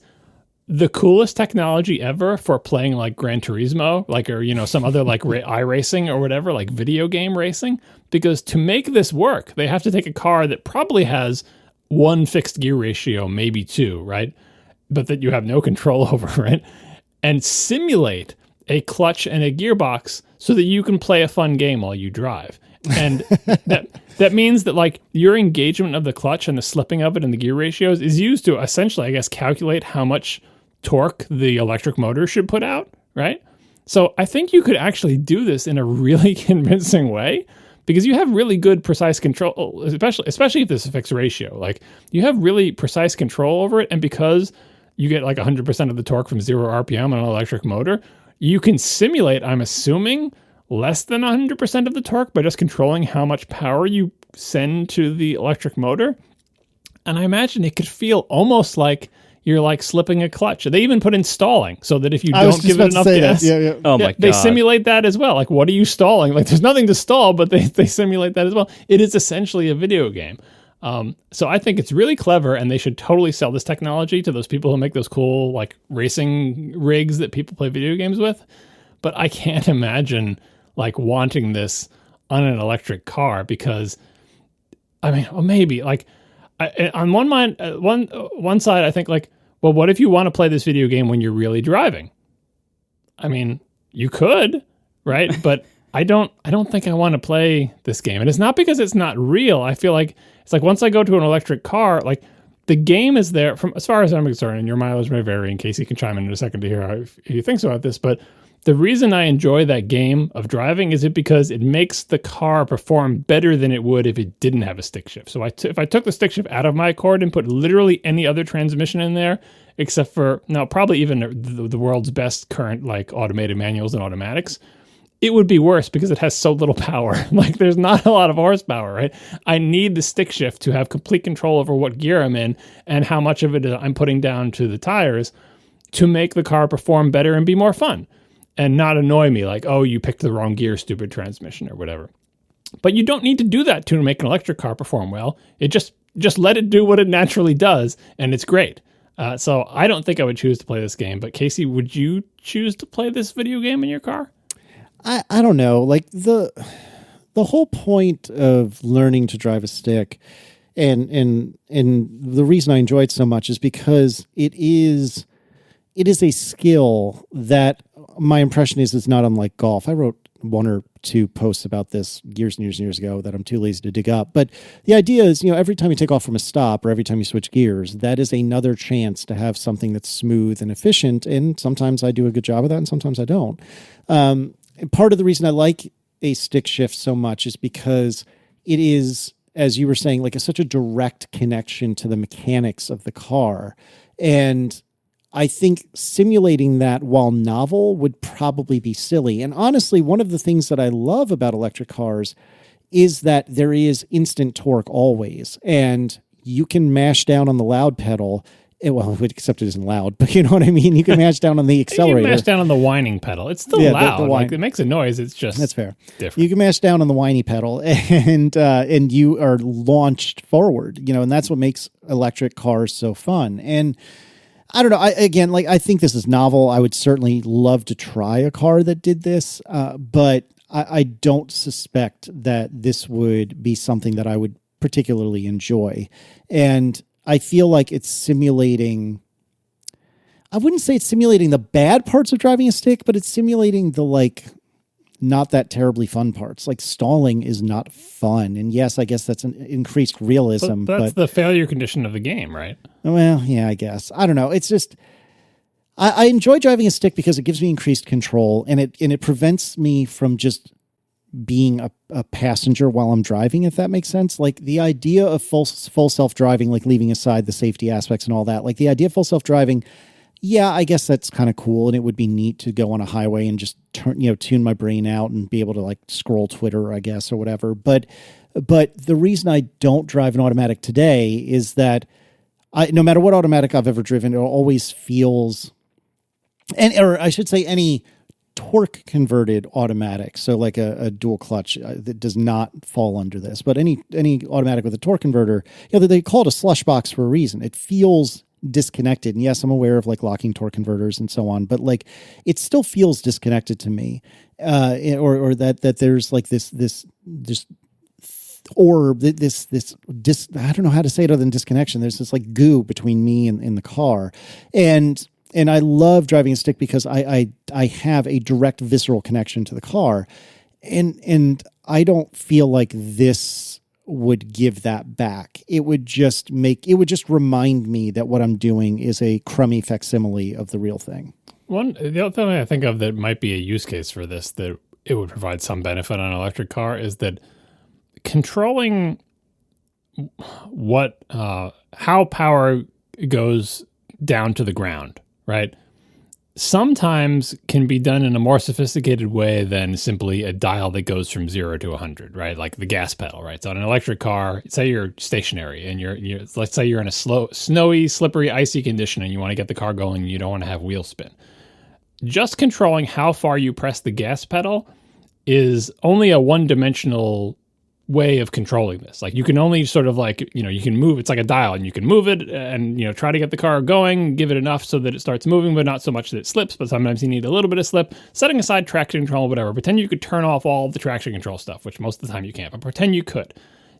the coolest technology ever for playing like Gran Turismo, like, or, you know, some other like iRacing or whatever, like video game racing, because to make this work, they have to take a car that probably has one fixed gear ratio, maybe two, right? But that you have no control over, right? And simulate a clutch and a gearbox so that you can play a fun game while you drive. And that means that like your engagement of the clutch and the slipping of it and the gear ratios is used to essentially, I guess, calculate how much torque the electric motor should put out, right? So I think you could actually do this in a really convincing way, because you have really good precise control, especially if there's a fixed ratio. Like, you have really precise control over it, and because you get like 100% of the torque from 0 RPM on an electric motor, you can simulate, I'm assuming, less than 100% of the torque by just controlling how much power you send to the electric motor. And I imagine it could feel almost like you're like slipping a clutch. They even put in stalling, so that if you don't give it enough gas,
Oh my God,
they simulate that as well. Like, what are you stalling? Like, there's nothing to stall, but they simulate that as well. It is essentially a video game. So I think it's really clever, and they should totally sell this technology to those people who make those cool like racing rigs that people play video games with. But I can't imagine like wanting this on an electric car, because I mean, well, maybe like on one side, I think like, well, what if you want to play this video game when you're really driving? I mean, you could, right? But I don't think I want to play this game. And it's not because it's not real. I feel like it's like, once I go to an electric car, like the game is there from, as far as I'm concerned, and your mileage may vary, in case you can chime in a second to hear how you think about this. But the reason I enjoy that game of driving is because it makes the car perform better than it would if it didn't have a stick shift. So if I took the stick shift out of my Accord and put literally any other transmission in there, except for, no, probably even the world's best current like automated manuals and automatics, it would be worse because it has so little power. Like, there's not a lot of horsepower, right? I need the stick shift to have complete control over what gear I'm in and how much of it I'm putting down to the tires to make the car perform better and be more fun, and not annoy me like, oh, you picked the wrong gear, stupid transmission, or whatever. But you don't need to do that to make an electric car perform well. It just let it do what it naturally does, and it's great. So I don't think I would choose to play this game. But Casey, would you choose to play this video game in your car?
I don't know. Like, the whole point of learning to drive a stick, and the reason I enjoy it so much is because it is a skill that my impression is not unlike golf. I wrote one or two posts about this years and years and years ago that I'm too lazy to dig up. But the idea is, every time you take off from a stop or every time you switch gears, that is another chance to have something that's smooth and efficient. And sometimes I do a good job of that, and sometimes I don't. Part of the reason I like a stick shift so much is because it is, as you were saying, like such a direct connection to the mechanics of the car. And I think simulating that, while novel, would probably be silly. And honestly, one of the things that I love about electric cars is that there is instant torque always. And you can mash down on the loud pedal. Well, except it isn't loud, but you know what I mean? You can mash down on the accelerator.
You can mash down on the whining pedal. It's still loud. Like, it makes a noise. It's just
That's fair.
Different.
You can mash down on the whiny pedal and you are launched forward, and that's what makes electric cars so fun. And I don't know. I think this is novel. I would certainly love to try a car that did this, but I don't suspect that this would be something that I would particularly enjoy. And I feel like it's simulating, I wouldn't say it's simulating the bad parts of driving a stick, but it's simulating the like not that terribly fun parts. Like stalling is not fun. And yes, I guess that's an increased realism.
But that's the failure condition of the game, right?
Well, yeah, I guess. I don't know. It's just, I enjoy driving a stick because it gives me increased control, and it prevents me from just being a passenger while I'm driving, if that makes sense. Like the idea of full self-driving, like leaving aside the safety aspects and all that, like the idea of full self-driving, yeah, I guess that's kind of cool. And it would be neat to go on a highway and just tune my brain out and be able to like scroll Twitter, I guess, or whatever. But the reason I don't drive an automatic today is that no matter what automatic I've ever driven, it always feels, or I should say any torque converted automatic. So like a dual clutch that does not fall under this, but any automatic with a torque converter, they call it a slush box for a reason. It feels disconnected. And yes, I'm aware of like locking torque converters and so on, but like it still feels disconnected to me. Or that there's like this orb, I don't know how to say it other than disconnection. There's this like goo between me and the car. And I love driving a stick because I have a direct visceral connection to the car. And I don't feel like this would give that back. It would just remind me that what I'm doing is a crummy facsimile of the real thing.
The other thing I think of that might be a use case for this, that it would provide some benefit on an electric car, is that controlling how power goes down to the ground, right, sometimes can be done in a more sophisticated way than simply a dial that goes from 0 to 100, right? Like the gas pedal, right? So on an electric car, say you're stationary and let's say you're in a snowy, slippery, icy condition and you want to get the car going and you don't want to have wheel spin. Just controlling how far you press the gas pedal is only a one-dimensional way of controlling this. Like you can only sort of like, you can move, it's like a dial and you can move it and, try to get the car going, give it enough so that it starts moving, but not so much that it slips, but sometimes you need a little bit of slip, setting aside traction control, whatever. Pretend you could turn off all of the traction control stuff, which most of the time you can't, but pretend you could.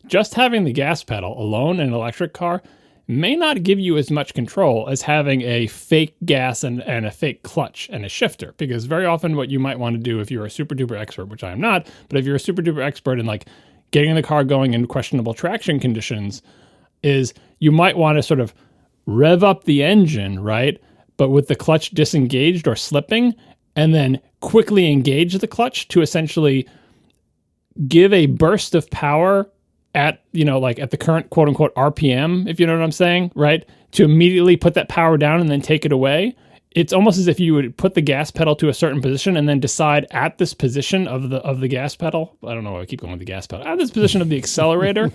Just having the gas pedal alone in an electric car may not give you as much control as having a fake gas and a fake clutch and a shifter, because very often what you might want to do if you're a super duper expert, which I am not, but if you're a super duper expert in like getting the car going in questionable traction conditions, is you might want to sort of rev up the engine, right? But with the clutch disengaged or slipping, and then quickly engage the clutch to essentially give a burst of power at, like at the current quote unquote RPM, if you know what I'm saying, right? To immediately put that power down and then take it away. It's almost as if you would put the gas pedal to a certain position and then decide at this position of the gas pedal. I don't know why I keep going with the gas pedal. At this position of the accelerator,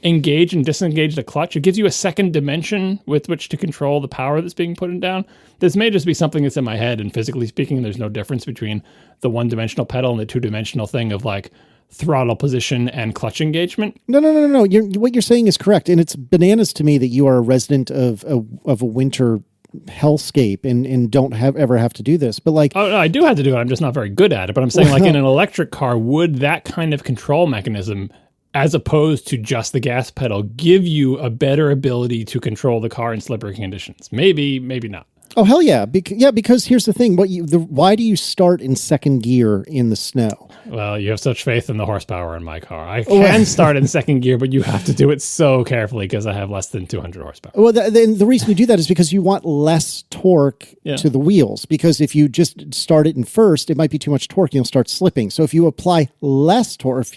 engage and disengage the clutch. It gives you a second dimension with which to control the power that's being put down. This may just be something that's in my head, and physically speaking, there's no difference between the one-dimensional pedal and the two-dimensional thing of like throttle position and clutch engagement.
No. What you're saying is correct, and it's bananas to me that you are a resident of a winter hellscape and don't ever have to do this, but like,
oh no, I do have to do it. I'm just not very good at it. But I'm saying, like in an electric car, would that kind of control mechanism, as opposed to just the gas pedal, give you a better ability to control the car in slippery conditions? Maybe not.
Oh hell yeah! Because here's the thing: why do you start in second gear in the snow?
Well, you have such faith in the horsepower in my car. I can start in second gear, but you have to do it so carefully because I have less than 200 horsepower.
Well, then the reason you do that is because you want less torque to the wheels. Because if you just start it in first, it might be too much torque. You'll start slipping. So if you apply less torque,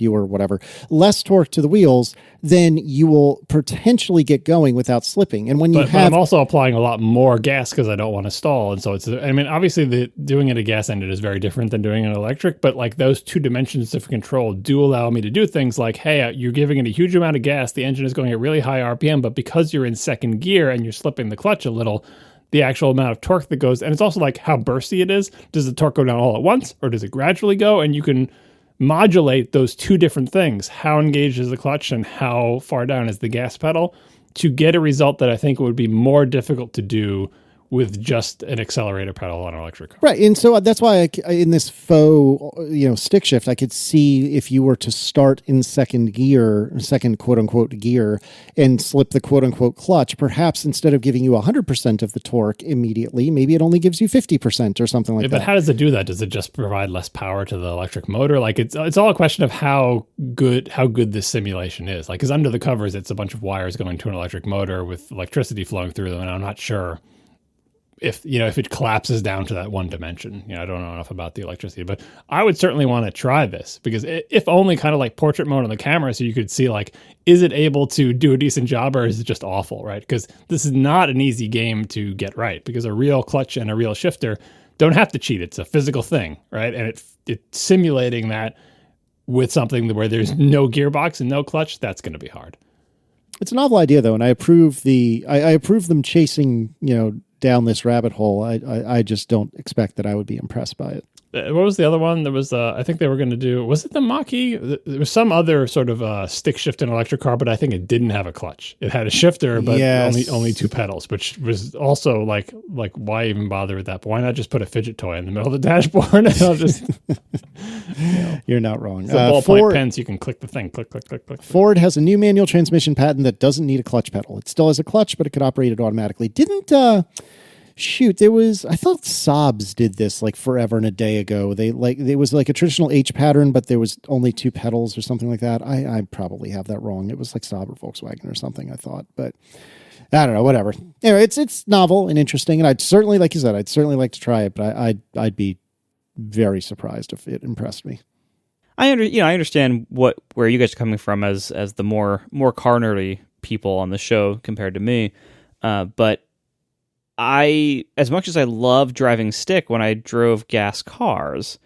less torque to the wheels, then you will potentially get going without slipping. And but I'm
also applying a lot more gas because I don't want to stall. And so obviously doing it a gas engine is very different than doing an electric, but like those two dimensions of control do allow me to do things like, hey, you're giving it a huge amount of gas. The engine is going at really high RPM, but because you're in second gear and you're slipping the clutch a little, the actual amount of torque that goes, and it's also like how bursty it is. Does the torque go down all at once or does it gradually go? And you can modulate those two different things, how engaged is the clutch and how far down is the gas pedal, to get a result that I think would be more difficult to do with just an accelerator pedal on an electric car.
Right, and so that's why in this faux, stick shift, I could see if you were to start in second quote unquote gear, and slip the quote unquote clutch, perhaps instead of giving you 100% of the torque immediately, maybe it only gives you 50% or something like that.
But how does it do that? Does it just provide less power to the electric motor? Like it's all a question of how good this simulation is. Like, because under the covers, it's a bunch of wires going to an electric motor with electricity flowing through them, and I'm not sure if it collapses down to that one dimension. I don't know enough about the electricity, but I would certainly want to try this, because if only kind of like portrait mode on the camera, so you could see, like, is it able to do a decent job, or is it just awful, right? Because this is not an easy game to get right, because a real clutch and a real shifter don't have to cheat. It's a physical thing, right? And it's simulating that with something where there's no gearbox and no clutch, that's going to be hard.
It's a novel idea, though, and I approve them chasing, down this rabbit hole. I just don't expect that I would be impressed by it.
What was the other one? There was, I think they were going to do, was it the Mach-E? There was some other sort of stick shift in an electric car, but I think it didn't have a clutch. It had a shifter, but only two pedals, which was also like why even bother with that? But why not just put a fidget toy in the middle of the dashboard? And I'll just,
You're not wrong.
The ballpoint pen, so you can click the thing, click, click, click, click.
Ford has a new manual transmission patent that doesn't need a clutch pedal. It still has a clutch, but it could operate it automatically. I thought Saabs did this like forever and a day ago. It was like a traditional H pattern, but there was only two pedals or something like that. I probably have that wrong. It was like Saab or Volkswagen or something, I thought, but I don't know, whatever. Anyway, it's novel and interesting, and I'd certainly, like you said, I'd certainly like to try it, but I'd be very surprised if it impressed me.
I understand where you guys are coming from as the more car nerdy people on the show compared to me, but as much as I love driving stick when I drove gas cars,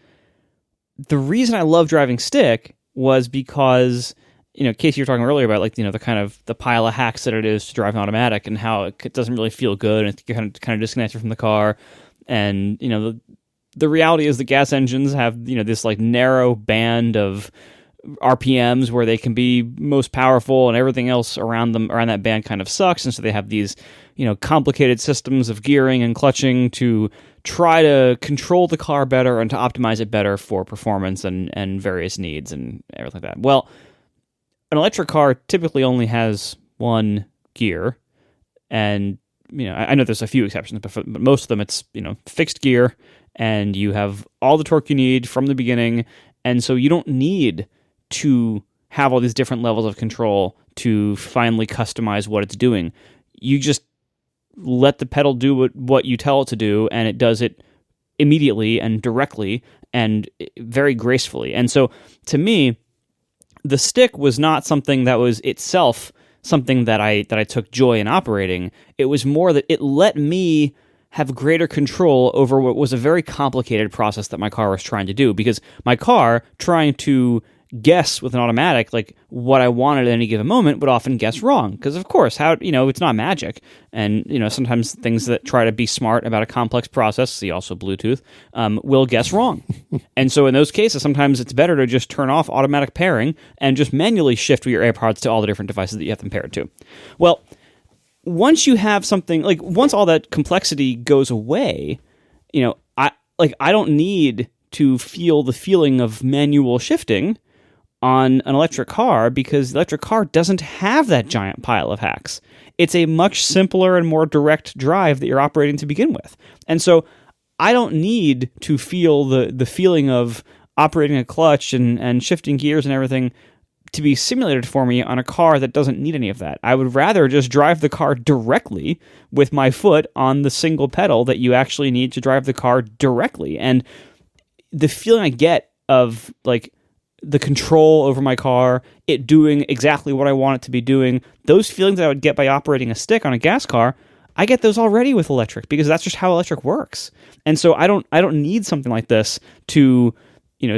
the reason I love driving stick was because, Casey, you were talking earlier about the kind of the pile of hacks that it is to drive an automatic, and how it doesn't really feel good, and you're kind of disconnected from the car. And, the reality is the gas engines have, this like narrow band of RPMs where they can be most powerful, and everything else around that band kind of sucks. And so they have these, complicated systems of gearing and clutching to try to control the car better and to optimize it better for performance and various needs and everything like that. Well, an electric car typically only has one gear, and I know there's a few exceptions, but most of them it's fixed gear, and you have all the torque you need from the beginning, and so you don't need to have all these different levels of control to finally customize what it's doing. You just let the pedal do what you tell it to do, and it does it immediately and directly and very gracefully. And so, to me, the stick was not something that was itself something that I took joy in operating. It was more that it let me have greater control over what was a very complicated process that my car was trying to do, because my car, trying to guess with an automatic like what I wanted at any given moment, would often guess wrong, because of course it's not magic, and sometimes things that try to be smart about a complex process, see also Bluetooth, will guess wrong. And so in those cases, sometimes it's better to just turn off automatic pairing and just manually shift your AirPods to all the different devices that you have them paired to. Well, once you have something like, once all that complexity goes away, I don't need to feel the feeling of manual shifting on an electric car, because the electric car doesn't have that giant pile of hacks. It's a much simpler and more direct drive that you're operating to begin with. And so I don't need to feel the feeling of operating a clutch and shifting gears and everything to be simulated for me on a car that doesn't need any of that. I would rather just drive the car directly with my foot on the single pedal that you actually need to drive the car directly. And the feeling I get of like the control over my car, it doing exactly what I want it to be doing, those feelings that I would get by operating a stick on a gas car, I get those already with electric, because that's just how electric works. And so I don't need something like this to,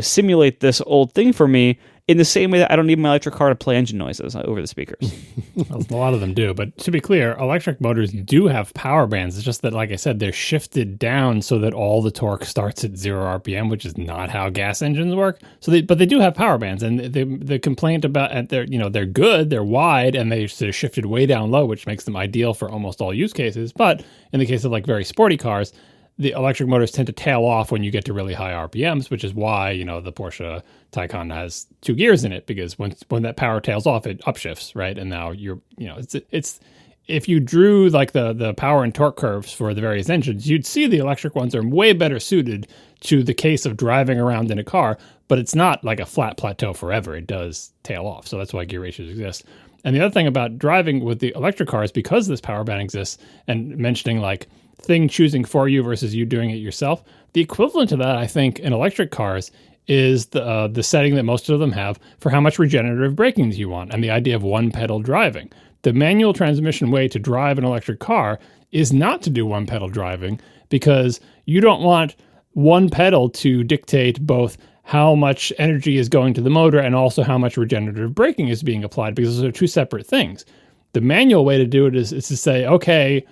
simulate this old thing for me. in the same way that I don't need my electric car to play engine noises over the speakers.
Well, a lot of them do. But to be clear, electric motors do have power bands. It's just that, like I said, they're shifted down so that all the torque starts at 0 RPM, which is not how gas engines work. But they do have power bands. And the complaint about they're good, they're wide, and they're shifted way down low, which makes them ideal for almost all use cases. But in the case of like very sporty cars, the electric motors tend to tail off when you get to really high RPMs, which is why, the Porsche Taycan has 2 gears in it, because when that power tails off, it upshifts, right? And now it's if you drew like the power and torque curves for the various engines, you'd see the electric ones are way better suited to the case of driving around in a car, but it's not like a flat plateau forever. It does tail off. So that's why gear ratios exist. And the other thing about driving with the electric cars, because this power band exists, and mentioning like thing choosing for you versus you doing it yourself, the equivalent to that, I think, in electric cars is the setting that most of them have for how much regenerative braking you want, and the idea of one pedal driving. The manual transmission way to drive an electric car is not to do one pedal driving, because you don't want one pedal to dictate both how much energy is going to the motor and also how much regenerative braking is being applied, because those are two separate things. The manual way to do it is to say, okay,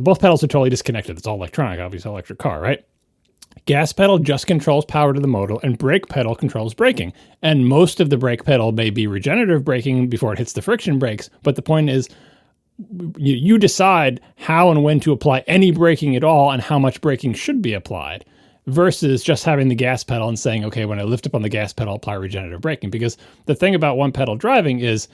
both pedals are totally disconnected. It's all electronic, obviously, electric car, right? Gas pedal just controls power to the motor, and brake pedal controls braking. And most of the brake pedal may be regenerative braking before it hits the friction brakes, but the point is you decide how and when to apply any braking at all and how much braking should be applied, versus just having the gas pedal and saying, okay, when I lift up on the gas pedal, apply regenerative braking. Because the thing about one pedal driving is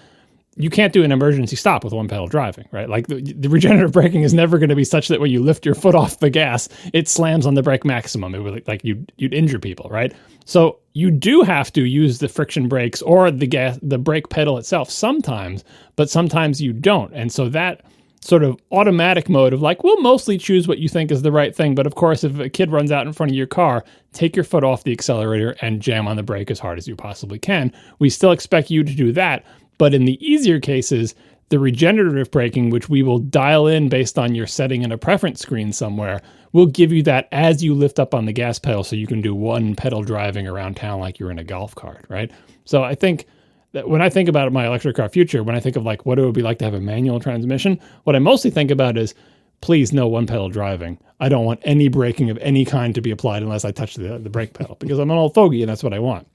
you can't do an emergency stop with one pedal driving, right? Like the regenerative braking is never going to be such that when you lift your foot off the gas, it slams on the brake maximum. It would like you'd injure people, right? So you do have to use the friction brakes or the brake pedal itself sometimes, but sometimes you don't. And so that sort of automatic mode of like, we'll mostly choose what you think is the right thing. But of course, if a kid runs out in front of your car, take your foot off the accelerator and jam on the brake as hard as you possibly can. We still expect you to do that. But in the easier cases, the regenerative braking, which we will dial in based on your setting in a preference screen somewhere, will give you that as you lift up on the gas pedal, so you can do one pedal driving around town like you're in a golf cart, right? So I think that when I think about my electric car future, when I think of like what it would be like to have a manual transmission, what I mostly think about is, please no one pedal driving. I don't want any braking of any kind to be applied unless I touch the brake pedal, because I'm an old fogey and that's what I want.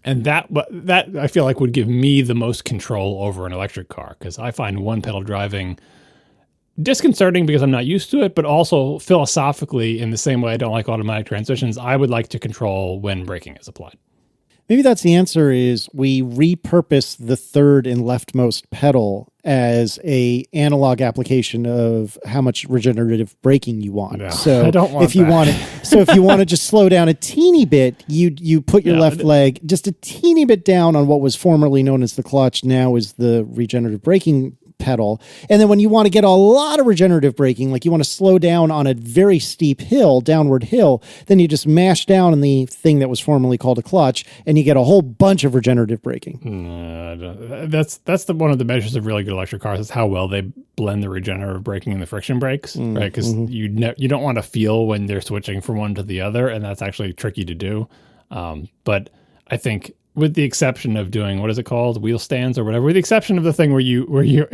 And that I feel like would give me the most control over an electric car, because I find one pedal driving disconcerting because I'm not used to it, but also philosophically, in the same way I don't like automatic transmissions, I would like to control when braking is applied.
Maybe that's the answer, is we repurpose the third and leftmost pedal as a analog application of how much regenerative braking you want.
No,
so
I don't want
if you want to just slow down a teeny bit, you put your left leg just a teeny bit down on what was formerly known as the clutch, now is the regenerative braking pedal. And then when you want to get a lot of regenerative braking, like you want to slow down on a very steep hill, downward hill, then you just mash down on the thing that was formerly called a clutch, and you get a whole bunch of regenerative braking.
That's one of the measures of really good electric cars, is how well they blend the regenerative braking and the friction brakes, right? Because you don't want to feel when they're switching from one to the other, and that's actually tricky to do. But I think, with the exception of doing, what is it called, wheel stands or whatever, with the exception of the thing where you're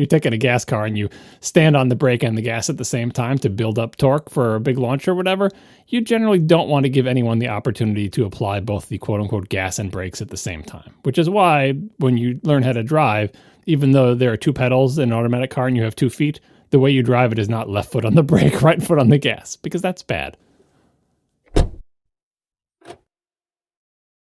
taking a gas car and you stand on the brake and the gas at the same time to build up torque for a big launch or whatever, you generally don't want to give anyone the opportunity to apply both the quote-unquote gas and brakes at the same time, which is why when you learn how to drive, even though there are 2 pedals in an automatic car and you have 2 feet, the way you drive it is not left foot on the brake, right foot on the gas, because that's bad.